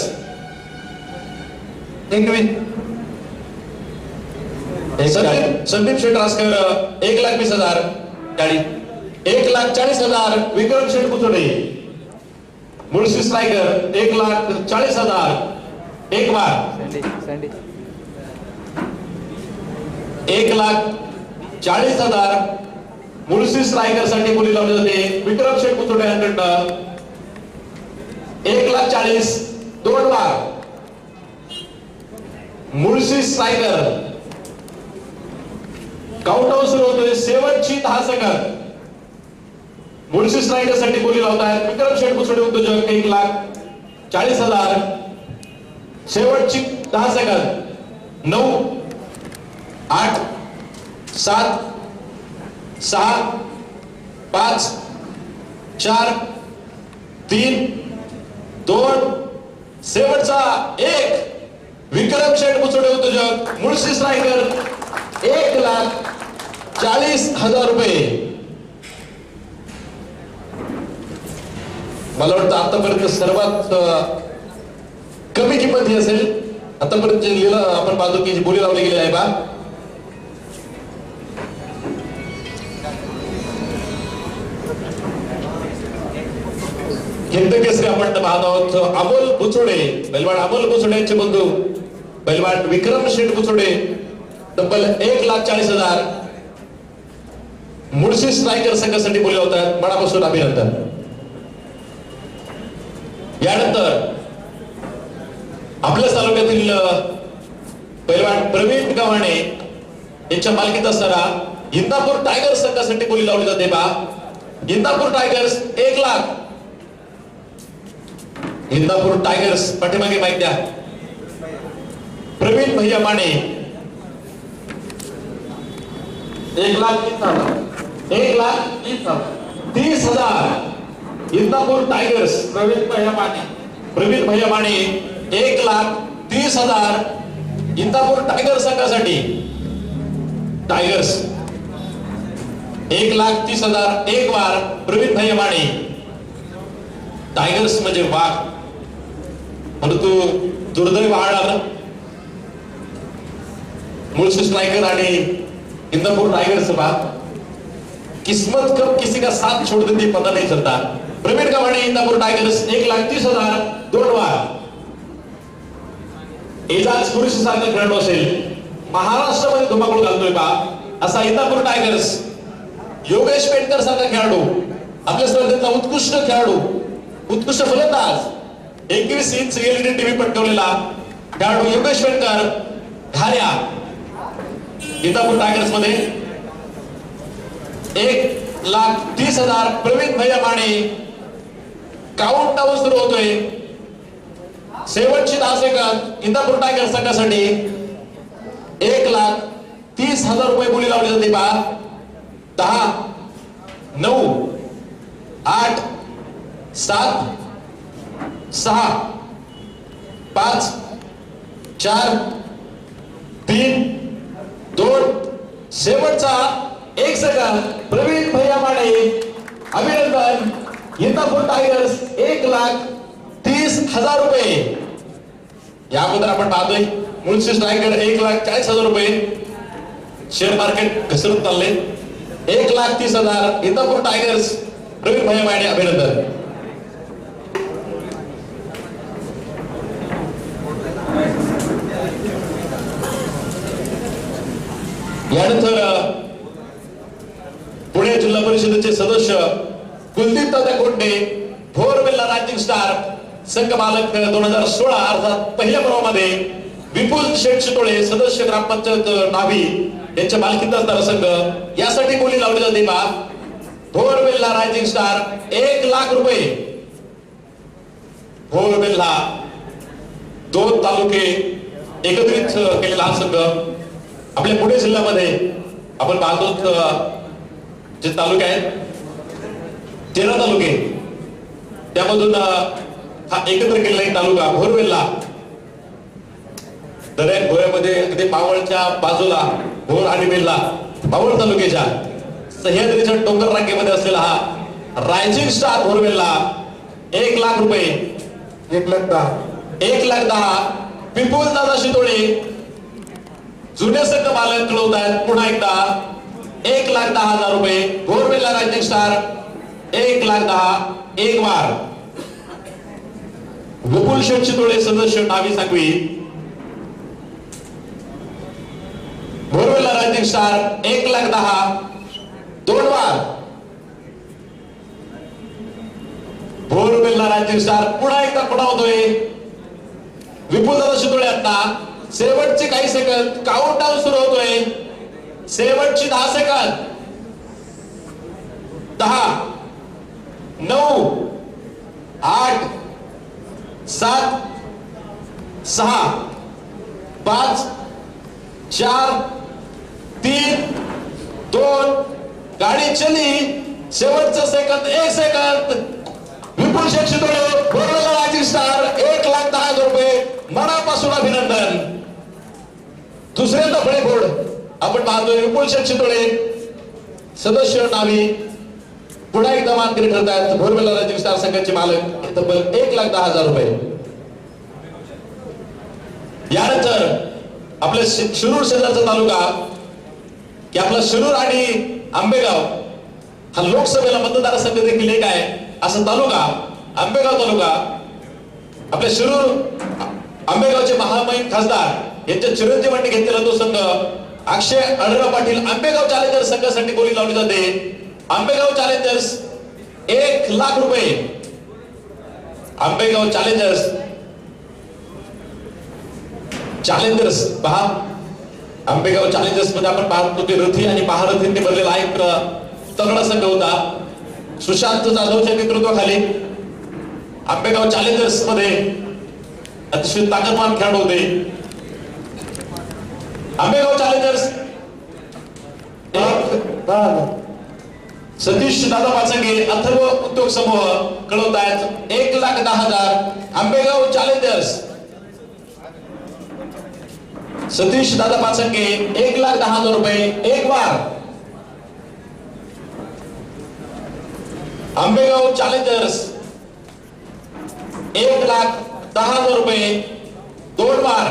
संदीप शेठ रासकर 1,20,000 गाडी. 1,40,000 विक्रम शेठ बुचुडे. मुळशी स्ट्रायकर 1,40,000 एक वार. सँडी 1,40,000 मुळशी स्ट्रायकर साठी बोली लावली जाते. विक्रम शेठ बुचुडे यांच्याकडनं 1,40,000 दोन वार. मुळशी स्ट्रायकर काउंटडाऊन सुरू होतोय. शेवटची 10 सेकंद. मुळशी स्ट्रायकर साठी बोली लावतायत विक्रम शेठ बुचुडे उद्योजक 1,40,000. शेवटची 10 सेकंद. 9 8 7 6 5 4 3 2 शेवटचा 1. विक्रम शेठ बुचुडे उद्योजक मुळशी स्ट्रायकर 1,40,000 रुपये. मला वाटतं आतापर्यंत सर्वात कमी किंमत ही असेल. आतापर्यंत जे लिहिलं आपण पाहतो की जी बोली लावली गेली आहे बा, हिंद केसरी आपण पाहत आहोत. अमोल बुचुडे बैलवाड, अमोल बुचुडे यांचे बंधू बैलवाड विक्रम शेठ बुचुडे तब्बल 1,40,000 मुळशी स्ट्रायकर संघासाठी बोली होतात. मनापासून अभिनंदन. यानंतर आपल्या तालुक्यातील पैलवान प्रवीण गव्हाणे यांच्या मालकीत असणारा इंदापूर टायगर्स संघासाठी बोली लावली जाते बा. इंदापूर टायगर्स 1 लाख. इंदापूर टायगर्स पाठीमागे माहिती द्या. प्रवीण भैया माने 1,30,000. इंदापूर टायगर्स प्रवीण भैया माने 1,30,000 इंदापूर टायगर्स संघासाठी. टायगर्स 1,30,000 एक वार. प्रवीण भैया माने. टायगर्स म्हणजे वाघ, परंतु दुर्दैव आढळलं. मुळशी स्ट्रायकर आणि इंदापूर टाइगर्स बा, किस्मत कब किसी का साथ छोड़ देती पता नहीं चलता. प्रवीण गव्हाणे इंदापूर टाइगर्स 1,30,000 दोन वार. एजाज पुरुष सारखा खेळाडू असेल, महाराष्ट्रामध्ये धुमाकूळ घालतोय बा असा इंदापूर टाइगर्स. योगेश पेटकर सारखा खेळाडू, आपल्या स्पर्धेतला उत्कृष्ट खेळाडू, उत्कृष्ट फलंदाज, 21 इंच एलईडी टीव्ही पटकवलेला खेळाडू योगेश पेटकर घाऱ्या इंदापूर टायगर्स मध्ये. 1,30,000 प्रवीण भैया माने. काउंट डाऊन सुरू होतोय. शेवटची 10 सेकंद इंदापूर टायगर्स संघासाठी. 1,30,000 रुपये बोली लावली जाते बा. 10 9 8 7 6 5 4 3 2 शेवटचा 1 सेकंद. प्रवीण भैया माने अभिनंदन. इंदापूर टायगर्स 1,30,000 रुपये. या अगोदर आपण पाहतोय मुळशी स्ट्रायकर 1,40,000 रुपये. शेअर मार्केट घसरून चालले. 1,30,000 इंदापूर टायगर्स प्रवीण भैया माने अभिनंदन. यानंतर पुणे जिल्हा परिषदेचे सदस्य कुलदीप दादा Konde, four wheeler rising star संघ मालक 2016 अर्थात पहिल्या पर्वामध्ये विपुल शेठ चितोळे सदस्य ग्रामपंचायत नाभी यांच्या मालकीत असणारा संघ यासाठी बोली लावली जाते बा भोरवेल्ला रायझिंग स्टार 1 लाख रुपये. भोरवेल्ला 2 तालुके एकत्रित केलेला हा संघ आपल्या पुणे जिल्ह्यामध्ये आपण पाहतो जे तालुके आहेत 13 तालुके त्यामधून हा एकत्र केलेला एक तालुका भोरवेल्ला दरेक भोऱ्यामध्ये अगदी मावळच्या बाजूला भोर आणि वेल्ला मावळ तालुक्याच्या सह्याद्रीच्या डोंगर रांगेमध्ये असलेला हा रायझिंग स्टार भोरवेल्ला 1 लाख रुपये 1,10,000 1,10,000 विपुल दादा शितोळे जुने संघ मालक कळवत आहेत पुन्हा एकदा 1,10,000 रुपये भोरवेल्ला रायझिंग स्टार 1,10,000 एक वार. विपुल शेठ शितोळे सदस्य नावी सांगवी भोरवेल्ला रायझिंग स्टार 1,10,000 2 वार. भोरवेल्ला रायझिंग स्टार पुन्हा एकदा पुन्हा होतोय विपुल दादा शितोळे. आता शेवटचे काही सेकंद काउंट डाऊन सुरू होतोय. शेवटची 10 सेकंद 10 9 8 7 6 5 4 3 2 गाडी चली. शेवटचं सेकंद 1 सेकंद. विपुल शेठ शितोळे भोरवेल्ला रायझिंग स्टार 1,10,000 रुपये मनापासून अभिनंदन. दुसऱ्यांदा फळे फोड आपण पाहतोय विपुल शेठ शितोळे सदस्य नावी पुन्हा एकदा मानकरी ठरत आहेत भोरवेल्ला रायझिंग स्टार संघाचे मालक तब्बल 1,10,000 रुपये. यानंतर आपल्या शिरूर शेजारचा तालुका की आपला शिरूर आणि आंबेगाव हा लोकसभेला मतदारसंघ देखील एक आहे असा तालुका आंबेगाव तालुका. आपल्या शिरूर आंबेगावचे महामहिम खासदार यांच्या चिरंजीवांनी घेतलेला तो संघ अक्षय अढळराव पाटील आंबेगाव चॅलेंजर्स संघासाठी बोली लावली जाते. आंबेगाव चॅलेंजर्स 1 लाख रुपये. आंबेगाव चॅलेंजर्स पहा आंबेगाव चॅलेंजर्स मध्ये आपण पाहतो की रथी आणि महारथींनी भरलेला एक तगडा संघ होता. सुशांत जाधवच्या नेतृत्वाखाली आंबेगाव चॅलेंजर्स मध्ये अतिशय ताकदवान खेळाडू होते. आंबेगाव चॅलेंजर्स 10,000 सतीश दादा पाचंगे अथर्व उद्योग समूह कळवत आहेत 1,10,000 आंबेगाव चॅलेंजर्स. सतीश दादा पाचंगे 1,10,000 रुपये एक वार. आंबेगाव चॅलेंजर्स 1,10,000 रुपये 2 वार.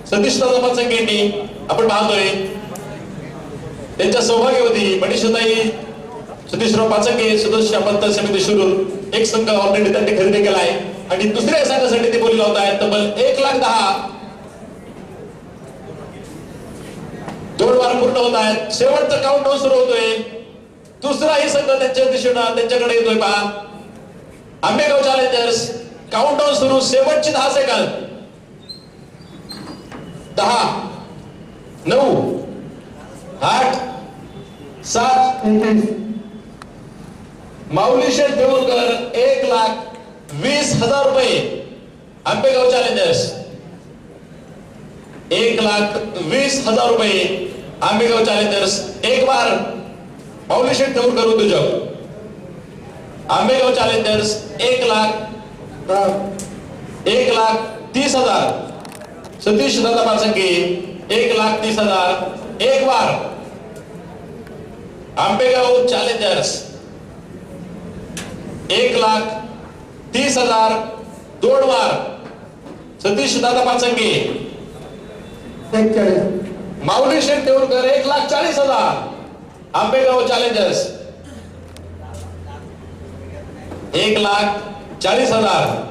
सतीश दादा पाचंगेंनी आपण पाहतोय त्यांच्या सौभाग्यवती मनीषाताई सतीशराव पाचंगे सदस्य पंचायत समिती शिरूर एक संघ ऑलरेडी त्यांनी खरेदी केला आहे आणि दुसऱ्या संघासाठी ते बोली लावत आहेत तब्बल 1,10,000 2 वार पूर्ण होत आहेत. शेवटचा काउंट डाऊन सुरू होतोय. दुसराही संघ त्यांच्या दिशेनं त्यांच्याकडे येतोय पहा आंबेगाव चॅलेंजर्स. काउंट डाऊन सुरू. शेवटची 10 सेकंद 10 9 8 7 माऊली शेठ देऊळकर 1,20,000 रुपये. आंबेगाव चॅलेंजर्स 1,20,000 रुपये. आंबेगाव चॅलेंजर्स एक बार. माऊली शेठ देऊळकर उद्योजक. आंबेगाव चॅलेंजर्स 1,30,000. सतीश दादा पाचंगे 1,30,000 एक वार. आंबेगाव चॅलेंजर्स 1,30,000 2 वार. सतीश दादा पाचंगे 41 माऊली शेठ देऊळकर 1,40,000. आंबेगाव चॅलेंजर्स 1,40,000.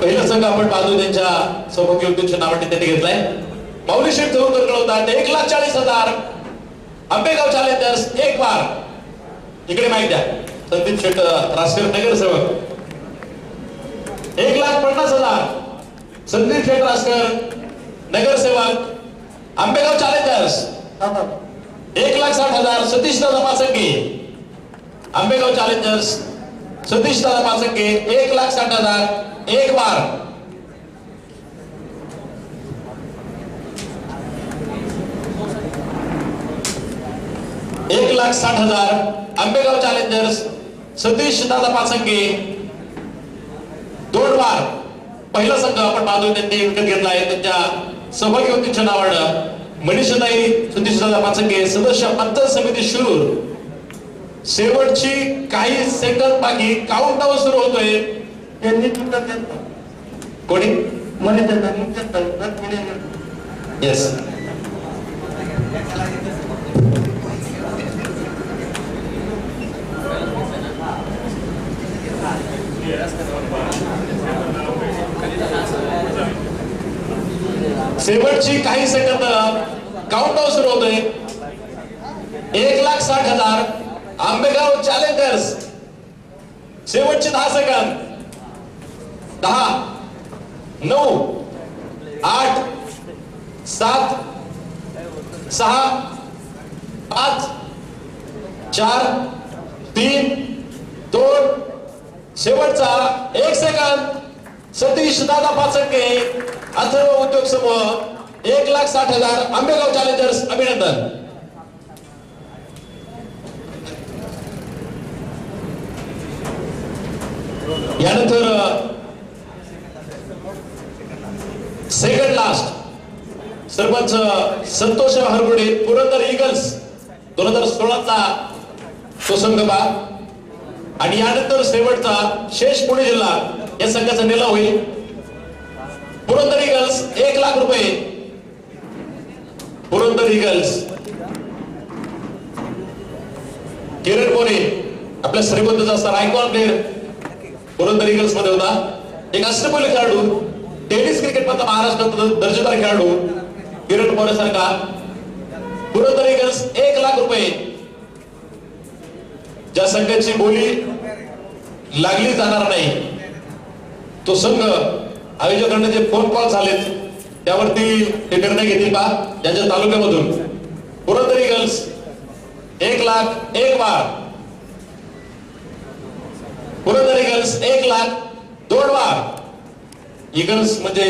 पहिला संघ आपण पाहतो त्यांच्या सौभाग्यवतींच्या नावाने त्यांनी घेतलाय. माऊली शेठ देऊळकर कळवतात 1,40,000 आंबेगाव चॅलेंजर्स एक बार. इकडे माहिती द्या. संदीप शेट रासकर नगरसेवक 1,50,000. संदीप शेट रासकर नगरसेवक आंबेगाव चॅलेंजर्स 1,60,000. सतीश दादा पाचंगे आंबेगाव चॅलेंजर्स. सतीश दादा पाचंगे 1,60,000 एक बार. एक 1,60,000 आंबेगाव चॅलेंजर्स. सतीश दादा पाचंगे 2 बार. पहिला संघ आपण पाहतोय त्यांनी विकत घेतला आहे. त्यांच्या सहभागी व्यक्तीच्या नावानं मनीषाताई सतीश दादा पाचंगे सदस्य पंचायत समिती शिरूर. शेवटची काही सेकंद बाकी. काउंट डाऊन सुरू होतोय. यांनी तुमचा देतो कोणी म्हणे त्यांना येस शेवटची काही सेकंद. काउंट डाऊन सुरू होतोय. 1,60,000 आंबेगाव चॅलेंजर्स. शेवटचे 10 सेकंद. 10 9 8 7 6 5 4 3 2 शेवटचा 1 सेकंद. सतीश दादा पाचंगे अथर्व उद्योग समूह 1,60,000 आंबेगाव चॅलेंजर्स. अभिनंदन. यानंतर second last sarpanch Santosh Hargude Purandar Eagles 2016चा तो संघ बा. आणि यानंतर शेवटचा शेष पुणे जिल्हा या संघाचा निलाव होईल. पुरंदर ईगल्स 1,00,000 रुपये. पुरंदर ईगल्स. किरण मोरे आपल्या श्रीमंतचा असा रायकॉन प्लेअर पुरंदर ईगल्स मध्ये होता. एक अष्टपैलू खेळाडू. टेनिस क्रिकेट मधला महाराष्ट्रात दर्जेदार खेळाडू किरण मोरे सारखा. पुरंदर ईगल्स 1,00,000 रुपये. ज्या संघाची बोली लागली जाणार नाही तो संघ आयोजकांना जे फोन कॉल झालेत त्यावरती ते निर्णय घेतील का त्यांच्या तालुक्यामधून. पुरंदर ईगल्स 1,00,000 एक बार. पुरंदर ईगल्स 1,00,000 2 बार. ईगल्स म्हणजे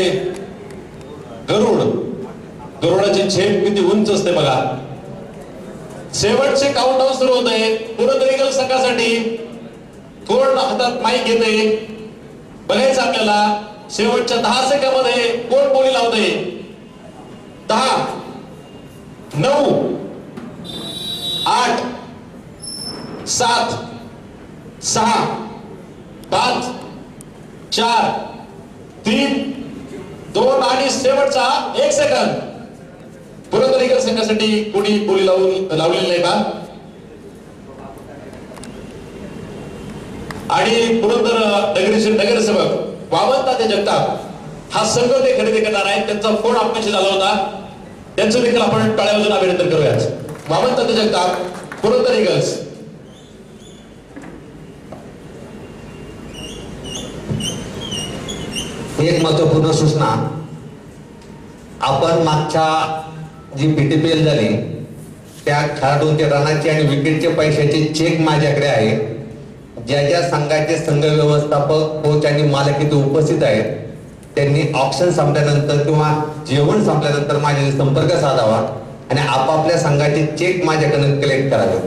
गरुड. गरुडाची झेप किती उंच असते बघा. शेवटचे काउंटडाऊन सुरू होत आहे. पुरंदर ईगल्स संघासाठी थोड हातात माईक घेते. बघायचं आपल्याला शेवटच्या 10 सेकंदामध्ये कोण बोली लावते. 10 9 8 7 6 5 4 3 2 आणि शेवटचा 1 सेकंद. पुरंदर ईगल्स संघासाठी कोणी बोली लावलेली नाही का. आणि पुरंदर नगरीचे नगरसेवक वामनताते जगताप हा संघ ते खरेदी करणार आहेत. त्यांचा फोन आपल्याशी झाला होता. त्यांचं देखील आपण टाळ्या वाजवून अभिनंदन करूयाच. वामनताते जगताप पुरंदर ईगल्स. एक महत्वपूर्ण सूचना. आपण मागच्या जी PTPL झाली त्या खेळाडूंच्या रनाची आणि विकेटचे पैशाचे चेक माझ्याकडे आहे. ज्या ज्या संघाचे संघ व्यवस्थापक कोच आणि मालक इथे उपस्थित आहेत त्यांनी ऑप्शन संपल्यानंतर किंवा जेवण संपल्यानंतर माझ्याशी संपर्क साधावा आणि आपापल्या संघाचे चेक माझ्याकडे कलेक्ट करावे.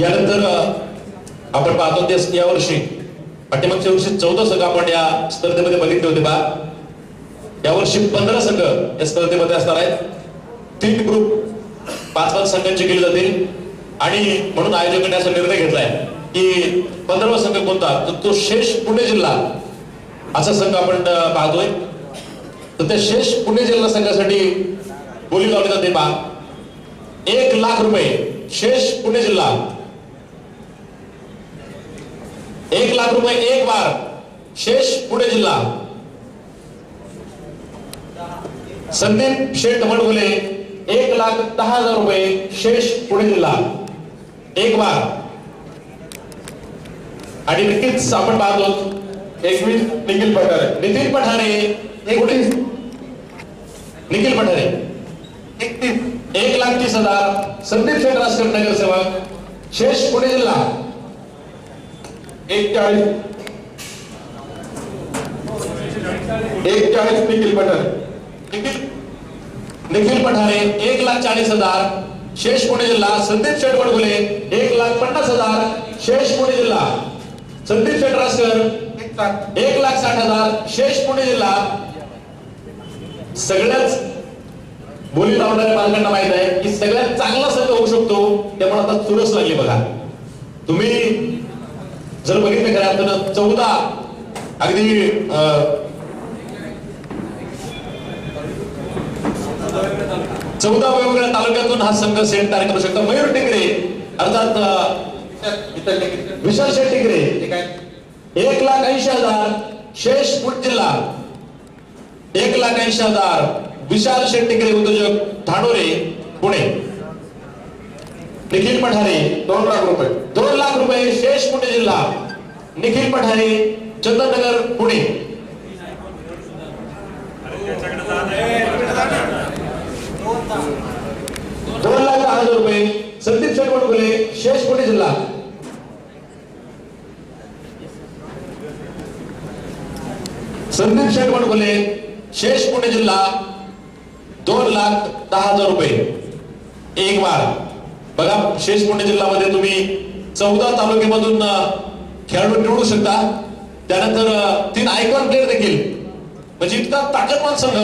यानंतर आपण पाहतो ते यावर्षी पाठीमागच्या वर्षी 14 संघ आपण या स्पर्धेमध्ये बघितले होते बा. यावर्षी 15 संघ या स्पर्धेमध्ये असणार आहेत. 3 ग्रुप 5-5 संघांचे केले जातील आणि म्हणून आयोजकांनी असा निर्णय घेतलाय की 15वा संघ कोणता तर तो शेष पुणे जिल्हा असा संघ आपण पाहतोय. तर त्या शेष पुणे जिल्हा संघासाठी बोली लावली जाते बा 1,00,000 रुपये. शेष पुणे जिल्हा 1,00,000 रुपये एक बार. शेष पुणे जिल्हा संदीप शेठ वडगुले 1,10,000 रुपये, शेष पुणे जिल्हा. एक बार. आणि नक्कीच आपण पाहतो 21 निखिल पठारे. नितीन पठारे 31. निखिल पठारे 31. 1,30,000. संदीप शेठ राजकर नगरसेवक, शेष पुणे जिल्हा. 41 निखिल पठारे. निखिल पठारे 1,40,000, शेष पुणे जिल्हा. संदीप शेठ वडगुले 1,50,000, शेष पुणे जिल्हा. संदीप शेठ राजकर 1,60,000, शेष पुणे जिल्हा. सगळ्याच बोली लावणाऱ्या पालकांना माहित आहे की सगळ्यात चांगला संघ होऊ शकतो, त्यामुळे आता चुरस लागली बघा. तुम्ही जर बघितलं खऱ्या अर्थानं 14 अगदी 14 वेगवेगळ्या तालुक्यातून हा संघ सेट तयार करू शकतो. मयूर टिकरे अर्थात विशाल शेठ टिकरे 1,80,000, शेष पुणे जिल्हा. 1,80,000, विशाल शेठ टिकरे उद्योजक धानोरे पुणे. निखिल पठारे 2 लाख रुपये. 2 लाख रुपये, शेष पुणे जिल्हा. निखिल पठारे चंदननगर पुणे. 2,10,000 रुपये, संदीप शेठ वडगुले, शेष पुणे जिल्हा. संदीप शेठ वडगुले, शेष पुणे जिल्हा. 2,10,000 रुपये. एक बार. बघा शेष पुणे जिल्ह्यामध्ये तुम्ही 14 तालुक्यामधून खेळाडू निवडू शकता. त्यानंतर 3 आयकॉन प्लेअर देखील, म्हणजे इतका ताकदवान संघ.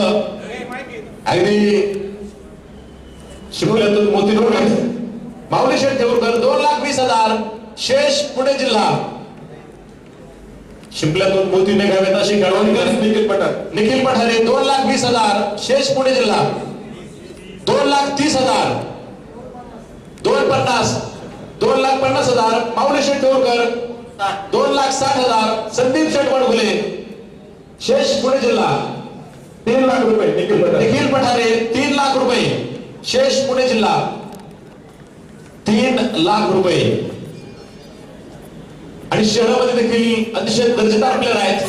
अगदी शिकवल्यातून मोती माऊली शेठ ठेवकर 2,20,000, शेष पुणे जिल्हा. शिंपल्यातून मोती मेघावेत अशी खेळाडू निखिल पठारे. निखिल पठारे 2,20,000, शेष पुणे जिल्हा. 2,30,000, 2,50,000, 2,50,000, माऊली शेठ ठेवकर 2,60,000, संदीप शेठ वडगुले, शेष पुणे जिल्हा. 3 लाख रुपये निखिल पठारे. निखिल पठारे 3 लाख रुपये, शेष पुणे जिल्हा. 3 लाख रुपये. आणि शहरामध्ये देखील अतिशय दर्जेदार प्लेअर आहेत.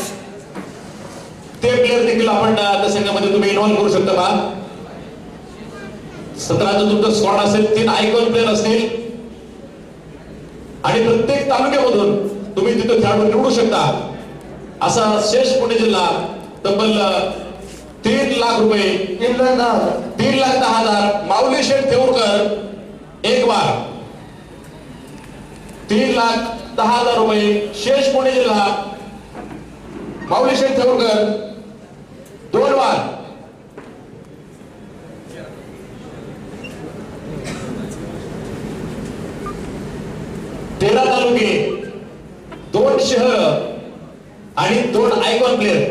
ते प्लेअर देखील आपण त्या संघामध्ये तुम्ही इन्व्हॉल्व करू शकता बा. 17चं तुमचं स्क्वॉड असेल, 3 आयकॉन प्लेअर असतील आणि प्रत्येक तालुक्यामधून तुम्ही तिथे खेळाडू निवडू शकता. असा शेष पुणे जिल्हा तब्बल 3 लाख रुपये. 3,10,000. 3,10,000, माऊली शेठ ठेवकर एक बार. 3,10,000 रुपये, शेष पुणे जिल्हा. माऊली शेठ ठेवकर 2 बार. तेरा तालुके, 2 शहर आणि 2 आयकॉन प्लेअर,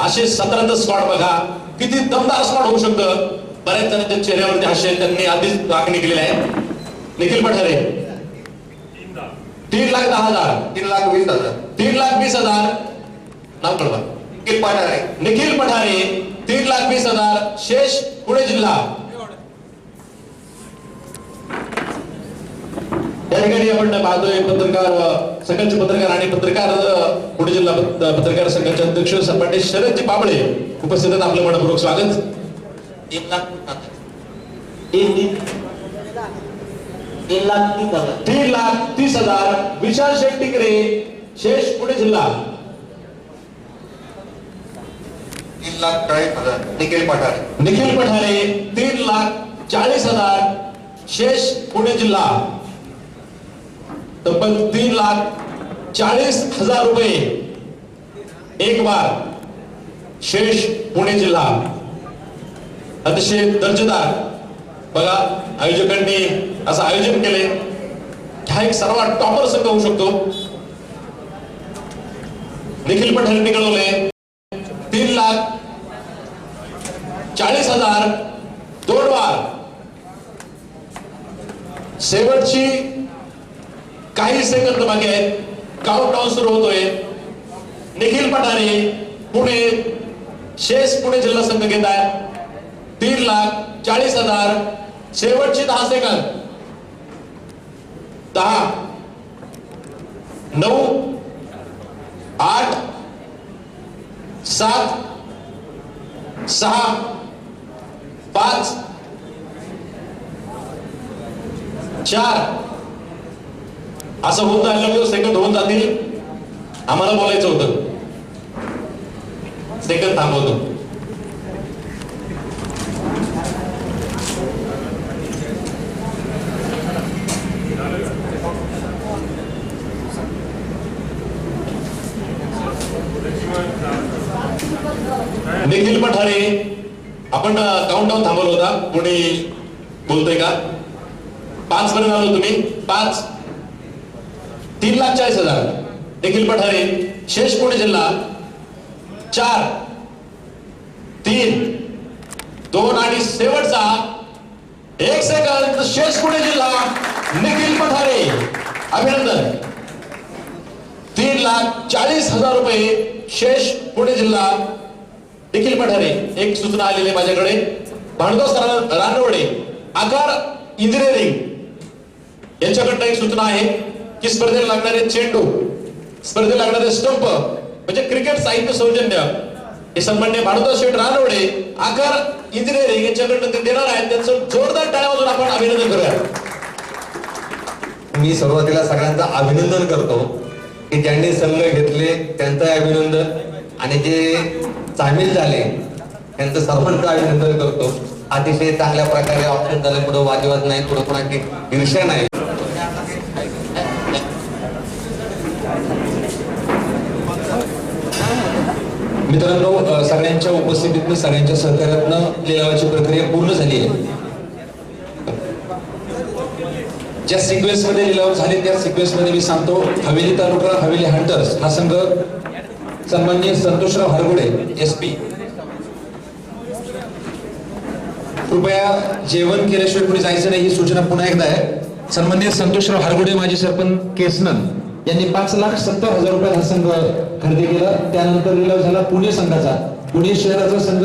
असे 17चं स्क्वॉड. बघा किती दमदार स्क्वॉड होऊ शकतं. बऱ्याच जणांच्या चेहऱ्यावरती हास्य त्यांनी आधीच आखणी केलेली आहे. निखिल पठारे 3,10,000, 3,20,000. 3,20,000, नाव कळवा. निखिल पठारे. निखिल पठारे 3,20,000, शेष पुणे जिल्हा. या ठिकाणी आपण पाहतोय पत्रकार संघाचे पत्रकार आणि पत्रकार पुणे जिल्हा पत्रकार संघाचे अध्यक्ष सन्माननीय शरदजी पाबळे उपस्थित आहेत. आपलं मनपूर्वक स्वागत. 3,30,000, विशाल शेठ टिकरे, शेष पुणे जिल्हा. 3,40,000. निखिल पठारे. निखिल पठारे 3,40,000, शेष पुणे जिल्हा. तब्बल 3,40,000 रुपये. एक बार, शेष पुणे जिल्हा. अतिशय दर्जेदार. बघा आयोजकांनी असं आयोजन केले. हा एक सर्वात टॉपर संघ होऊ शकतो. निखिल पठारे कळवले 3,40,000, 2 बार. शेवटची काही सेकंद बाकी आहेत. काउंटडाऊन सुरू होतोय. निखिल पठारे पुणे, शेष पुणे जिल्हा संघ घेत आहे. 3,40,000 शेवटची 10 सेकंद 10 9 8 7 6 5 4 असं होत राहिलं सेकंद होऊन जातील. आम्हाला बोलायचं होतं, सेकंद थांबवतो. निखिल पठारे, आपण काउंटडाऊन थांबवला होता. कोणी बोलतोय का? 5 पर्यंत आलो तुम्ही. 5 3,40,000 निखिल पठारे. शेष पुणे जिल्हा 4 3 2 आणि शेवटचा 1 सेकंद. शेष पुणे जिल्हा निखिल पठारे. अभिनंदन. 3,40,000 रुपये शेष पुणे जिल्हा निखिल पठारे. एक सूचना आलेली माझ्याकडे. भानुदास रानवडे, आकार इंजिनिअरिंग यांच्याकडनं एक सूचना आहे की स्पर्धेला लागणारे चेंडू, स्पर्धेला लागणारे स्टंप म्हणजे क्रिकेट साहित्य सौजन्य हे सन्माननीय भानुदास शेठ रानवडे, आकार इंजिनिअरिंग यांच्याकडनं ते देणार आहेत. त्यांचं जोरदार टाळ्या वाजवून आपण अभिनंदन करूया. मी सुरुवातीला सगळ्यांचं अभिनंदन करतो की ज्यांनी संघ घेतले त्यांचं अभिनंदन, आणि जे सामील झाले त्यांचं सर्वांचं अभिनंदन करतो. अतिशय चांगल्या प्रकारे ऑप्शन झाले. पुढे वादविवाद नाही, पुढे कोणाची ईर्ष्या नाही. मित्रांनो, सगळ्यांच्या उपस्थितीतनं सगळ्यांच्या सहकार्यातनं लिलावाची प्रक्रिया पूर्ण झाली आहे. ज्या सिक्वेन्स मध्ये लिलाव झाले त्या सिक्वेन्स मध्ये मी सांगतो. हवेली तालुका हवेली हंटर्स हा संघ सन्माननीय संतोषराव हरगुडे SP. कृपया जेवण केल्याशिवाय पुढे जायचं नाही ही सूचना पुन्हा एकदा आहे. सन्माननीय संतोषराव हरगुडे माजी सरपंच केसनन यांनी 5,70,000 रुपयात हा संघ खरेदी केला. त्यानंतर लिलाव झाला पुणे संघाचा. पुणे शहराचा संघ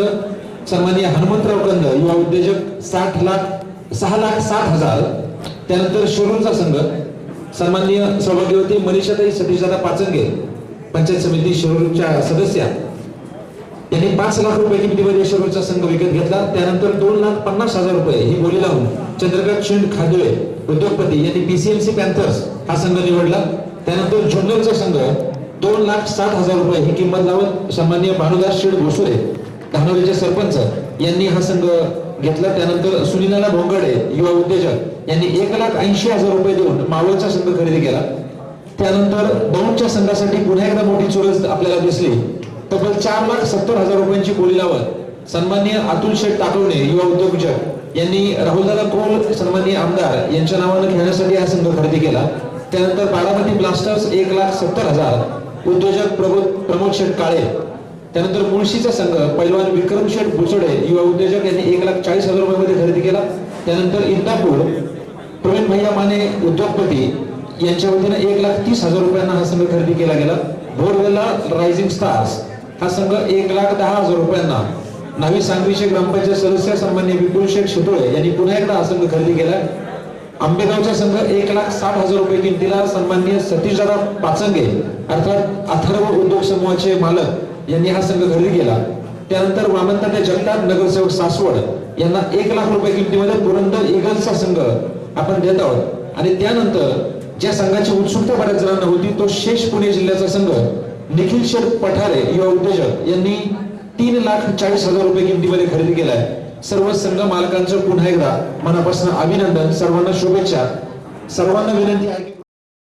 सन्माननीय हनुमंतराव कंद युवा उद्योजक 6,60,000. त्यानंतर शिरूरचा संघ सन्माननीय सौभाग्यवती मनीषाताई सतीशदादा पाचंगे पंचायत समिती शिरूरच्या सदस्या यांनी 5 लाख रुपये किमतीमध्ये शिरूरचा संघ विकत घेतला. त्यानंतर 2,50,000 रुपये ही बोली लावून चंद्रकांत शेंड खादुळे उद्योगपती यांनी PCMC पॅन्थर्स हा संघ निवडला. त्यानंतर जुन्नरचा संघ 2,60,000 रुपये ही किंमत लावून सन्माननीय भानुदास शेठ भोसुरे धानोरीचे सरपंच यांनी हा संघ घेतला. त्यानंतर सुनीला भोंगडे युवा उद्योजक यांनी 1,80,000 रुपये देऊन मावळचा संघ खरेदी केला. त्यानंतर दौंडच्या संघासाठी पुन्हा एकदा मोठी चुरस आपल्याला दिसली. तब्बल 4,70,000 रुपयांची बोली लावत सन्माननीय अतुल शेठ टाकवणे युवा उद्योजक यांनी राहुलदादा कोल सन्माननीय आमदार यांच्या नावानं खेळण्यासाठी हा संघ खरेदी केला. त्यानंतर बारामती ब्लास्टर्स 1,70,000 उद्योजक प्रमोद शेठ काळे. त्यानंतर मुळशीचा संघ पैलवान विक्रम शेठ बुचडे युवा उद्योजक यांनी 1,40,000 रुपयामध्ये खरेदी केला. त्यानंतर इंदापूर प्रवीण भैया माने उद्योगपती यांच्या वतीने 1,30,000 रुपयांना हा संघ खरेदी केला गेला. बोरवेला रायझिंग स्टार्स हा संघ 1,10,000 रुपयांना नावी सांगवीचे ग्रामपंचायत सदस्य सन्माननीय विपुल शेठ शितोळे यांनी पुन्हा एकदा हा संघ खरेदी केला. आंबेगावचा संघ 1,60,000 रुपये किमतीला सन्माननीय सतीशदादा पाचंगे अर्थात अथर्व उद्योग समूहाचे मालक यांनी हा संघ खरेदी केला. त्यानंतर वामनतात्या जगताप नगरसेवक सासवड यांना 1 लाख रुपये किमतीमध्ये पुरंदर ईगल्सचा संघ आपण देत आहोत. आणि त्यानंतर ज्या संघाची उत्सुकता बऱ्याच जणांना होती तो शेष पुणे जिल्ह्याचा संघ निखिल शेठ पठारे युवा उद्योजक यांनी 3,40,000 रुपये किमतीमध्ये खरेदी केलाय. सर्व संघ मालकांचं पुन्हा एकदा मनापासून अभिनंदन, सर्वांना शुभेच्छा. सर्वांना विनंती आहे